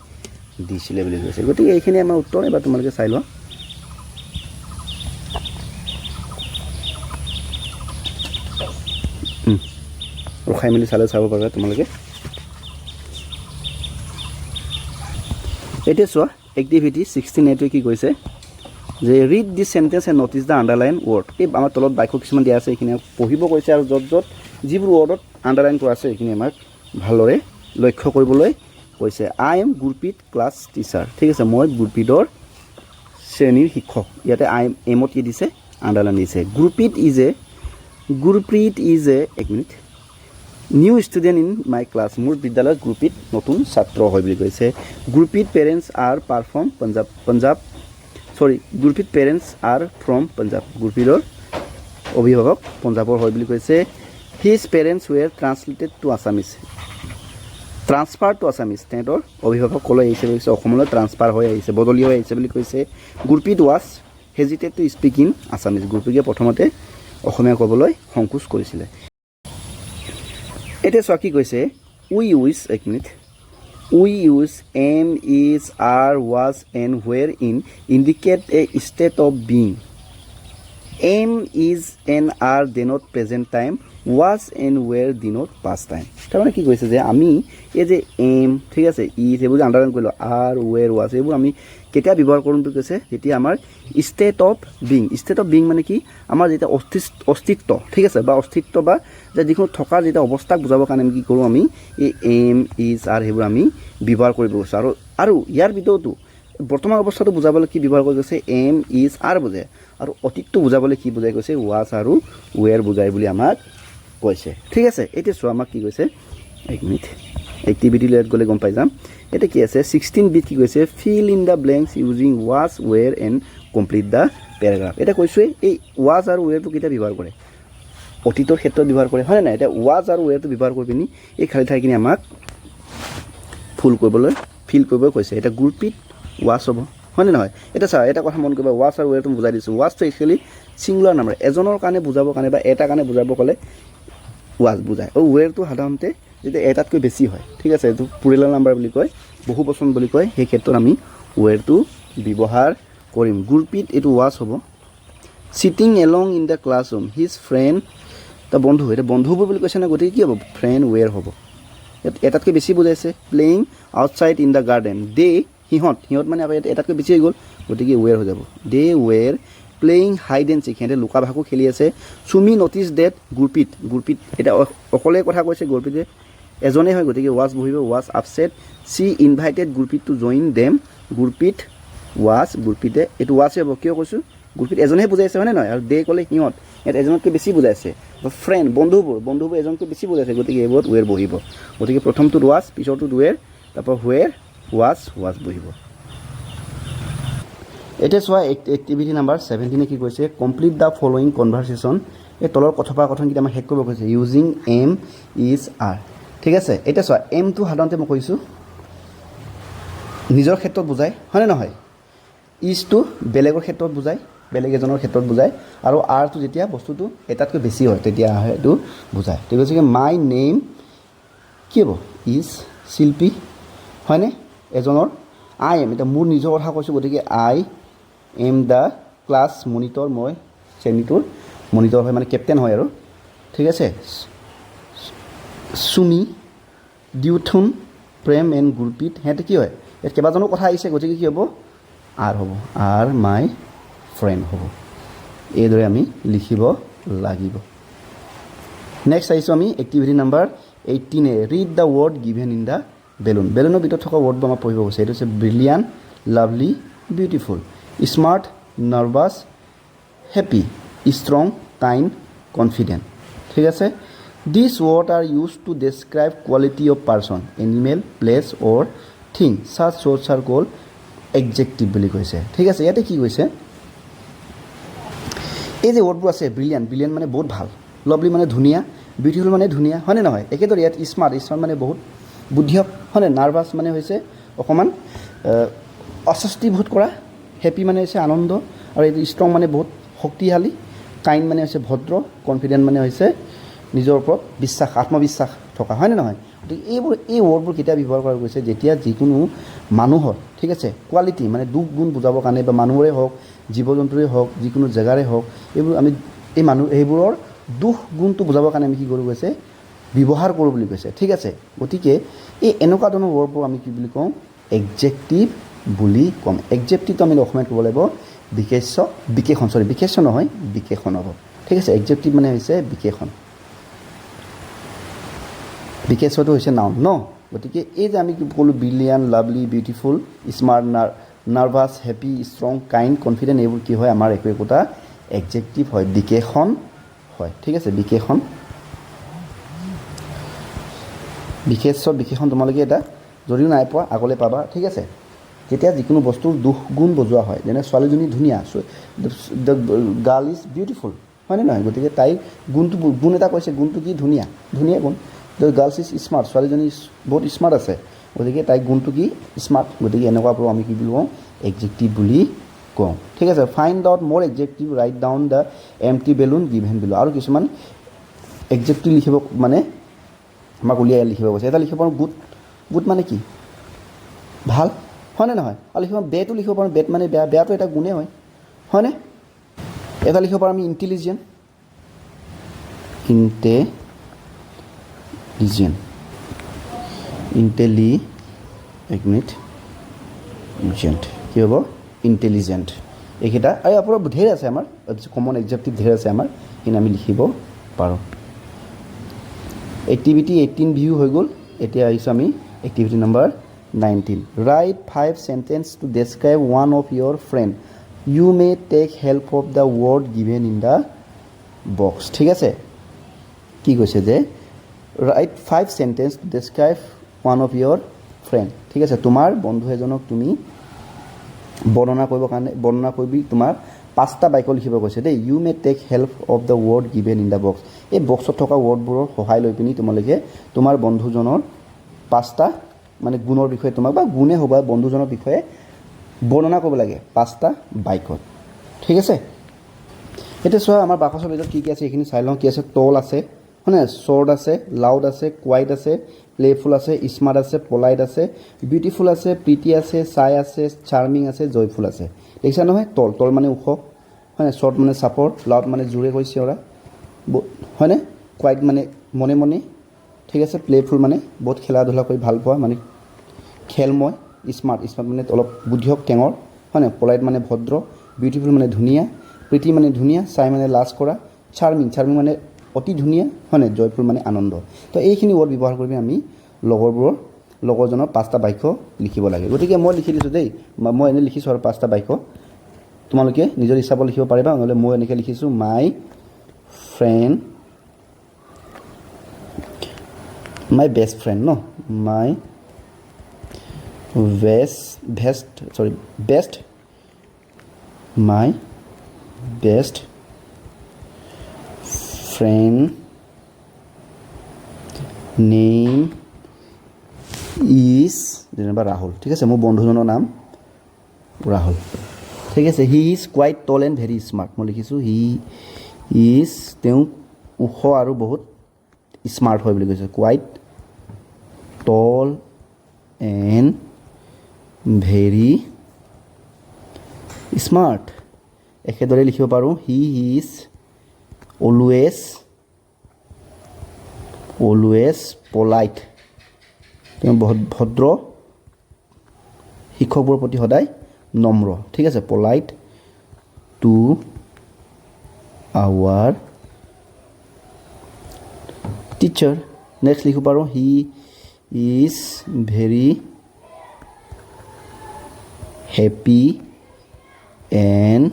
দিছিলে বুলি কৈছে গতিকে এইখিনি আমাৰ উত্তৰ এবাৰ তোমালোকে চাই লোৱা ৰখাই মেলি চাব পাৰিবা তোমালোকে এতিয়া চোৱা এক্টিভিটি 16A কি কৈছে যে read this sentence and notice the underline word এই আমাৰ তলত বাক্য কিছুমান দিয়া আছে এইখিনি পঢ়িব কৈছে আৰু য'ত যিবোৰ ৱৰ্ডত আণ্ডাৰলাইন কৰা আছে এইখিনি আমাক ভালদৰে লক্ষ্য কৰিবলৈ কৈছে I am Gurpreet class teacher ঠিক আছে মই গুৰপ্ৰীতৰ শ্ৰেণীৰ শিক্ষক ইয়াতে আই এমত কি দিছে আণ্ডাৰলাইন দিছে গুৰপ্ৰীত ইজ এ এক minute new student in my class মোৰ বিদ্যালয়ত গুৰপ্ৰীত নতুন ছাত্ৰ হয় বুলি কৈছে Gurpreet parents are Gurpreet parents are from Punjab গুৰপ্ৰীতৰ অভিভাৱক পঞ্জাৱৰ হয় বুলি কৈছে his parents were transfer to Assamese তেহেঁতৰ অভিভাৱক ক'লৈ আহিছে বুলি কৈছে অসমলৈ ট্ৰান্সফাৰ হৈ আহিছে বদলি হৈ আহিছে বুলি কৈছে Gurpreet was hesitated to speak in Assamese গুৰপ্ৰীতে প্ৰথমতে অসমীয়া ক'বলৈ সংকোচ কৰিছিলে এতিয়া চোৱা কি কৈছে we use am is are was and were indicate a state of being am is and are denote present time was and were denote past time তাৰমানে কি কৈছে যে আমি এই যে এম ঠিক আছে ইজ এইবোৰ যে আণ্ডাৰলাইন কৰিলোঁ আৰ ৱেৰ ৱাজ এইবোৰ আমি কেতিয়া ব্যৱহাৰ কৰোঁ বুলি কৈছে যেতিয়া আমাৰ ষ্টেট অফ বিং মানে কি আমাৰ যেতিয়া অস্তিত্ব ঠিক আছে বা অস্তিত্ব বা যে যিকোনো থকাৰ যেতিয়া অৱস্থাক বুজাবৰ কাৰণে আমি কি কৰোঁ আমি এই এম ইজ আৰ সেইবোৰ আমি ব্যৱহাৰ কৰিব গৈছোঁ আৰু ইয়াৰ ভিতৰতো বৰ্তমান অৱস্থাটো বুজাবলৈ কি ব্যৱহাৰ কৰি গৈছে এম ইজ আৰ বুজায় আৰু অতীতটো বুজাবলৈ কি বুজাই গৈছে ৱাজ আৰু ৱেৰ বুজায় বুলি আমাক কৈছে ঠিক আছে এতিয়া চোৱা আমাক কি কৈছে এক মিনিট এক্টিভিটি লেট গ'লে গম পাই যাম এতিয়া কি আছে 16B কি কৈছে fill in the blanks using was were and complete the paragraph এতিয়া কৈছোঁৱে এই ৱাজ আৰু ৱেৰটো কেতিয়া ব্যৱহাৰ কৰে অতীতৰ ক্ষেত্ৰত ব্যৱহাৰ কৰে হয় নাই এতিয়া ৱাজ আৰু ৱেৰটো ব্যৱহাৰ কৰি পিনি এই খালী ঠাইখিনি আমাক ফিল কৰিবলৈ কৈছে এতিয়া গুৰপ্ৰীত ৱাজ হ'ব হয়নে নহয় এতিয়া চা এটা কথা মন কৰিবা ৱাজ আৰু ৱেৰটো বুজাই দিছোঁ ৱাজটো একচুৱেলি ছিংগুলাৰ নাম্বাৰ এজনৰ কাৰণে বুজাবৰ কাৰণে বা এটা কাৰণে বুজাব ক'লে ৱাজ বুজায় আৰু ৱেৰটো সাধাৰণতে যেতিয়া এটাতকৈ বেছি হয় ঠিক আছে এইটো প্লুৰেল নাম্বাৰ বুলি কয় বহু বচন বুলি কয় সেই ক্ষেত্ৰত আমি ৱেৰটো ব্যৱহাৰ কৰিম গুৰপ্ৰীত এইটো ৱাজ হ'ব cheating along in the classroom his friend এটা বন্ধু এতিয়া বন্ধুবোৰ বুলি কৈছে না গতিকে কি হ'ব ফ্ৰেণ্ড ৱেৰ হ'ব এটাতকৈ বেছি বুজাইছে playing outside in the garden they সিহঁত মানে আকৌ এটাতকৈ বেছি হৈ গ'ল গতিকে ৱেৰ হৈ যাব দে ৱেৰ প্লেয়িং হাইড এণ্ড চিক সিহঁতে লুকা ভাকু খেলি আছে চুমি নটিছ ডেট গুৰপিত এতিয়া অকলে কথা কৈছে গুৰপিতে এজনেই হয় গতিকে ৱাজ বহিব was upset she invited Gurpreet to join them Gurpreet গুৰপিতে এইটো ৱাজে হ'ব কিয় কৈছোঁ গুৰপিত এজনেহে বুজাইছে হয়নে নহয় আৰু দে ক'লে সিহঁত ইয়াত এজনতকৈ বেছি বুজাইছে ফ্ৰেণ্ড বন্ধুবোৰ এজনতকৈ বেছি বুজাইছে গতিকে এইবোৰত ৱেৰ বহিব গতিকে প্ৰথমটোত ৱাজ পিছৰটোত ৱেৰ তাৰপৰা ৱেৰ ৱাজ বহিব এতিয়া চোৱা এক্টিভিটি নাম্বাৰ 17 কি কৈছে কমপ্লিট দ্য ফলোয়িং কনভাৰচেশ্যন এই তলৰ কথোপকথনকেইটা আমাৰ শেষ কৰিব কৈছে ইউজিং এম ইজ আৰ ঠিক আছে এতিয়া চোৱা এমটো সাধাৰণতে মই কৈছোঁ নিজৰ ক্ষেত্ৰত বুজায় হয়নে নহয় ইজটো বেলেগৰ ক্ষেত্ৰত বুজায় বেলেগ এজনৰ ক্ষেত্ৰত বুজায় আৰু আৰটো যেতিয়া বস্তুটো এটাতকৈ বেছি হয় তেতিয়া এইটো বুজায় ঠিক আছে মাই নেম কি হ'ব ইজ শিল্পী হয়নে এজনৰ আই এম এতিয়া মোৰ নিজৰ কথা কৈছোঁ গতিকে I am the class monitor মই শ্ৰেণীটোৰ মনিটৰ হয় মানে কেপ্টেইন হয় আৰু ঠিক আছে চুমি ডিউথুন প্ৰেম এণ্ড গুৰপিত সিহঁতে কি হয় ইয়াত কেইবাজনো কথা আহিছে গতিকে কি হ'ব আৰ হ'ব আৰ মাই ফ্ৰেণ্ড হ'ব এইদৰে আমি লিখিব লাগিব নেক্সট আহিছোঁ আমি activity number 18 read the word given in the বেলুনৰ ভিতৰত থকা ৱৰ্ডবোৰ আমাৰ পঢ়িব গৈছে এইটো হৈছে brilliant lovely beautiful smart nervous happy strong kind confident ঠিক আছে this word are use to describe quality of person animal place or thing such words are called adjective বুলি কৈছে ঠিক আছে ইয়াতে কি কৈছে এই যে ৱৰ্ডবোৰ আছে ব্ৰিলিয়াণ্ট মানে বহুত ভাল লাভলি মানে ধুনীয়া বিউটিফুল মানে ধুনীয়া হয়নে নহয় একেদৰে ইয়াত স্মাৰ্ট মানে বহুত বুদ্ধিয়ক হয়নে নাৰ্ভাছ মানে হৈছে অকণমান অস্বস্তিবোধ কৰা হেপী মানে হৈছে আনন্দ আৰু এইটো ষ্ট্ৰং মানে বহুত শক্তিশালী কাইণ্ড মানে হৈছে ভদ্ৰ কনফিডেণ্ট মানে হৈছে নিজৰ ওপৰত বিশ্বাস আত্মবিশ্বাস থকা হয়নে নহয় গতিকে এই ৱৰ্ডবোৰ কেতিয়া ব্যৱহাৰ কৰা গৈছে যেতিয়া যিকোনো মানুহৰ ঠিক আছে কোৱালিটি মানে দুখ গুণ বুজাবৰ কাৰণে বা মানুহৰে হওক জীৱ জন্তুৰে হওক যিকোনো জেগাৰে হওক এইবোৰ আমি সেইবোৰৰ দুখ গুণটো বুজাবৰ কাৰণে আমি কি কৰোঁ গৈছে ব্যৱহাৰ কৰোঁ বুলি কৈছে ঠিক আছে গতিকে এই এনেকুৱা ধৰণৰ ৱৰ্ডবোৰ আমি কি বুলি কওঁ এডজেক্টিভ বুলি ক'ম এডজেক্টিভটো আমি অসমীয়াত ক'ব লাগিব বিশেষণ নহয় বিশেষণ হ'ব ঠিক আছে এডজেক্টিভ মানে হৈছে বিশেষণটো হৈছে নাউন ন গতিকে এই যে আমি কি ক'লোঁ brilliant lovely beautiful smart nervous happy strong kind confident এইবোৰ কি হয় আমাৰ একোটা এডজেক্টিভ হয় বিশেষণ হয় ঠিক আছে বিশেষণ তোমালোকে এটা যদিও নাই পোৱা আগলৈ পাবা ঠিক আছে যেতিয়া যিকোনো বস্তুৰ দুখ গুণ বুজোৱা হয় যেনে ছোৱালীজনী ধুনীয়া দ্য গাৰ্ল ইজ বিউটিফুল হয়নে নহয় গতিকে তাইৰ গুণ এটা কৈছে গুণটো কি ধুনীয়া গুণ দ্য গাৰ্লছ ইজ স্মাৰ্ট ছোৱালীজনী বহুত স্মাৰ্ট আছে গতিকে তাইৰ গুণটো কি স্মাৰ্ট গতিকে এনেকুৱাবোৰ আমি কি বুলি কওঁ এডজেক্টিভ বুলি কওঁ ঠিক আছে ফাইণ্ড আউট মোৰ adjective right down the MT balloon given বিলো আৰু কিছুমান এডজেক্টিভ লিখিব মানে আমাক উলিয়াই লিখিব কৈছে এটা লিখিব পাৰোঁ গুড মানে কি ভাল হয়নে নহয় আৰু লিখিব বেটো লিখিব পাৰোঁ বেট মানে বেয়াটো এটা গুণেই হয় হয়নে এটা লিখিব পাৰোঁ আমি ইণ্টেলিজেণ্ট কি হ'ব ইণ্টেলিজেণ্ট এইকেইটা আৰু আপোনাৰ ঢেৰ আছে আমাৰ কমন এডজেক্টিভ ঢেৰ আছে আমাৰ সেইখিনি আমি লিখিব পাৰোঁ এক্টিভিটি 18 ভিউ হৈ গ'ল এতিয়া আহিছোঁ আমি activity number 19 write 5 sentence to describe one of your friend you may take help of the word given in the box ঠিক আছে কি কৈছে যে write 5 sentence to describe one of your friend ঠিক আছে তোমাৰ বন্ধু এজনক তুমি বৰ্ণনা কৰিবি তোমাৰ 5টা বাক্য লিখিব কৈছে দেই U may take help of the word given in the box এই বক্সত থকা ৱৰ্ডবোৰৰ সহায় লৈ পিনি তোমালোকে তোমাৰ বন্ধুজনৰ 5টা মানে গুণৰ বিষয়ে তোমাক বা গুণে হ'ব বা বন্ধুজনৰ বিষয়ে বৰ্ণনা কৰিব লাগে 5টা বাক্যত ঠিক আছে এতিয়া চোৱা আমাৰ বাকচৰ ভিতৰত কি আছে এইখিনি চাই লওঁ কি আছে টল আছে হয়নে শ্বৰ্ট আছে লাউড আছে কোৱাইট আছে প্লেফুল আছে স্মাৰ্ট আছে পলাইট আছে বিউটিফুল আছে প্ৰিটি আছে চাই আছে চাৰ্মিং আছে জয়ফুল আছে দেখিছা নহয় টল মানে ওখ হয়নে শ্বৰ্ট মানে চাপৰ লাউড মানে জোৰে কৈছে চিঞৰা হয়নে কোৱাইট মানে মনে ঠিক আছে প্লেফুল মানে বহুত খেলা ধূলা কৰি ভাল পোৱা মানে খেলময় স্মাৰ্ট মানে অলপ বুদ্ধিয়ক টেঙৰ হয় নাই পলাইট মানে ভদ্ৰ বিউটিফুল মানে ধুনীয়া প্ৰীতি মানে ধুনীয়া চাই মানে লাজ কৰা চাৰ্মিং মানে অতি ধুনীয়া হয় নাই জয়ফুল মানে আনন্দ তো এইখিনি ৱৰ্ড ব্যৱহাৰ কৰি আমি লগৰজনৰ 5টা বাক্য লিখিব লাগে গতিকে মই লিখি দিছোঁ দেই মই এনেই লিখিছোঁ আৰু 5টা বাক্য তোমালোকে নিজৰ হিচাপত লিখিব পাৰিবা নহ'লে মই এনেকৈ লিখিছোঁ my friend my best friend no my best my best friend name is যেনিবা ৰাহুল ঠিক আছে মোৰ বন্ধুজনৰ নাম ৰাহুল ঠিক আছে he is quite tall and very smart মই লিখিছোঁ হি ইজ তেওঁ ওখ আৰু বহুত স্মাৰ্ট হয় বুলি কৈছে quite tall and very smart একেদৰে লিখিব পাৰোঁ হি ইজ অলৱেজ পলাইট তেওঁ বহুত ভদ্ৰ শিক্ষকবোৰৰ প্ৰতি সদায় নম্ৰ ঠিক আছে polite to our teacher next লিখিব পাৰোঁ he is very happy and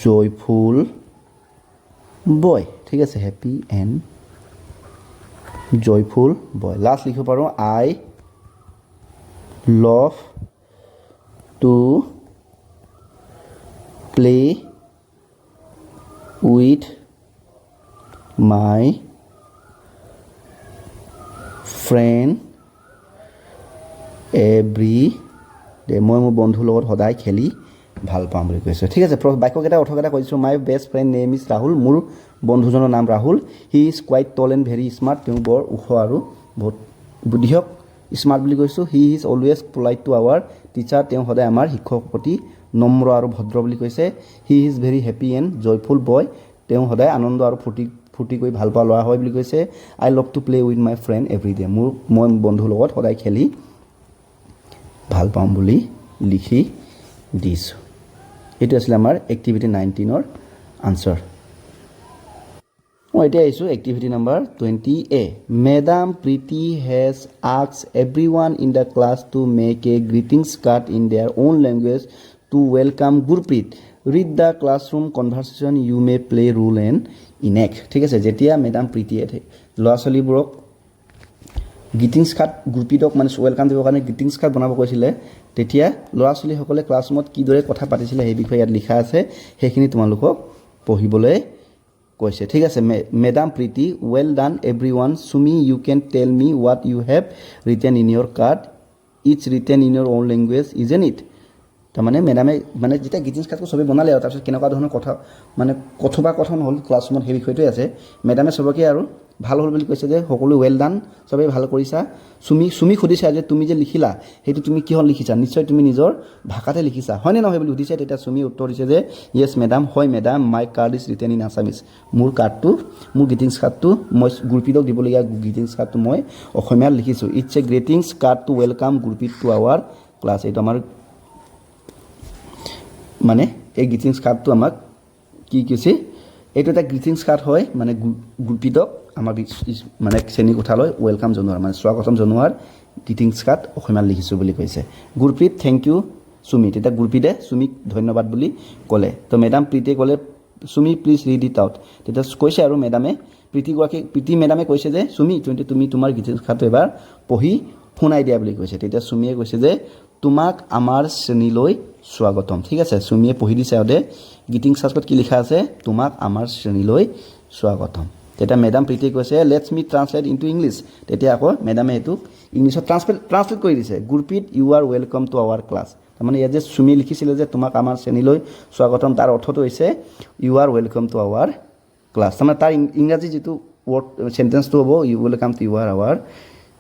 joyful boy ঠিক আছে happy and joyful boy last লিখিব পাৰোঁ I love to play with my friend every day মই মোৰ বন্ধুৰ লগত সদায় খেলি ভাল পাওঁ বুলি কৈছোঁ ঠিক আছে বাক্যকেইটা অৰ্থকেইটা কৈছোঁ my best friend name is Rahul মোৰ বন্ধুজনৰ নাম Rahul he is quite tall and very smart তেওঁ বৰ ওখ আৰু বহুত বুদ্ধিয়ক স্মাৰ্ট বুলি কৈছোঁ he is always polite to our teacher তেওঁ সদায় আমাৰ শিক্ষকৰ প্ৰতি নম্ৰ আৰু ভদ্ৰ বুলি কৈছে he is very happy and joyful boy তেওঁ সদায় আনন্দ আৰু ফূৰ্তি কৰি ভাল পোৱা ল'ৰা হয় বুলি কৈছে I love to play with my friend every day মই বন্ধুৰ লগত সদায় খেলি ভাল পাওঁ বুলি লিখি দিছোঁ এইটো আছিলে আমাৰ এক্টিভিটি 19ৰ আনচাৰ মই এতিয়া আহিছোঁ activity number 20A madam Priti has asked everyone in the class to make a greetings card in their own language to welcome Gurpreet read the classroom conversation you may play role and enact ঠিক আছে যেতিয়া madam প্ৰীতিয়ে ল'ৰা ছোৱালীবোৰক greetings card গুৰপ্ৰীতক মানে welcome দিবৰ কাৰণে greetings card বনাব কৈছিলে তেতিয়া ল'ৰা ছোৱালীসকলে ক্লাছৰুমত কিদৰে কথা পাতিছিলে সেই বিষয়ে ইয়াত লিখা আছে সেইখিনি তোমালোকক পঢ়িবলৈ কৈছে ঠিক আছে madam Preeti well done everyone Sumi you can tell me what you have written in your card it's written in your own language isn't it তাৰমানে মেডামে মানে যেতিয়া গ্ৰিটিংছ কাৰ্ডটো চবেই বনালে আৰু তাৰপিছত কেনেকুৱা ধৰণৰ কথা মানে কথোপকথন হ'ল ক্লাছৰুমত সেই বিষয়টোৱে আছে মেডামে চবকে আৰু ভাল হ'ল বুলি কৈছে যে সকলো ৱেল ডান চবেই ভাল কৰিছা চুমি সুধিছা যে তুমি যে লিখিলা সেইটো তুমি কিহত লিখিছা নিশ্চয় তুমি নিজৰ ভাষাতে লিখিছা হয়নে নহয় বুলি সুধিছে তেতিয়া চুমি উত্তৰ দিছে যে য়েছ মেডাম হয় madam my card is written in Assamese মোৰ গ্ৰিটিংছ কাৰ্ডটো মই গুৰপ্ৰীতক দিবলগীয়া গ্ৰিটিংছ কাৰ্ডটো মই অসমীয়াত লিখিছোঁ it's a greetings card to welcome Gurpreet to our class এইটো আমাৰ মানে এই গ্ৰিটিংছ কাৰ্ডটো আমাক কি কৈছে এইটো এটা গ্ৰিটিংছ কাৰ্ড হয় মানে গুৰপ্ৰীতক আমাৰ মানে শ্ৰেণীকোঠালৈ ৱেলকাম জনোৱাৰ মানে স্বাগতম জনোৱাৰ গ্ৰিটিংছ কাৰ্ড অসমীয়াত লিখিছোঁ বুলি কৈছে গুৰপ্ৰীত থেংক ইউ চুমি তেতিয়া গুৰপ্ৰীতে চুমিক ধন্যবাদ বুলি ক'লে তো মেডাম প্ৰীতিয়ে ক'লে চুমি প্লিজ ৰিড ইট আউট তেতিয়া কৈছে আৰু মেডামে প্ৰীতি মেডামে কৈছে যে চুমি তুমি তোমাৰ গ্ৰিটিংছ কাৰ্ডটো এবাৰ পঢ়ি শুনাই দিয়া বুলি কৈছে তেতিয়া চুমিয়ে কৈছে যে তোমাক আমাৰ শ্ৰেণীলৈ স্বাগতম ঠিক আছে চুমিয়ে পঢ়ি দিছে আৰু গ্ৰিটিংছ কাৰ্ডত কি লিখা আছে তোমাক আমাৰ শ্ৰেণীলৈ স্বাগতম তেতিয়া মেডাম প্ৰীতিয়ে কৈছে let's me translate into English তেতিয়া আকৌ মেডামে এইটো ইংলিছত ট্ৰান্সলেট কৰি দিছে Gurpreet you are welcome to our class তাৰমানে ইয়াত যে চুমি লিখিছিলে যে তোমাক আমাৰ শ্ৰেণীলৈ স্বাগতম তাৰ অৰ্থটো হৈছে you are welcome to our class তাৰমানে তাৰ ইংৰাজী যিটো ৱৰ্ড চেণ্টেন্সটো হ'ব you welcome to you are our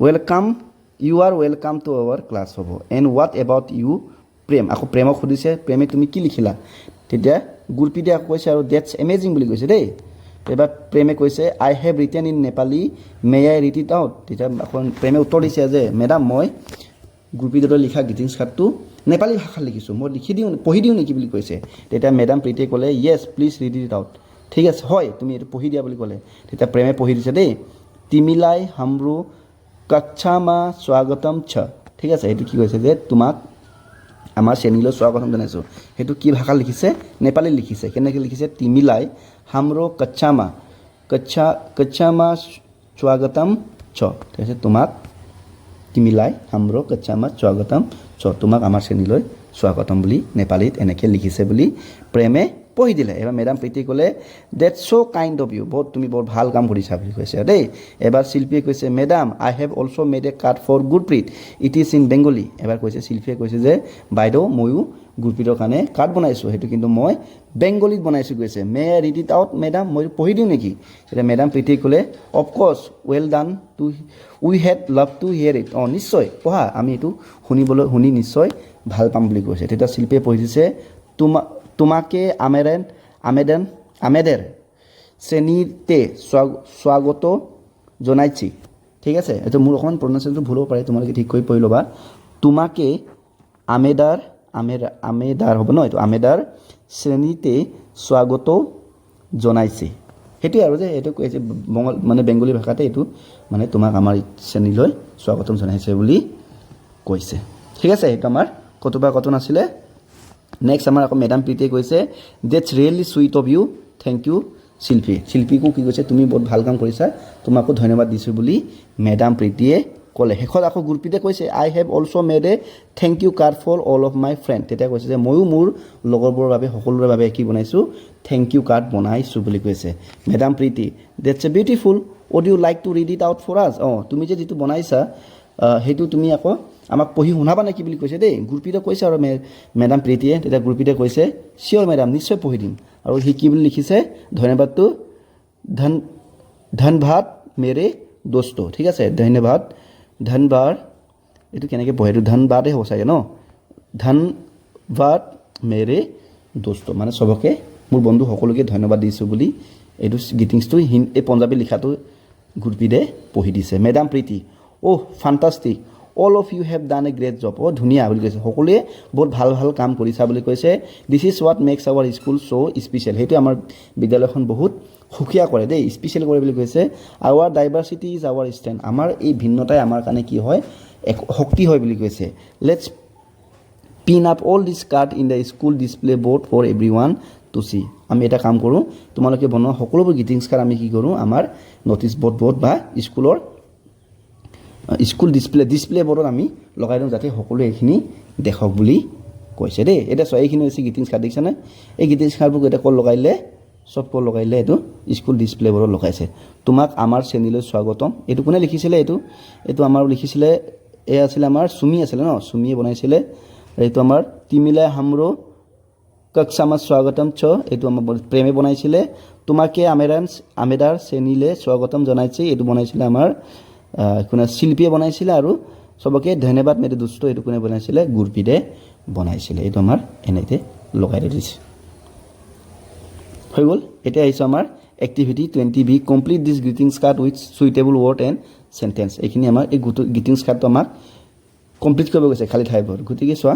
welcome you are welcome to our class হ'ব and what about you Prem আকৌ প্ৰেমক সুধিছে প্ৰেমে তুমি কি লিখিলা তেতিয়া গুৰপ্ৰীতে আকৌ কৈছে আৰু ডেটছ এমেজিং বুলি কৈছে দেই এবাৰ প্ৰেমে কৈছে I have written in Nepali may I read it out তেতিয়া এখন প্ৰেমে উত্তৰ দিছে যে মেডাম মই গুৰপ্ৰীতে লিখা গ্ৰিটিংছ কাৰ্ডটো নেপালী ভাষাত লিখিছোঁ মই পঢ়ি দিওঁ নেকি বুলি কৈছে তেতিয়া মেডাম প্ৰীতিয়ে ক'লে য়েছ প্লিজ ৰিড ইট আউট ঠিক আছে হয় তুমি এইটো পঢ়ি দিয়া বুলি ক'লে তেতিয়া প্ৰেমে পঢ়ি দিছে দেই তিমিলাই হামৰো কক্ষামা স্বাগতম ছ ঠিক আছে এইটো কি কৈছে যে তোমাক আমাৰ শ্ৰেণীলৈ স্বাগতম জনাইছোঁ সেইটো কি ভাষাত লিখিছে নেপালীত লিখিছে কেনেকৈ লিখিছে তিমিলাই হামৰো কক্ষামা স্বাগতম ছ ঠিক আছে তোমাক তিমিলাই হামৰো কক্ষামা স্বাগতম ছ তোমাক আমাৰ শ্ৰেণীলৈ স্বাগতম বুলি নেপালীত এনেকৈ লিখিছে বুলি প্ৰেমে পঢ়ি দিলে এবাৰ মেডাম প্ৰীতিয়ে ক'লে that's so' kind of you তুমি বৰ ভাল কাম কৰিছা বুলি কৈছে দেই এবাৰ শিল্পীয়ে কৈছে madam I have also' made a card for Gurpreet it is in Bengali এবাৰ কৈছে শিল্পীয়ে কৈছে যে বাইদেউ ময়ো গুৰপ্ৰীতৰ কাৰণে কাৰ্ড বনাইছোঁ সেইটো কিন্তু মই বেংগলীত বনাইছোঁ কৈছে may I read it out madam মই পঢ়ি দিওঁ নেকি তেতিয়া মেডাম প্ৰীতিয়ে ক'লে of course well done to we had love to hear it নিশ্চয় পঢ়া আমি এইটো শুনি নিশ্চয় ভাল পাম বুলি কৈছে তেতিয়া শিল্পীয়ে পঢ়ি দিছে তোমাকে আমেদের শ্ৰেণীতে স্বাগত জনাইছি ঠিক আছে এইটো মোৰ অকণমান প্ৰনাউন্সিয়েশ্যনটো ভুল হ'ব পাৰে তোমালোকে ঠিক কৰি পঢ়ি ল'বা তোমাকে আমেদাৰ হ'ব ন এইটো আমেদাৰ শ্ৰেণীতে স্বাগত জনাইছে সেইটোৱে আৰু যে এইটো কৈছে মানে বেংগলী ভাষাতে এইটো মানে তোমাক আমাৰ শ্ৰেণীলৈ স্বাগতম জনাইছে বুলি কৈছে ঠিক আছে সেইটো আমাৰ কথোপকথন আছিলে নেক্সট আমাৰ আকৌ মেডাম প্ৰীতিয়ে কৈছে that's really sweet of you thank you শিল্পীকো কি কৈছে তুমি বহুত ভাল কাম কৰিছা তোমাকো ধন্যবাদ দিছোঁ বুলি মেডাম প্ৰীতিয়ে ক'লে শেষত আকৌ গুৰপ্ৰীতে কৈছে I have also' made a thank you card for all of my friend তেতিয়া কৈছে যে ময়ো মোৰ লগৰবোৰৰ বাবে সকলোৰে বাবে কি বনাইছোঁ থেংক ইউ কাৰ্ড বনাইছোঁ বুলি কৈছে madam Preeti that's a beautiful would you like to read it out for us তুমি যে যিটো বনাইছা সেইটো তুমি আকৌ আমাক পঢ়ি শুনাবা নেকি বুলি কৈছে দেই গুৰপ্ৰীতে কৈছে আৰু মেডাম প্ৰীতিয়ে তেতিয়া গুৰপ্ৰীতে কৈছে চিয়'ৰ মেডাম নিশ্চয় পঢ়ি দিম আৰু সি কি বুলি লিখিছে ধন্যবাদটো ধনবাদ মেৰে দোস্ত ঠিক আছে ধন্যবাদ এইটো কেনেকৈ পঢ়ে এইটো ধনবাদে হ'ব চাগে ন ধনবাদ মেৰে দোস্ত মানে চবকে মোৰ বন্ধু সকলোকে ধন্যবাদ দিছোঁ বুলি এইটো গ্ৰিটিংছটো এই পঞ্জাবী লিখাটো গুৰপ্ৰীতে পঢ়ি দিছে madam Priti oh' fantastic all of you have done a great job ধুনীয়া বুলি কৈছে সকলোৱে বহুত ভাল ভাল কাম কৰিছা বুলি কৈছে this is what makes our school so' special সেইটো আমাৰ বিদ্যালয়খন বহুত সুকীয়া কৰে দেই স্পেচিয়েল কৰে বুলি কৈছে our diversity is our strength আমাৰ এই ভিন্নতাই আমাৰ কাৰণে কি হয় এক শক্তি হয় বুলি কৈছে let's pin up all this card in the school display board for every one to see আমি এটা কাম কৰোঁ তোমালোকে বনোৱা সকলোবোৰ গ্ৰিটিংছ কাৰ্ড আমি কি কৰোঁ আমাৰ ন'টিছ বৰ্ড বা স্কুল ডিছপ্লে বৰ্ডত আমি লগাই দিওঁ যাতে সকলোৱে এইখিনি দেখক বুলি কৈছে দেই এতিয়া চোৱা এইখিনি হৈছে গ্ৰিটিংছ কাৰ্ড দেখিছেনে এই গ্ৰিটিংছ কাৰ্ডবোৰ এতিয়া ক'ত লগাইলে চব ক'ত লগাইলে এইটো স্কুল ডিছপ্লে বৰ্ডত লগাইছে তোমাক আমাৰ শ্ৰেণীলৈ স্বাগতম এইটো কোনে লিখিছিলে এইটো আমাৰ লিখিছিলে এই আছিলে আমাৰ চুমি আছিলে ন চুমিয়ে বনাইছিলে এইটো আমাৰ তিমিলাই হামৰো কক্ষামা স্বাগতম ছ এইটো আমাৰ প্ৰেমে বনাইছিলে তোমাকে আমেদাৰ শ্ৰেণীলৈ স্বাগতম জনাইছে এইটো বনাইছিলে আমাৰ কোনে শিল্পীয়ে বনাইছিলে আৰু চবকে ধন্যবাদ মেৰে দোস্ত এইটো কোনে বনাইছিলে গুৰপ্ৰীতে বনাইছিলে এইটো আমাৰ এনেকৈ লগাই দিছে হৈ গ'ল এতিয়া আহিছোঁ আমাৰ activity 20B complete this greetings card with suitable word and sentence এইখিনি আমাৰ এই গ্ৰিটিংছ কাৰ্ডটো আমাক কমপ্লিট কৰিব গৈছে খালী ঠাইবোৰ গতিকে চোৱা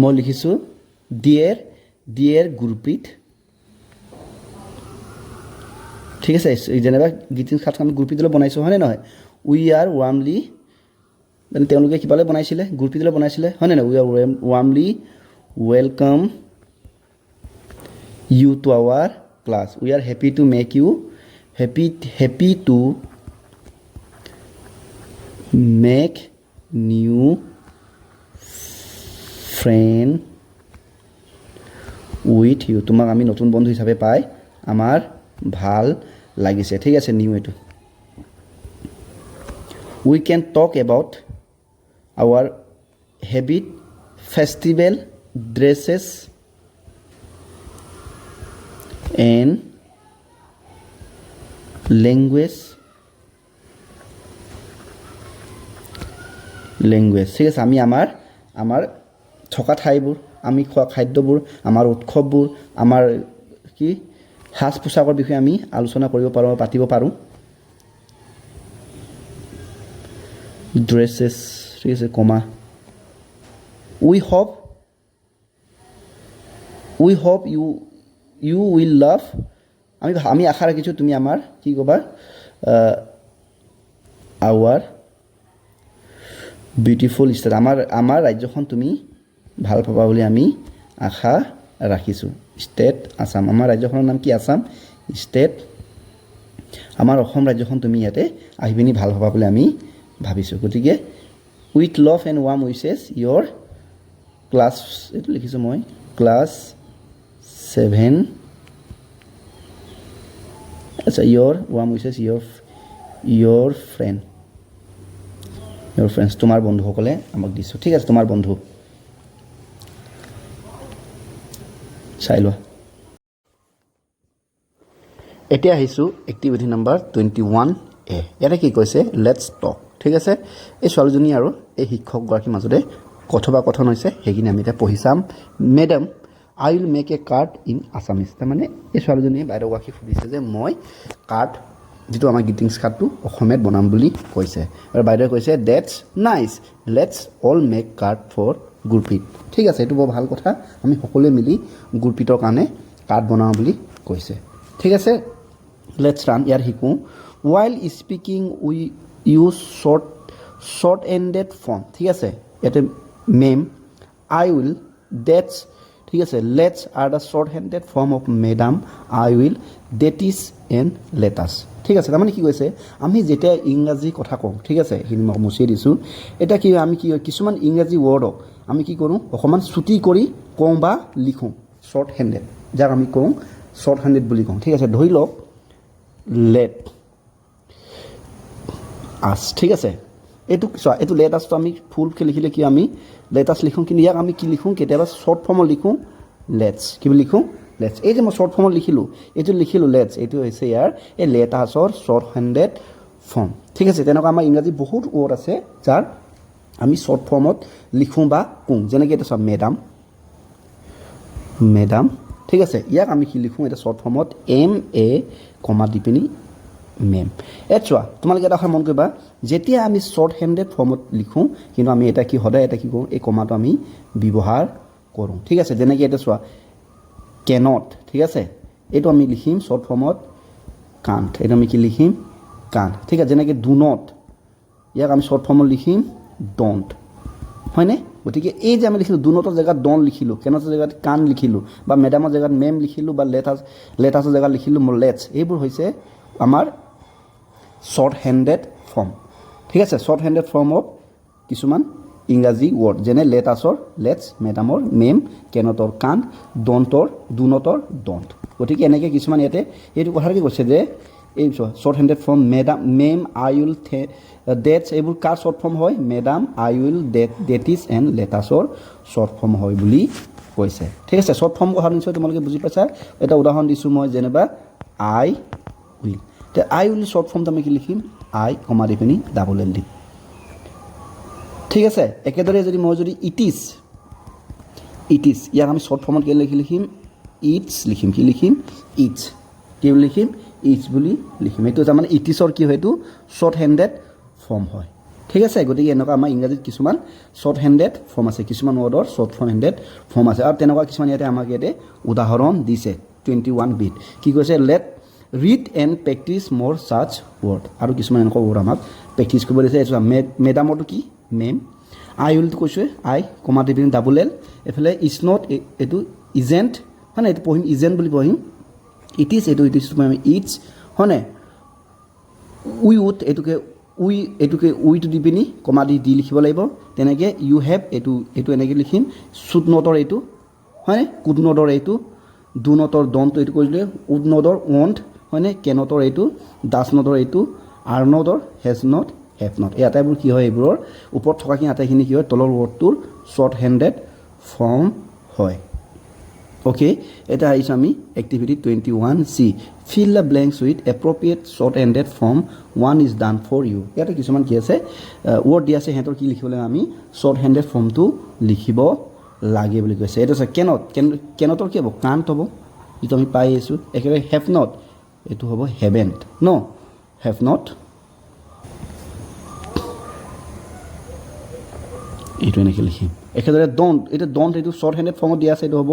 মই লিখিছোঁ ডিয়েৰ গুৰপ্ৰীত ঠিক আছে যেনিবা গ্ৰিটিংছ কাৰ্ডখন আমি গুৰপ্ৰীতলৈ বনাইছোঁ হয়নে নহয় উই আৰ ৱাৰ্মলি মানে তেওঁলোকে কিবালৈ বনাইছিলে গুৰপ্ৰীতলৈ বনাইছিলে হয়নে নহয় we are warmly welcome you to our class we are happy to make you happy to make new friend with you তোমাক আমি নতুন বন্ধু হিচাপে পাই আমাৰ ভাল লাগিছে ঠিক আছে নিউ এইটো we can talk about our habit festival dresses and language ঠিক আছে আমি আমাৰ থকা ঠাইবোৰ আমি খোৱা খাদ্যবোৰ আমাৰ উৎসৱবোৰ আমাৰ কি সাজ পোছাকৰ বিষয়ে আমি আলোচনা কৰিব পাৰোঁ পাতিব পাৰোঁ ড্ৰেছেছ ঠিক আছে comma we hope you will love আমি আশা ৰাখিছোঁ তুমি আমাৰ কি ক'বা আৱাৰ বিউটিফুল ষ্টেট আমাৰ ৰাজ্যখন তুমি ভাল পাবা বুলি আমি আশা ৰাখিছোঁ ষ্টেট আছাম আমাৰ ৰাজ্যখনৰ নাম কি আছাম ষ্টেট আমাৰ অসম ৰাজ্যখন তুমি ইয়াতে আহি পিনি ভাল পাবা বুলি আমি ভাবিছোঁ গতিকে with love and warm wishes your class এইটো লিখিছোঁ মই ক্লাছ 7 আচ্ছা your warm wishes your friends তোমাৰ বন্ধুসকলে আমাক দিছোঁ ঠিক আছে তোমাৰ বন্ধু চাই লোৱা এতিয়া আহিছোঁ এক্টিভিটি নাম্বাৰ 21A ইয়াতে কি কৈছে লেটছ টক ঠিক আছে এই ছোৱালীজনী আৰু এই শিক্ষকগৰাকীৰ মাজতে কথোপকথন হৈছে সেইখিনি আমি এতিয়া পঢ়ি চাম madam I will make a card in Assamese তাৰমানে এই ছোৱালীজনীয়ে বাইদেউগৰাকীক সুধিছে যে মই কাৰ্ড যিটো আমাৰ গ্ৰিটিংছ কাৰ্ডটো অসমীয়াত বনাম বুলি কৈছে আৰু বাইদেৱে কৈছে that's nice let's all make card for Gurpreet ঠিক আছে এইটো বৰ ভাল কথা আমি সকলোৱে মিলি গুৰপ্ৰীতৰ কাৰণে কাৰ্ড বনাওঁ বুলি কৈছে ঠিক আছে লেটছ ৰান ইয়াত শিকোঁ while speaking we use shortened form ঠিক আছে ইয়াতে মেম আই উইল ডেটছ ঠিক আছে let's are the short handed form of madam I will that is and let us ঠিক আছে তাৰমানে কি কৈছে আমি যেতিয়া ইংৰাজী কথা কওঁ ঠিক আছে সেইখিনি মই মুচিয়ে দিছোঁ এতিয়া কি হয় আমি কি হয় কিছুমান ইংৰাজী ৱৰ্ডক আমি কি কৰোঁ অকণমান চুটি কৰি কওঁ বা লিখোঁ শ্বৰ্ট হেণ্ডেড যাক আমি কওঁ শ্বৰ্ট হেণ্ডেড বুলি কওঁ ঠিক আছে ধৰি লওক লেট আছ ঠিক আছে এইটো চোৱা এইটো লেট আছটো আমি ফুলকৈ লিখিলে কি আমি লেট আছ লিখোঁ কিন্তু ইয়াক আমি কি লিখোঁ কেতিয়াবা শ্বৰ্ট ফৰ্মত লিখোঁ লেটছ কি বুলি লিখোঁ লেটছ এই যে মই শ্বৰ্ট ফৰ্মত এইটো লিখিলোঁ লেটছ এইটো হৈছে ইয়াৰ এই লেট আছৰ শ্বৰ্ট হেণ্ডেড ফৰ্ম ঠিক আছে তেনেকুৱা আমাৰ ইংৰাজী বহুত ৱৰ্ড আছে যাৰ আমি শ্বৰ্ট ফৰ্মত লিখোঁ বা কওঁ যেনেকৈ এইটো চোৱা মেডাম ঠিক আছে ইয়াক আমি কি লিখোঁ এটা শ্বৰ্ট ফৰ্মত MA কমা দি পিনি মেম চোৱা তোমালোকে এটা কথা মন কৰিবা যেতিয়া আমি শ্বৰ্ট হেণ্ডেড ফৰ্মত লিখোঁ কিন্তু আমি এটা কি সদায় এটা কি কৰোঁ এই কমাটো আমি ব্যৱহাৰ কৰোঁ ঠিক আছে যেনেকৈ এটা চোৱা কেনট ঠিক আছে এইটো আমি লিখিম শ্বৰ্ট ফৰ্মত কাণ্ট এইটো আমি কি লিখিম কাণ্ট ঠিক আছে যেনেকৈ ডু নট ইয়াক আমি শ্বৰ্ট ফৰ্মত লিখিম ডণ্ট হয়নে গতিকে এই যে আমি লিখিলোঁ ডু নটৰ জেগাত ডণ্ট লিখিলোঁ কেনটৰ জেগাত কাণ লিখিলোঁ বা মেডামৰ জেগাত মেম লিখিলোঁ বা লেটাছৰ জেগাত লিখিলোঁ লেটছ এইবোৰ হৈছে আমাৰ শ্বৰ্ট হেণ্ডেড ফৰ্ম ঠিক আছে শ্বৰ্ট হেণ্ডেড ফৰ্ম অফ কিছুমান ইংৰাজী ৱৰ্ড যেনে লেটাছৰ লেটছ মেডামৰ মেম কেনটৰ কাণ ডণ্টৰ ডু নটৰ ডণ্ট গতিকে এনেকৈ কিছুমান ইয়াতে এইটো কথাকে কৈছে যে এই short handed form ma'am I will that's এইবোৰ কাৰ শ্বৰ্ট ফৰ্ম হয় madam I will that is and লেটাছৰ শ্বৰ্ট ফৰ্ম হয় বুলি কৈছে ঠিক আছে শ্বৰ্ট ফৰ্ম কথা নিশ্চয় তোমালোকে বুজি পাইছা এটা উদাহৰণ দিছোঁ মই যেনিবা আই উইল এতিয়া আই উইল শ্বৰ্ট ফৰ্মটো আমি কি লিখিম আই কমা দি পিনি ডাবল এল দিম ঠিক আছে একেদৰে যদি ইট ইজ ইয়াক আমি শ্বৰ্ট ফৰ্মত কি লিখিম ইটছ লিখিম কি লিখিম ইটছ কি বুলি লিখিম ইটছ বুলি লিখিম এইটো তাৰমানে ইটিছৰ কি হয় এইটো শ্বৰ্ট হেণ্ডেড ফৰ্ম হয় ঠিক আছে গতিকে এনেকুৱা আমাৰ ইংৰাজীত কিছুমান শ্বৰ্ট হেণ্ডেড ফৰ্ম আছে কিছুমান ৱৰ্ডৰ শ্বৰ্ট হেণ্ডেড ফৰ্ম আছে আৰু তেনেকুৱা কিছুমান ইয়াতে আমাক ইয়াতে উদাহৰণ দিছে 21B কি কৈছে লেট ৰিড এণ্ড প্ৰেক্টিছ মোৰ ছাচ ৱৰ্ড আৰু কিছুমান এনেকুৱা ৱৰ্ড আমাক প্ৰেক্টিছ কৰিব দিছে এইটো মেডামৰটো কি মেম আই উইলটো কৈছোঁ আই কমা দি পিনি ডাবল এল এইফালে ইজ নট এইটো ইজেণ্ট হয় নাই এইটো পঢ়িম ইজেণ্ট বুলি পঢ়িম ইট ইজ আমি ইটছ হয়নে উই উড এইটোকে উইটো দি পিনি কমা দি লিখিব লাগিব তেনেকৈ ইউ হেভ এইটো এনেকৈ লিখিম চুড নটৰ এইটো হয়নে কুড নটৰ এইটো ডু নটৰ ডনটো এইটো কৰিলে উড নটৰ ৱণ্ট হয়নে কেনটৰ এইটো ডাছ নটৰ এইটো আৰ নটৰ হেজ নট হেভ নট এই আটাইবোৰ কি হয় এইবোৰৰ ওপৰত থকাখিনি আটাইখিনি কি হয় তলৰ ৱৰ্ডটোৰ শ্বৰ্ট হেণ্ডেড ফৰ্ম হয় অ'কে এতিয়া আহিছোঁ আমি activity 21C fill the blanks with appropriate shortened form one is done for you ইয়াতে কিছুমান কি আছে ৱৰ্ড দিয়া আছে সিহঁতৰ কি লিখিবলৈ আমি শ্বৰ্ট হেণ্ডেড ফৰ্মটো লিখিব লাগে বুলি কৈছে এইটো আছে কেনটৰ কি হ'ব কাণ্ট হ'ব যিটো আমি পাই আছোঁ একেবাৰে হেভ নট এইটো হ'ব হেভেণ্ট ন হেভ নট এইটো এনেকৈ লিখিম একেদৰে ডণ্ট এইটো শ্বৰ্ট হেণ্ডেড ফৰ্মত দিয়া আছে এইটো হ'ব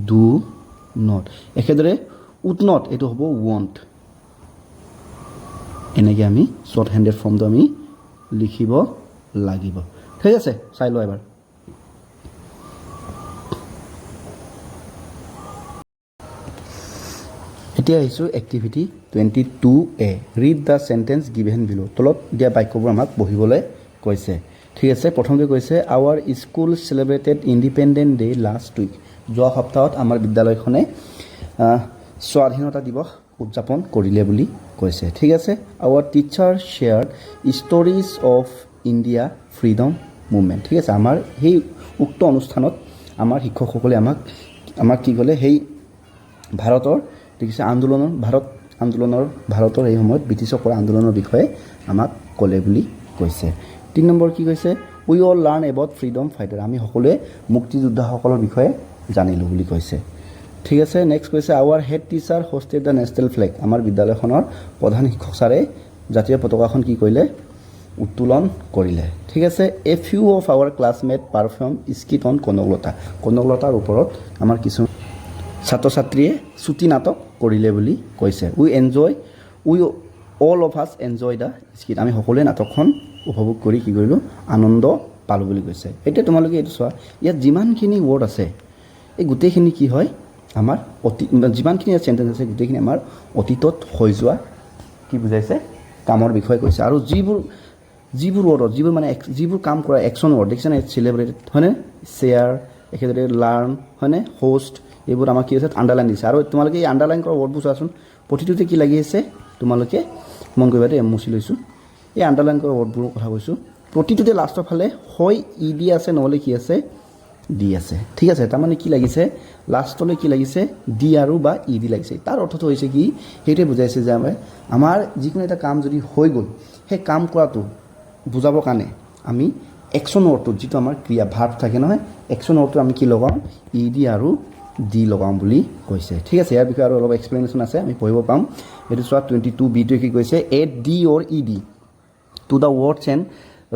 ডু নট একেদৰে উড নট এইটো হ'ব ৱণ্ট এনেকৈ আমি শ্বৰ্ট হেণ্ডেড ফৰ্মটো আমি লিখিব লাগিব ঠিক আছে চাই লোৱা এবাৰ এতিয়া আহিছোঁ activity 22A read the sentence given below তলত দিয়া বাক্যবোৰ আমাক পঢ়িবলৈ কৈছে ঠিক আছে প্ৰথমতে কৈছে our school celebrated independent day last week যোৱা সপ্তাহত আমাৰ বিদ্যালয়খনে স্বাধীনতা দিৱস উদযাপন কৰিলে বুলি কৈছে ঠিক আছে our teacher shared stories of India freedom movement ঠিক আছে আমাৰ সেই উক্ত অনুষ্ঠানত আমাৰ শিক্ষকসকলে আমাক কি ক'লে সেই ভাৰতৰ দেখিছে ভাৰতৰ এই সময়ত ব্ৰিটিছৰ পৰা আন্দোলনৰ বিষয়ে আমাক ক'লে বুলি কৈছে 3 নম্বৰ কি কৈছে we all learn about freedom fighter আমি সকলোৱে মুক্তিযোদ্ধাসকলৰ বিষয়ে জানিলোঁ বুলি কৈছে ঠিক আছে নেক্সট কৈছে our head teacher hosted the national flag আমাৰ বিদ্যালয়খনৰ প্ৰধান শিক্ষক ছাৰে জাতীয় পতাকাখন কি কৰিলে উত্তোলন কৰিলে ঠিক আছে a few of our classmate perform skit on কনকলতাৰ ওপৰত আমাৰ কিছু ছাত্ৰ ছাত্ৰীয়ে চুটি নাটক কৰিলে বুলি কৈছে উই অল অফ আছ এনজয় দ্য স্কিট আমি সকলোৱে নাটকখন উপভোগ কৰি কি কৰিলোঁ আনন্দ পালোঁ বুলি কৈছে এতিয়া তোমালোকে এইটো চোৱা ইয়াত যিমানখিনি ৱৰ্ড আছে এই গোটেইখিনি কি হয় আমাৰ যিমানখিনি ইয়াত চেণ্টেঞ্চ আছে গোটেইখিনি আমাৰ অতীতত হৈ যোৱা কি বুজাইছে কামৰ বিষয়ে কৈছে আৰু যিবোৰ ৱৰ্ডত যিবোৰ কাম কৰা একশ্যন ৱৰ্ড দেখিছেনে চেলিব্ৰেটেড হয়নে শ্বেয়াৰ একেদৰে লাৰ্ণ হয়নে হোষ্ট এইবোৰ আমাক কি হৈছে আণ্ডাৰলাইন দিছে আৰু তোমালোকে এই আণ্ডাৰলাইন কৰা ৱৰ্ডবোৰ চোৱাচোন প্ৰতিটোতে কি লাগি আছে তোমালোকে মন কৰিবা দেই মুচি লৈছোঁ এই আণ্ডাৰলাইন কৰা ৱৰ্ডবোৰৰ কথা কৈছোঁ প্ৰতিটোতে লাষ্টৰ ফালে হয় ই ডি আছে নহ'লে কি আছে ডি আছে ঠিক আছে তাৰমানে কি লাগিছে লাষ্টলৈ কি লাগিছে ডি আৰু বা ই ডি লাগিছে তাৰ অৰ্থটো হৈছে কি সেইটোৱে বুজাইছে যে আমাৰ যিকোনো এটা কাম যদি হৈ গ'ল সেই কাম কৰাটো বুজাবৰ কাৰণে আমি একশ্যন ৱৰ্ডটোত যিটো আমাৰ ক্ৰিয়া ভাৰ্ব থাকে নহয় একশ্যন ৱৰ্ডটো আমি কি লগাওঁ ই ডি আৰু ডি লগাওঁ বুলি কৈছে ঠিক আছে ইয়াৰ বিষয়ে আৰু অলপ এক্সপ্লেনেশ্যন আছে আমি পঢ়িব পাম এইটো চোৱা 22B কি কৈছে add D or E D to the words and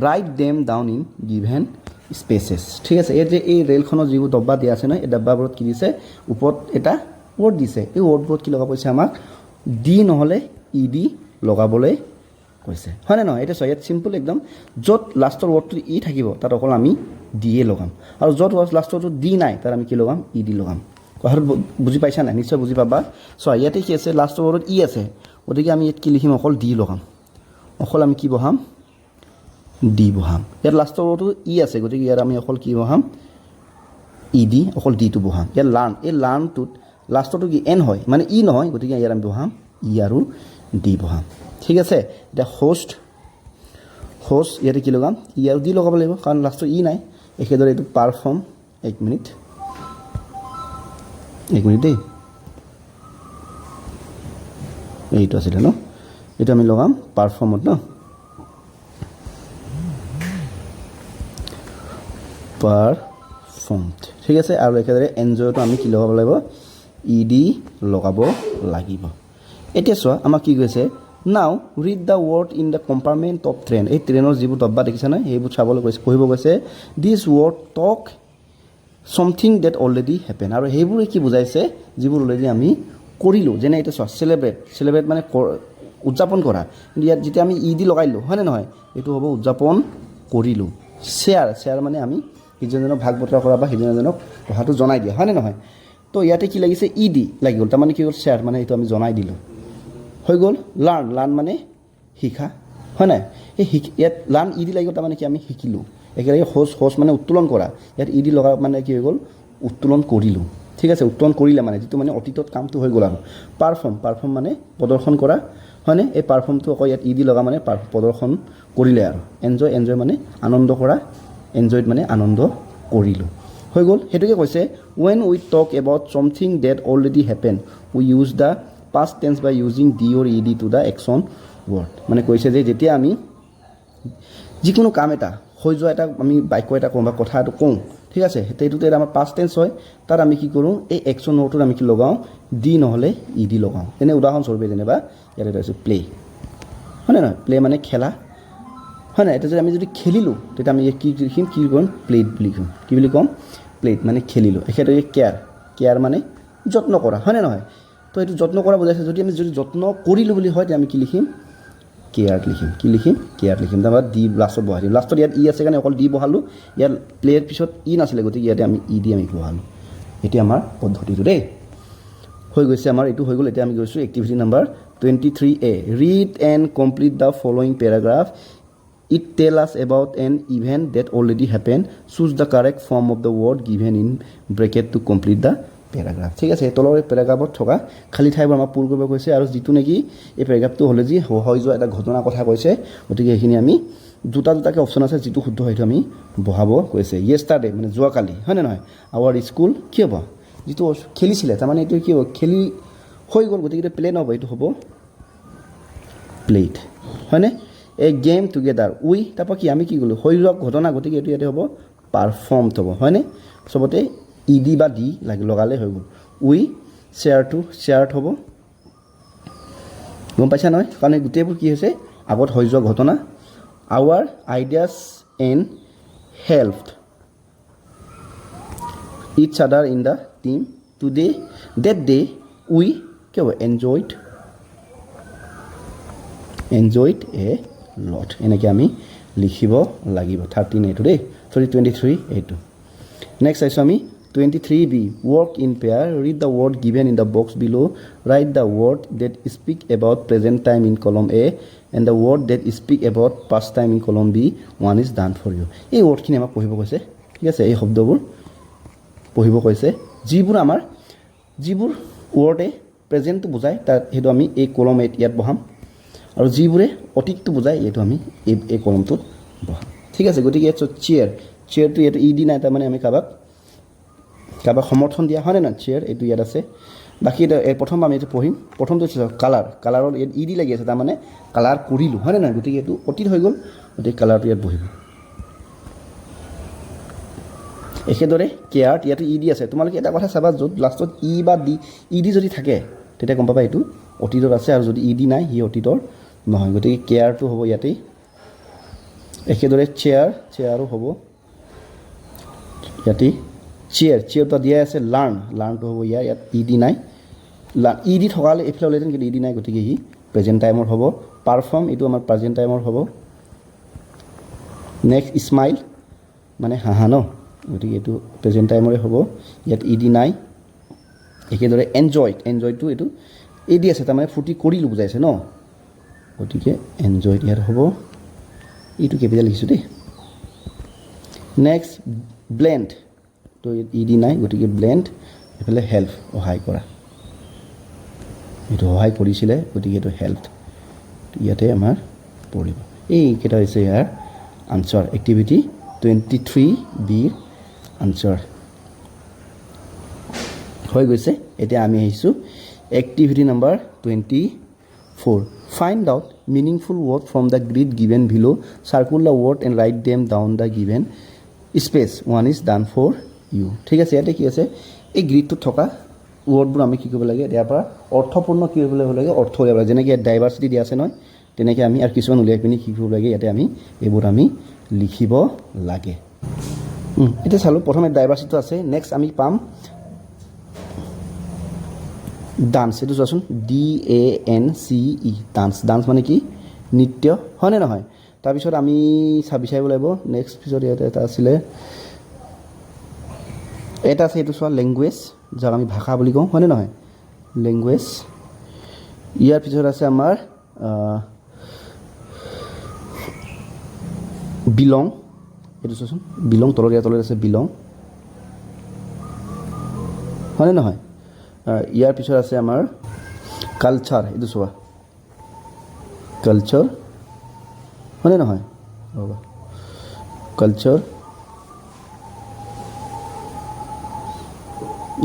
write them down in given spaces ঠিক আছে এই যে এই ৰেলখনৰ যিবোৰ ডব্বা দিয়া আছে নহয় এই ডব্বাবোৰত কি দিছে ওপৰত এটা ৱৰ্ড দিছে এই ৱৰ্ডবোৰত কি লগাব কৈছে আমাক ডি নহ'লে ই ডি লগাবলৈ কৈছে হয়নে নহয় এতিয়া চোৱা ইয়াত চিম্পল একদম য'ত লাষ্টৰ ৱৰ্ডটো ই থাকিব তাত অকল আমি ডিয়ে লগাম আৰু য'ত লাষ্টৰটো ডি নাই তাত আমি কি লগাম ই ডি লগাম কথাটো বুজি পাইছা নাই নিশ্চয় বুজি পাবা চোৱা ইয়াতে কি আছে লাষ্টৰ ৱৰ্ডত ই আছে গতিকে আমি ইয়াত কি লিখিম অকল ডি লগাম অকল আমি কি বহাম ডি বহাম ইয়াত লাষ্টৰ ৱৰ্ডটো ই আছে গতিকে ইয়াত আমি অকল কি বহাম ই ডি অকল ডিটো বহাম ইয়াত লাৰ্ণ এই লাৰ্ণটোত লাষ্টৰটো কি এন হয় মানে ই নহয় গতিকে ইয়াত আমি বহাম ই আৰু ডি বহাম ঠিক আছে এতিয়া হোষ্ট ইয়াতে কি লগাম ই আৰু ডি লগাব লাগিব কাৰণ লাষ্টৰ ই নাই একেদৰে এইটো পাৰফৰ্ম এক মিনিট দেই এইটো আছিলে ন এইটো আমি লগাম পাৰফৰ্মত ন পাৰফৰ্মড ঠিক আছে আৰু একেদৰে এনজয়টো আমি কি লগাব লাগিব ই ডি লগাব লাগিব এতিয়া চোৱা আমাক কি কৈছে now read the word in the compartment of train এই ট্ৰেইনৰ যিবোৰ ডব্বা দেখিছে নহয় সেইবোৰ চাবলৈ কৈছে পঢ়িব কৈছে this word talk something that already happened আৰু সেইবোৰে কি বুজাইছে যিবোৰ অলৰেডি আমি কৰিলোঁ যেনে এতিয়া চোৱা চেলিব্ৰেট মানে উদযাপন কৰা কিন্তু ইয়াত যেতিয়া আমি ই ডি লগাইলোঁ হয়নে নহয় এইটো হ'ব উদযাপন কৰিলোঁ শ্বেয়াৰ মানে আমি সিজনজনক ভাগ বতৰা কৰা বা সিজনজনক কথাটো জনাই দিয়া হয়নে নহয় তো ইয়াতে কি লাগিছে ই ডি লাগি গ'ল তাৰমানে কি হ'ল শ্বেয়াৰ মানে এইটো আমি জনাই দিলোঁ হৈ গ'ল লাৰ্ণ মানে শিকা হয় নাই এই ইয়াত লাৰ্ণ ই ডি লাগি গ'ল তাৰমানে কি আমি শিকিলোঁ একেলগে হোচ মানে উত্তোলন কৰা ইয়াত ই ডি লগা মানে কি হৈ গ'ল উত্তোলন কৰিলোঁ ঠিক আছে উত্তোলন কৰিলে মানে যিটো মানে অতীতত কামটো হৈ গ'ল আৰু পাৰফৰ্ম মানে প্ৰদৰ্শন কৰা হয়নে এই পাৰফৰ্মটো আকৌ ইয়াত ই ডি লগা মানে প্ৰদৰ্শন কৰিলে আৰু এনজয় মানে আনন্দ কৰা এনজয়ড মানে আনন্দ কৰিলোঁ হৈ গ'ল সেইটোকে কৈছে when we talk about something that already happened we use the past tense by using d or ed to the action word মানে কৈছে যে যেতিয়া আমি যিকোনো কাম এটা হৈ যোৱা এটা আমি বাক্য এটা কওঁ বা কথা এটা কওঁ ঠিক আছে এইটোতে আমাৰ পাষ্ট টেন্স হয় তাত আমি কি কৰোঁ এই একশ্যন ৱৰ্ডটোত আমি কি লগাওঁ ডি নহ'লে ই ডি লগাওঁ যেনে উদাহৰণস্বৰূপে যেনিবা ইয়াত এটা আছে প্লে হয়নে নহয় প্লে মানে খেলা হয় নাই এতিয়া যদি আমি যদি খেলিলোঁ তেতিয়া আমি কি লিখিম কি কৰিম প্লেড বুলি ক'ম কি বুলি ক'ম প্লেড মানে খেলিলোঁ এখেতে কেয়াৰ মানে যত্ন কৰা হয়নে নহয় তো এইটো যত্ন কৰা বুজাইছে যদি আমি যদি যত্ন কৰিলোঁ বুলি হয় তেতিয়া আমি কি লিখিম কেয়াৰ লিখিম কি লিখিম কেয়াৰ লিখিম তাৰপৰা ডি লাষ্টত বহাই দিম লাষ্টত ইয়াত ই আছে কাৰণে অকল ডি বহালোঁ ইয়াত প্লেৰ পিছত ই নাছিলে গতিকে ইয়াতে আমি ই ডি আমি বহালোঁ এতিয়া আমাৰ পদ্ধতিটো দেই হৈ গৈছে আমাৰ এইটো হৈ গ'ল এতিয়া আমি গৈছোঁ activity number 23A read and complete the following paragraph it tell us about an event that already happen choose the correct form of the word given in bracket to complete the paragraph ঠিক আছে তলৰ এই পেৰাগ্ৰাফত থকা খালী ঠাইবোৰ আমাক পূৰ কৰিব কৈছে আৰু যিটো নেকি এই পেৰাগ্ৰাফটো হ'লে যি হৈ যোৱা এটা ঘটনাৰ কথা কৈছে গতিকে সেইখিনি আমি দুটাকৈ অপশ্যন আছে যিটো শুদ্ধ সেইটো আমি বহাব কৈছে য়েষ্টাৰডে মানে যোৱাকালি হয়নে নহয় আৱাৰ স্কুল কি হ'ব যিটো খেলিছিলে তাৰমানে এইটো কি হ'ব খেলি হৈ গ'ল গতিকে এইটো প্লে নহ'ব এইটো হ'ব প্লেড হয়নে এই গেম টুগেডাৰ উই তাৰপৰা কি আমি কি ক'লোঁ হৈ যোৱা ঘটনা গতিকে এইটো ইয়াতে হ'ব পাৰফৰ্মড হ'ব হয়নে চবতে ই ডি বা ডি লগালে হৈ গ'ল উই শ্বেয়াৰ্ড হ'ব গম পাইছা নহয় কাৰণ এই গোটেইবোৰ কি হৈছে আগত হৈ যোৱা ঘটনা our ideas and helped its other in the team today that day we কি হ'ব এনজয়ড এ লট এনেকৈ আমি লিখিব লাগিব 13 এইটো দেই 23 এইটো নেক্সট চাইছোঁ আমি 23B work in pair read the word given in the box below write the word that speak about present time in column A and the word that speak about past time in column B one is done for you এই ৱৰ্ডখিনি আমাক পঢ়িব কৈছে ঠিক আছে এই শব্দবোৰ পঢ়িব কৈছে যিবোৰ ৱৰ্ডে প্ৰেজেণ্টটো বুজায় তাত সেইটো আমি এই কলম ইয়াত বহাম আৰু যিবোৰে অতীতটো বুজায় এইটো আমি এই কলমটোত বহাম ঠিক আছে গতিকে চেয়াৰটো ইয়াত ই ডি নাই তাৰমানে আমি কাৰোবাক সমৰ্থন দিয়া হয়নে নহয় চেয়াৰ এইটো ইয়াত আছে বাকী প্ৰথম আমি এইটো পঢ়িম প্ৰথমটো কালাৰৰ ইয়াত ই ডি লাগি আছে তাৰমানে কালাৰ কৰিলোঁ হয়নে নহয় গতিকে এইটো অতীত হৈ গ'ল গতিকে কালাৰটো ইয়াত বহিব একেদৰে কেয়াৰত ইয়াতো ই ডি আছে তোমালোকে এটা কথা চাবা য'ত লাষ্টত ই ডি যদি থাকে তেতিয়া গম পাবা এইটো অতীতত আছে আৰু যদি ই ডি নাই সি অতীতৰ নহয় গতিকে কেয়াৰটো হ'ব ইয়াতেই একেদৰে চেয়াৰো হ'ব ইয়াতেই চেয়াৰটো দিয়াই আছে লাৰ্ণটো হ'ব ইয়াত ই ডি নাই ই ডি থকালে এইফালে ওলাইছেন কিন্তু ই ডি নাই গতিকে সি প্ৰেজেণ্ট টাইমৰ হ'ব পাৰফৰ্ম এইটো আমাৰ প্ৰেজেণ্ট টাইমৰ হ'ব নেক্সট স্মাইল মানে হাঁহা ন গতিকে এইটো প্ৰেজেণ্ট টাইমৰে হ'ব ইয়াত ই ডি নাই একেদৰে এনজয়টো এইটো ই ডি আছে তাৰমানে ফূৰ্তি কৰিলোঁ বুজাইছে ন গতিকে এনজয়ড ইয়াত হ'ব এইটো কেপিটেল লিখিছোঁ দেই নেক্সট ব্লেণ্ড তো ই ডি নাই গতিকে ব্লেণ্ড এইফালে হেল্প সহায় কৰা এইটো সহায় কৰিছিলে গতিকে এইটো হেল্প ইয়াতে আমাৰ পৰিব এইকেইটা হৈছে ইয়াৰ আনচাৰ এক্টিভিটি 23Bৰ আনচাৰ হৈ গৈছে এতিয়া আমি আহিছোঁ activity number 24 find out meaningful word from the grid given below circle the word and write them down the given space one is done for you ঠিক আছে ইয়াতে কি আছে এই গ্ৰিডটোত থকা ৱৰ্ডবোৰ আমি কি কৰিব লাগে ইয়াৰ পৰা অৰ্থপূৰ্ণ কি কৰিব লাগে অৰ্থ উলিয়াব লাগে যেনেকৈ ইয়াত ডাইভাৰ্চিটি দিয়া আছে নহয় তেনেকৈ আমি আৰু কিছুমান উলিয়াই পিনি কি কৰিব লাগে ইয়াতে আমি এইবোৰ আমি লিখিব লাগে এতিয়া চালোঁ প্ৰথমে ডাইভাৰ্চিটিটো আছে নেক্সট আমি পাম ডান্স এইটো চোৱাচোন DANCE ডান্স মানে কি নৃত্য হয়নে নহয় তাৰপিছত আমি বিচাৰিব লাগিব নেক্সট পিছত ইয়াতে এটা আছিলে এটা আছে এইটো চোৱা লেংগুৱেজ যাক আমি ভাষা বুলি কওঁ হয়নে নহয় লেংগুৱেজ ইয়াৰ পিছত আছে আমাৰ বিলং এইটো চোৱাচোন বিলং তলত আছে বিলং হয়নে নহয় ইয়াৰ পিছত আছে আমাৰ কালচাৰ এইটো চোৱা কালচাৰ হয়নে নহয় ৰ'বা কালচাৰ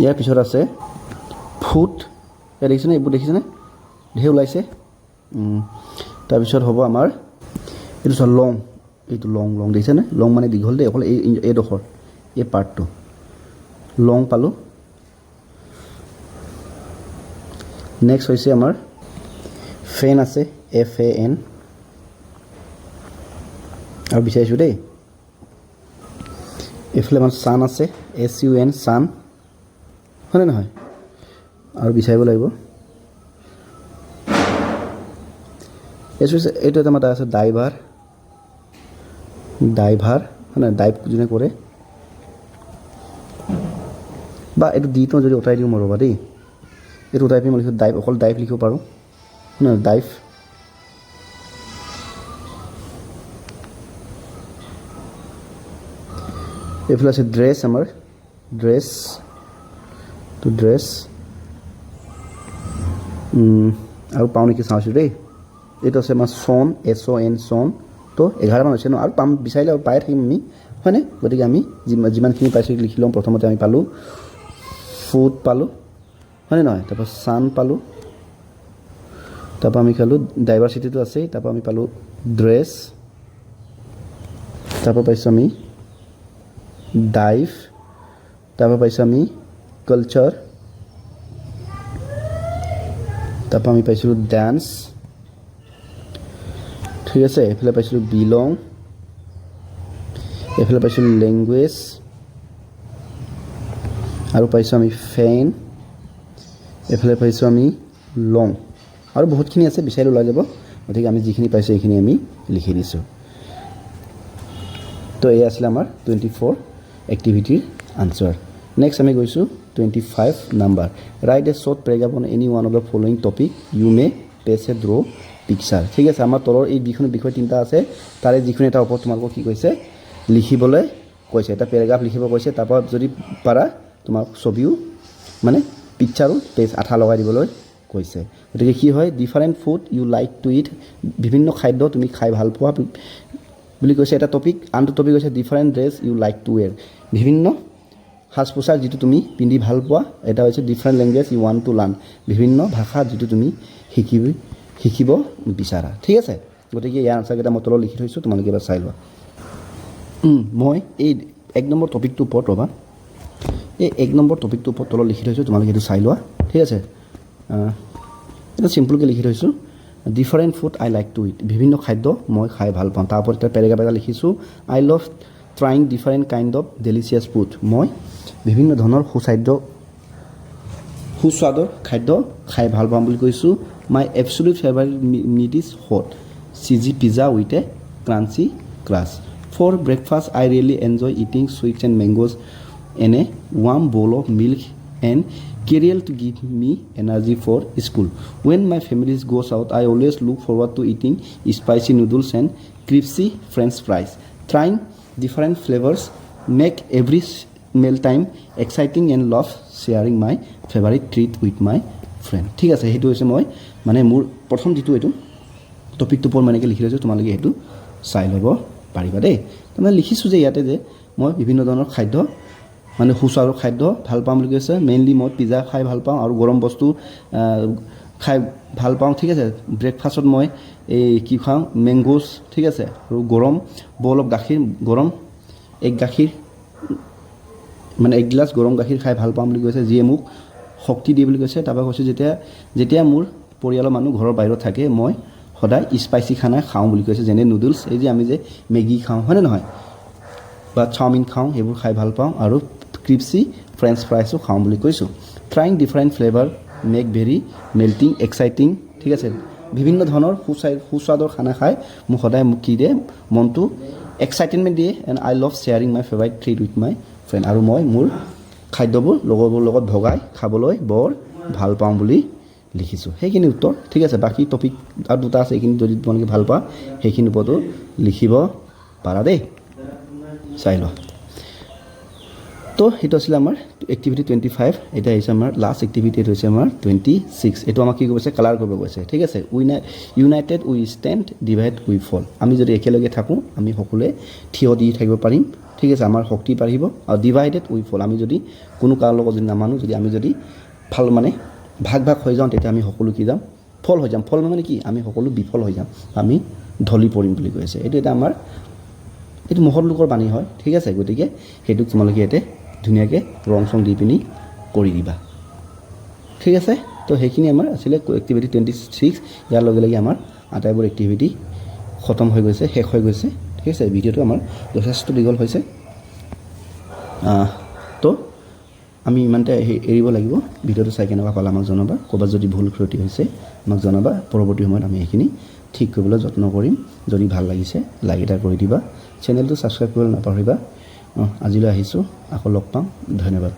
ইয়াৰ পিছত আছে ফুড ইয়াত দেখিছেনে এইবোৰ দেখিছেনে ঢেৰ ওলাইছে তাৰপিছত হ'ব আমাৰ এইটো চোৱা লং এইটো লং দেখিছেনে লং মানে দীঘল দেই অকল এইডোখৰ এই পাৰ্টটো লং পালোঁ নেক্সট হৈছে আমাৰ ফেন আছে FAN আৰু বিচাৰিছোঁ দেই এইফালে আমাৰ ছান আছে SUN ছান হয়নে নহয় আৰু বিচাৰিব লাগিব এইটো এটা আমাৰ আছে ডাইভাৰ মানে ডাইভ যোনে কৰে বা এইটো ডিটো যদি উঠাই দিওঁ মই ৰ'বা দেই এইটো উঠাই পিনি মই লিখিছোঁ ডাইভ অকল ডাইভ লিখিব পাৰোঁ নহয় ডাইভ এইফালে আছে ড্ৰেছ আমাৰ ড্ৰেছ আৰু পাওঁ নেকি চাওঁছোঁ দেই এইটো আছে আমাৰ SON SON তো 11মান হৈছে ন আৰু পাম বিচাৰিলে আৰু পাই থাকিম আমি হয়নে গতিকে আমি যিমানখিনি পাইছোঁ লিখি ল'ম প্ৰথমতে আমি পালোঁ ফুড পালোঁ হয়নে নহয় তাৰপৰা ছান পালোঁ তাৰপৰা আমি খালোঁ ডাইভাৰ্চিটিটো আছেই তাৰপৰা আমি পালোঁ ড্ৰেছ তাৰপৰা পাইছোঁ আমি ডাইভ তাৰপৰা পাইছোঁ আমি কালচাৰ তাৰপৰা আমি পাইছিলোঁ ডান্স ঠিক আছে এইফালে পাইছিলোঁ বিলং এইফালে পাইছিলোঁ লেংগুৱেজ আৰু পাইছোঁ আমি ফেন এইফালে পাইছোঁ আমি লং আৰু বহুতখিনি আছে বিচাৰি ওলাই যাব গতিকে আমি যিখিনি পাইছোঁ এইখিনি আমি লিখি দিছোঁ তো এই আছিলে আমাৰ 24 এক্টিভিটিৰ আনচাৰ নেক্সট আমি গৈছোঁ 25 number right A short paragraph on any one of the following topic you may page A draw picture ঠিক আছে আমাৰ তলৰ এই বিষয় তিনিটা আছে তাৰে যিখিনি এটা ওপৰত তোমালোকক কি কৈছে লিখিবলৈ কৈছে এটা পেৰাগ্ৰাফ লিখিব কৈছে তাৰপৰা যদি পাৰা তোমাক ছবিও মানে পিকচাৰো পেজ আঠা লগাই দিবলৈ কৈছে গতিকে কি হয় different food you like to eat বিভিন্ন খাদ্য তুমি খাই ভাল পোৱা বুলি কৈছে এটা টপিক আনটো টপিক হৈছে different dress you like to wear বিভিন্ন সাজ পোছাক যিটো তুমি পিন্ধি ভাল পোৱা এটা হৈছে different language you want to learn বিভিন্ন ভাষা যিটো তুমি শিকিব বিচাৰা ঠিক আছে গতিকে ইয়াৰ আনচাৰকেইটা মই তলত লিখি থৈছোঁ তোমালোকে এবাৰ চাই লোৱা মই এই 1 নম্বৰ টপিকটোৰ ওপৰত ৰ'বা এই 1 নম্বৰ টপিকটোৰ ওপৰত তলত লিখি থৈছোঁ তোমালোকে এইটো চাই লোৱা ঠিক আছে এটা চিম্পলকৈ লিখি থৈছোঁ different food I like to eat বিভিন্ন খাদ্য মই খাই ভাল পাওঁ তাৰ ওপৰত এটা পেৰাগ্ৰাফ এটা লিখিছোঁ I love trying different kind of delicious food মই বিভিন্ন ধৰণৰ সুস্বাদৰ খাদ্য খাই ভাল পাওঁ বুলি কৈছোঁ my absolute favourite meat is hot cheesy pizza with a crunchy crust for breakfast I really enjoy eating sweets and mangoes and a warm bowl of milk and cereal to give me energy for school. When my family goes out, I always look forward to eating spicy noodles and crispy French fries. Trying different flavors make every meal time exciting and love sharing my favorite treat with my friend. ঠিক আছে সেইটো হৈছে মই মানে মোৰ প্ৰথম যেটো এটো টপিকটো পৰ মানেকে লিখি লৈছো তোমালোকে এটো চাই ল'ব পাৰিবা দেই মই লিখিছো যে ইয়াতে যে মই বিভিন্ন ধৰণৰ খাদ্য মানে সুস্বাদু খাদ্য ভাল পাম বুলি কৈছে মেইনলি মই পিজ্জা খাই ভাল পাওঁ আৰু গৰম বস্তু খাই ভাল পাওঁ ঠিক আছে ব্ৰেকফাষ্টত মই এই কি খাওঁ মেংগোজ ঠিক আছে আৰু গৰম বল অফ গাখীৰ গৰম এক গাখীৰ মানে এক গ্লাস গৰম গাখীৰ খাই ভাল পাওঁ বুলি কৈছে যিয়ে মোক শক্তি দিয়ে বুলি কৈছে তাৰপৰা কৈছে যেতিয়া মোৰ পৰিয়ালৰ মানুহ ঘৰৰ বাহিৰত থাকে মই সদায় স্পাইসি খানা খাওঁ বুলি কৈছে যেনে নুডলছ এই যে আমি যে মেগি খাওঁ হয়নে নহয় বা চাওমিন খাওঁ সেইবোৰ খাই ভাল পাওঁ আৰু ক্ৰিপসি ফ্ৰেঞ্চ ফ্ৰাইছো খাওঁ বুলি কৈছোঁ trying different flavour make very melting exciting ঠিক আছে বিভিন্ন ধৰণৰ সুস্বাদৰ খানা খাই মোক সদায় মোক কি দিয়ে মনটো এক্সাইটমেণ্ট দিয়ে and I love sharing my favourite treat with my friend আৰু মই মোৰ খাদ্যবোৰ লগৰবোৰৰ লগত ভগাই খাবলৈ বৰ ভাল পাওঁ বুলি লিখিছোঁ সেইখিনি উত্তৰ ঠিক আছে বাকি টপিক আৰু দুটা আছে এইখিনি যদি তোমালোকে ভাল পোৱা সেইখিনি ওপৰতো লিখিব পাৰা দেই চাই লোৱা তো সেইটো আছিলে আমাৰ এক্টিভিটি 25 এটা হৈছে আমাৰ লাষ্ট এক্টিভিটি এটা হৈছে আমাৰ 26 এটো আমাক কি কৈছে কালাৰ কৰিব কৈছে ঠিক আছে United we stand divide we fall আমি যদি একেলগে থাকোঁ আমি সকলোৱে থিয় দি থাকিব পাৰিম ঠিক আছে আমাৰ শক্তি বাঢ়িব আৰু ডিভাইডেড উই ফল আমি যদি কোনো কাৰো লগত যদি নামানো যদি আমি যদি ভাল মানে ভাগ হৈ যাওঁ তেতিয়া আমি সকলো কি যাম ফল হৈ যাম ফল মানে কি আমি সকলো বিফল হৈ যাম আমি ঢলি পৰিম বুলি কৈছে এইটো এটা আমাৰ এইটো মহৎ লোকৰ বাণী হয় ঠিক আছে গতিকে সেইটোক তোমালোকে ইয়াতে ধুনীয়াকৈ ৰং চং দি পিনি কৰি দিবা ঠিক আছে তো সেইখিনি আমাৰ আছিলে এক্টিভিটি 26 ইয়াৰ লগে লগে আমাৰ আটাইবোৰ এক্টিভিটি খতম হৈ গৈছে শেষ হৈ গৈছে ঠিক আছে ভিডিঅ'টো আমাৰ যথেষ্ট দীঘল হৈছে তো আমি ইমানতে এৰিব লাগিব ভিডিঅ'টো চাই কেনেকুৱা পালা আমাক জনাবা ক'ৰবাত যদি ভুল ত্ৰুটি হৈছে আমাক জনাবা পৰৱৰ্তী সময়ত আমি এইখিনি ঠিক কৰিবলৈ যত্ন কৰিম যদি ভাল লাগিছে লাইক এটা কৰি দিবা চেনেলটো ছাবস্ক্ৰাইব কৰিবলৈ নাপাহৰিবা আজিলৈ আহিছোঁ আকৌ লগ পাম ধন্যবাদ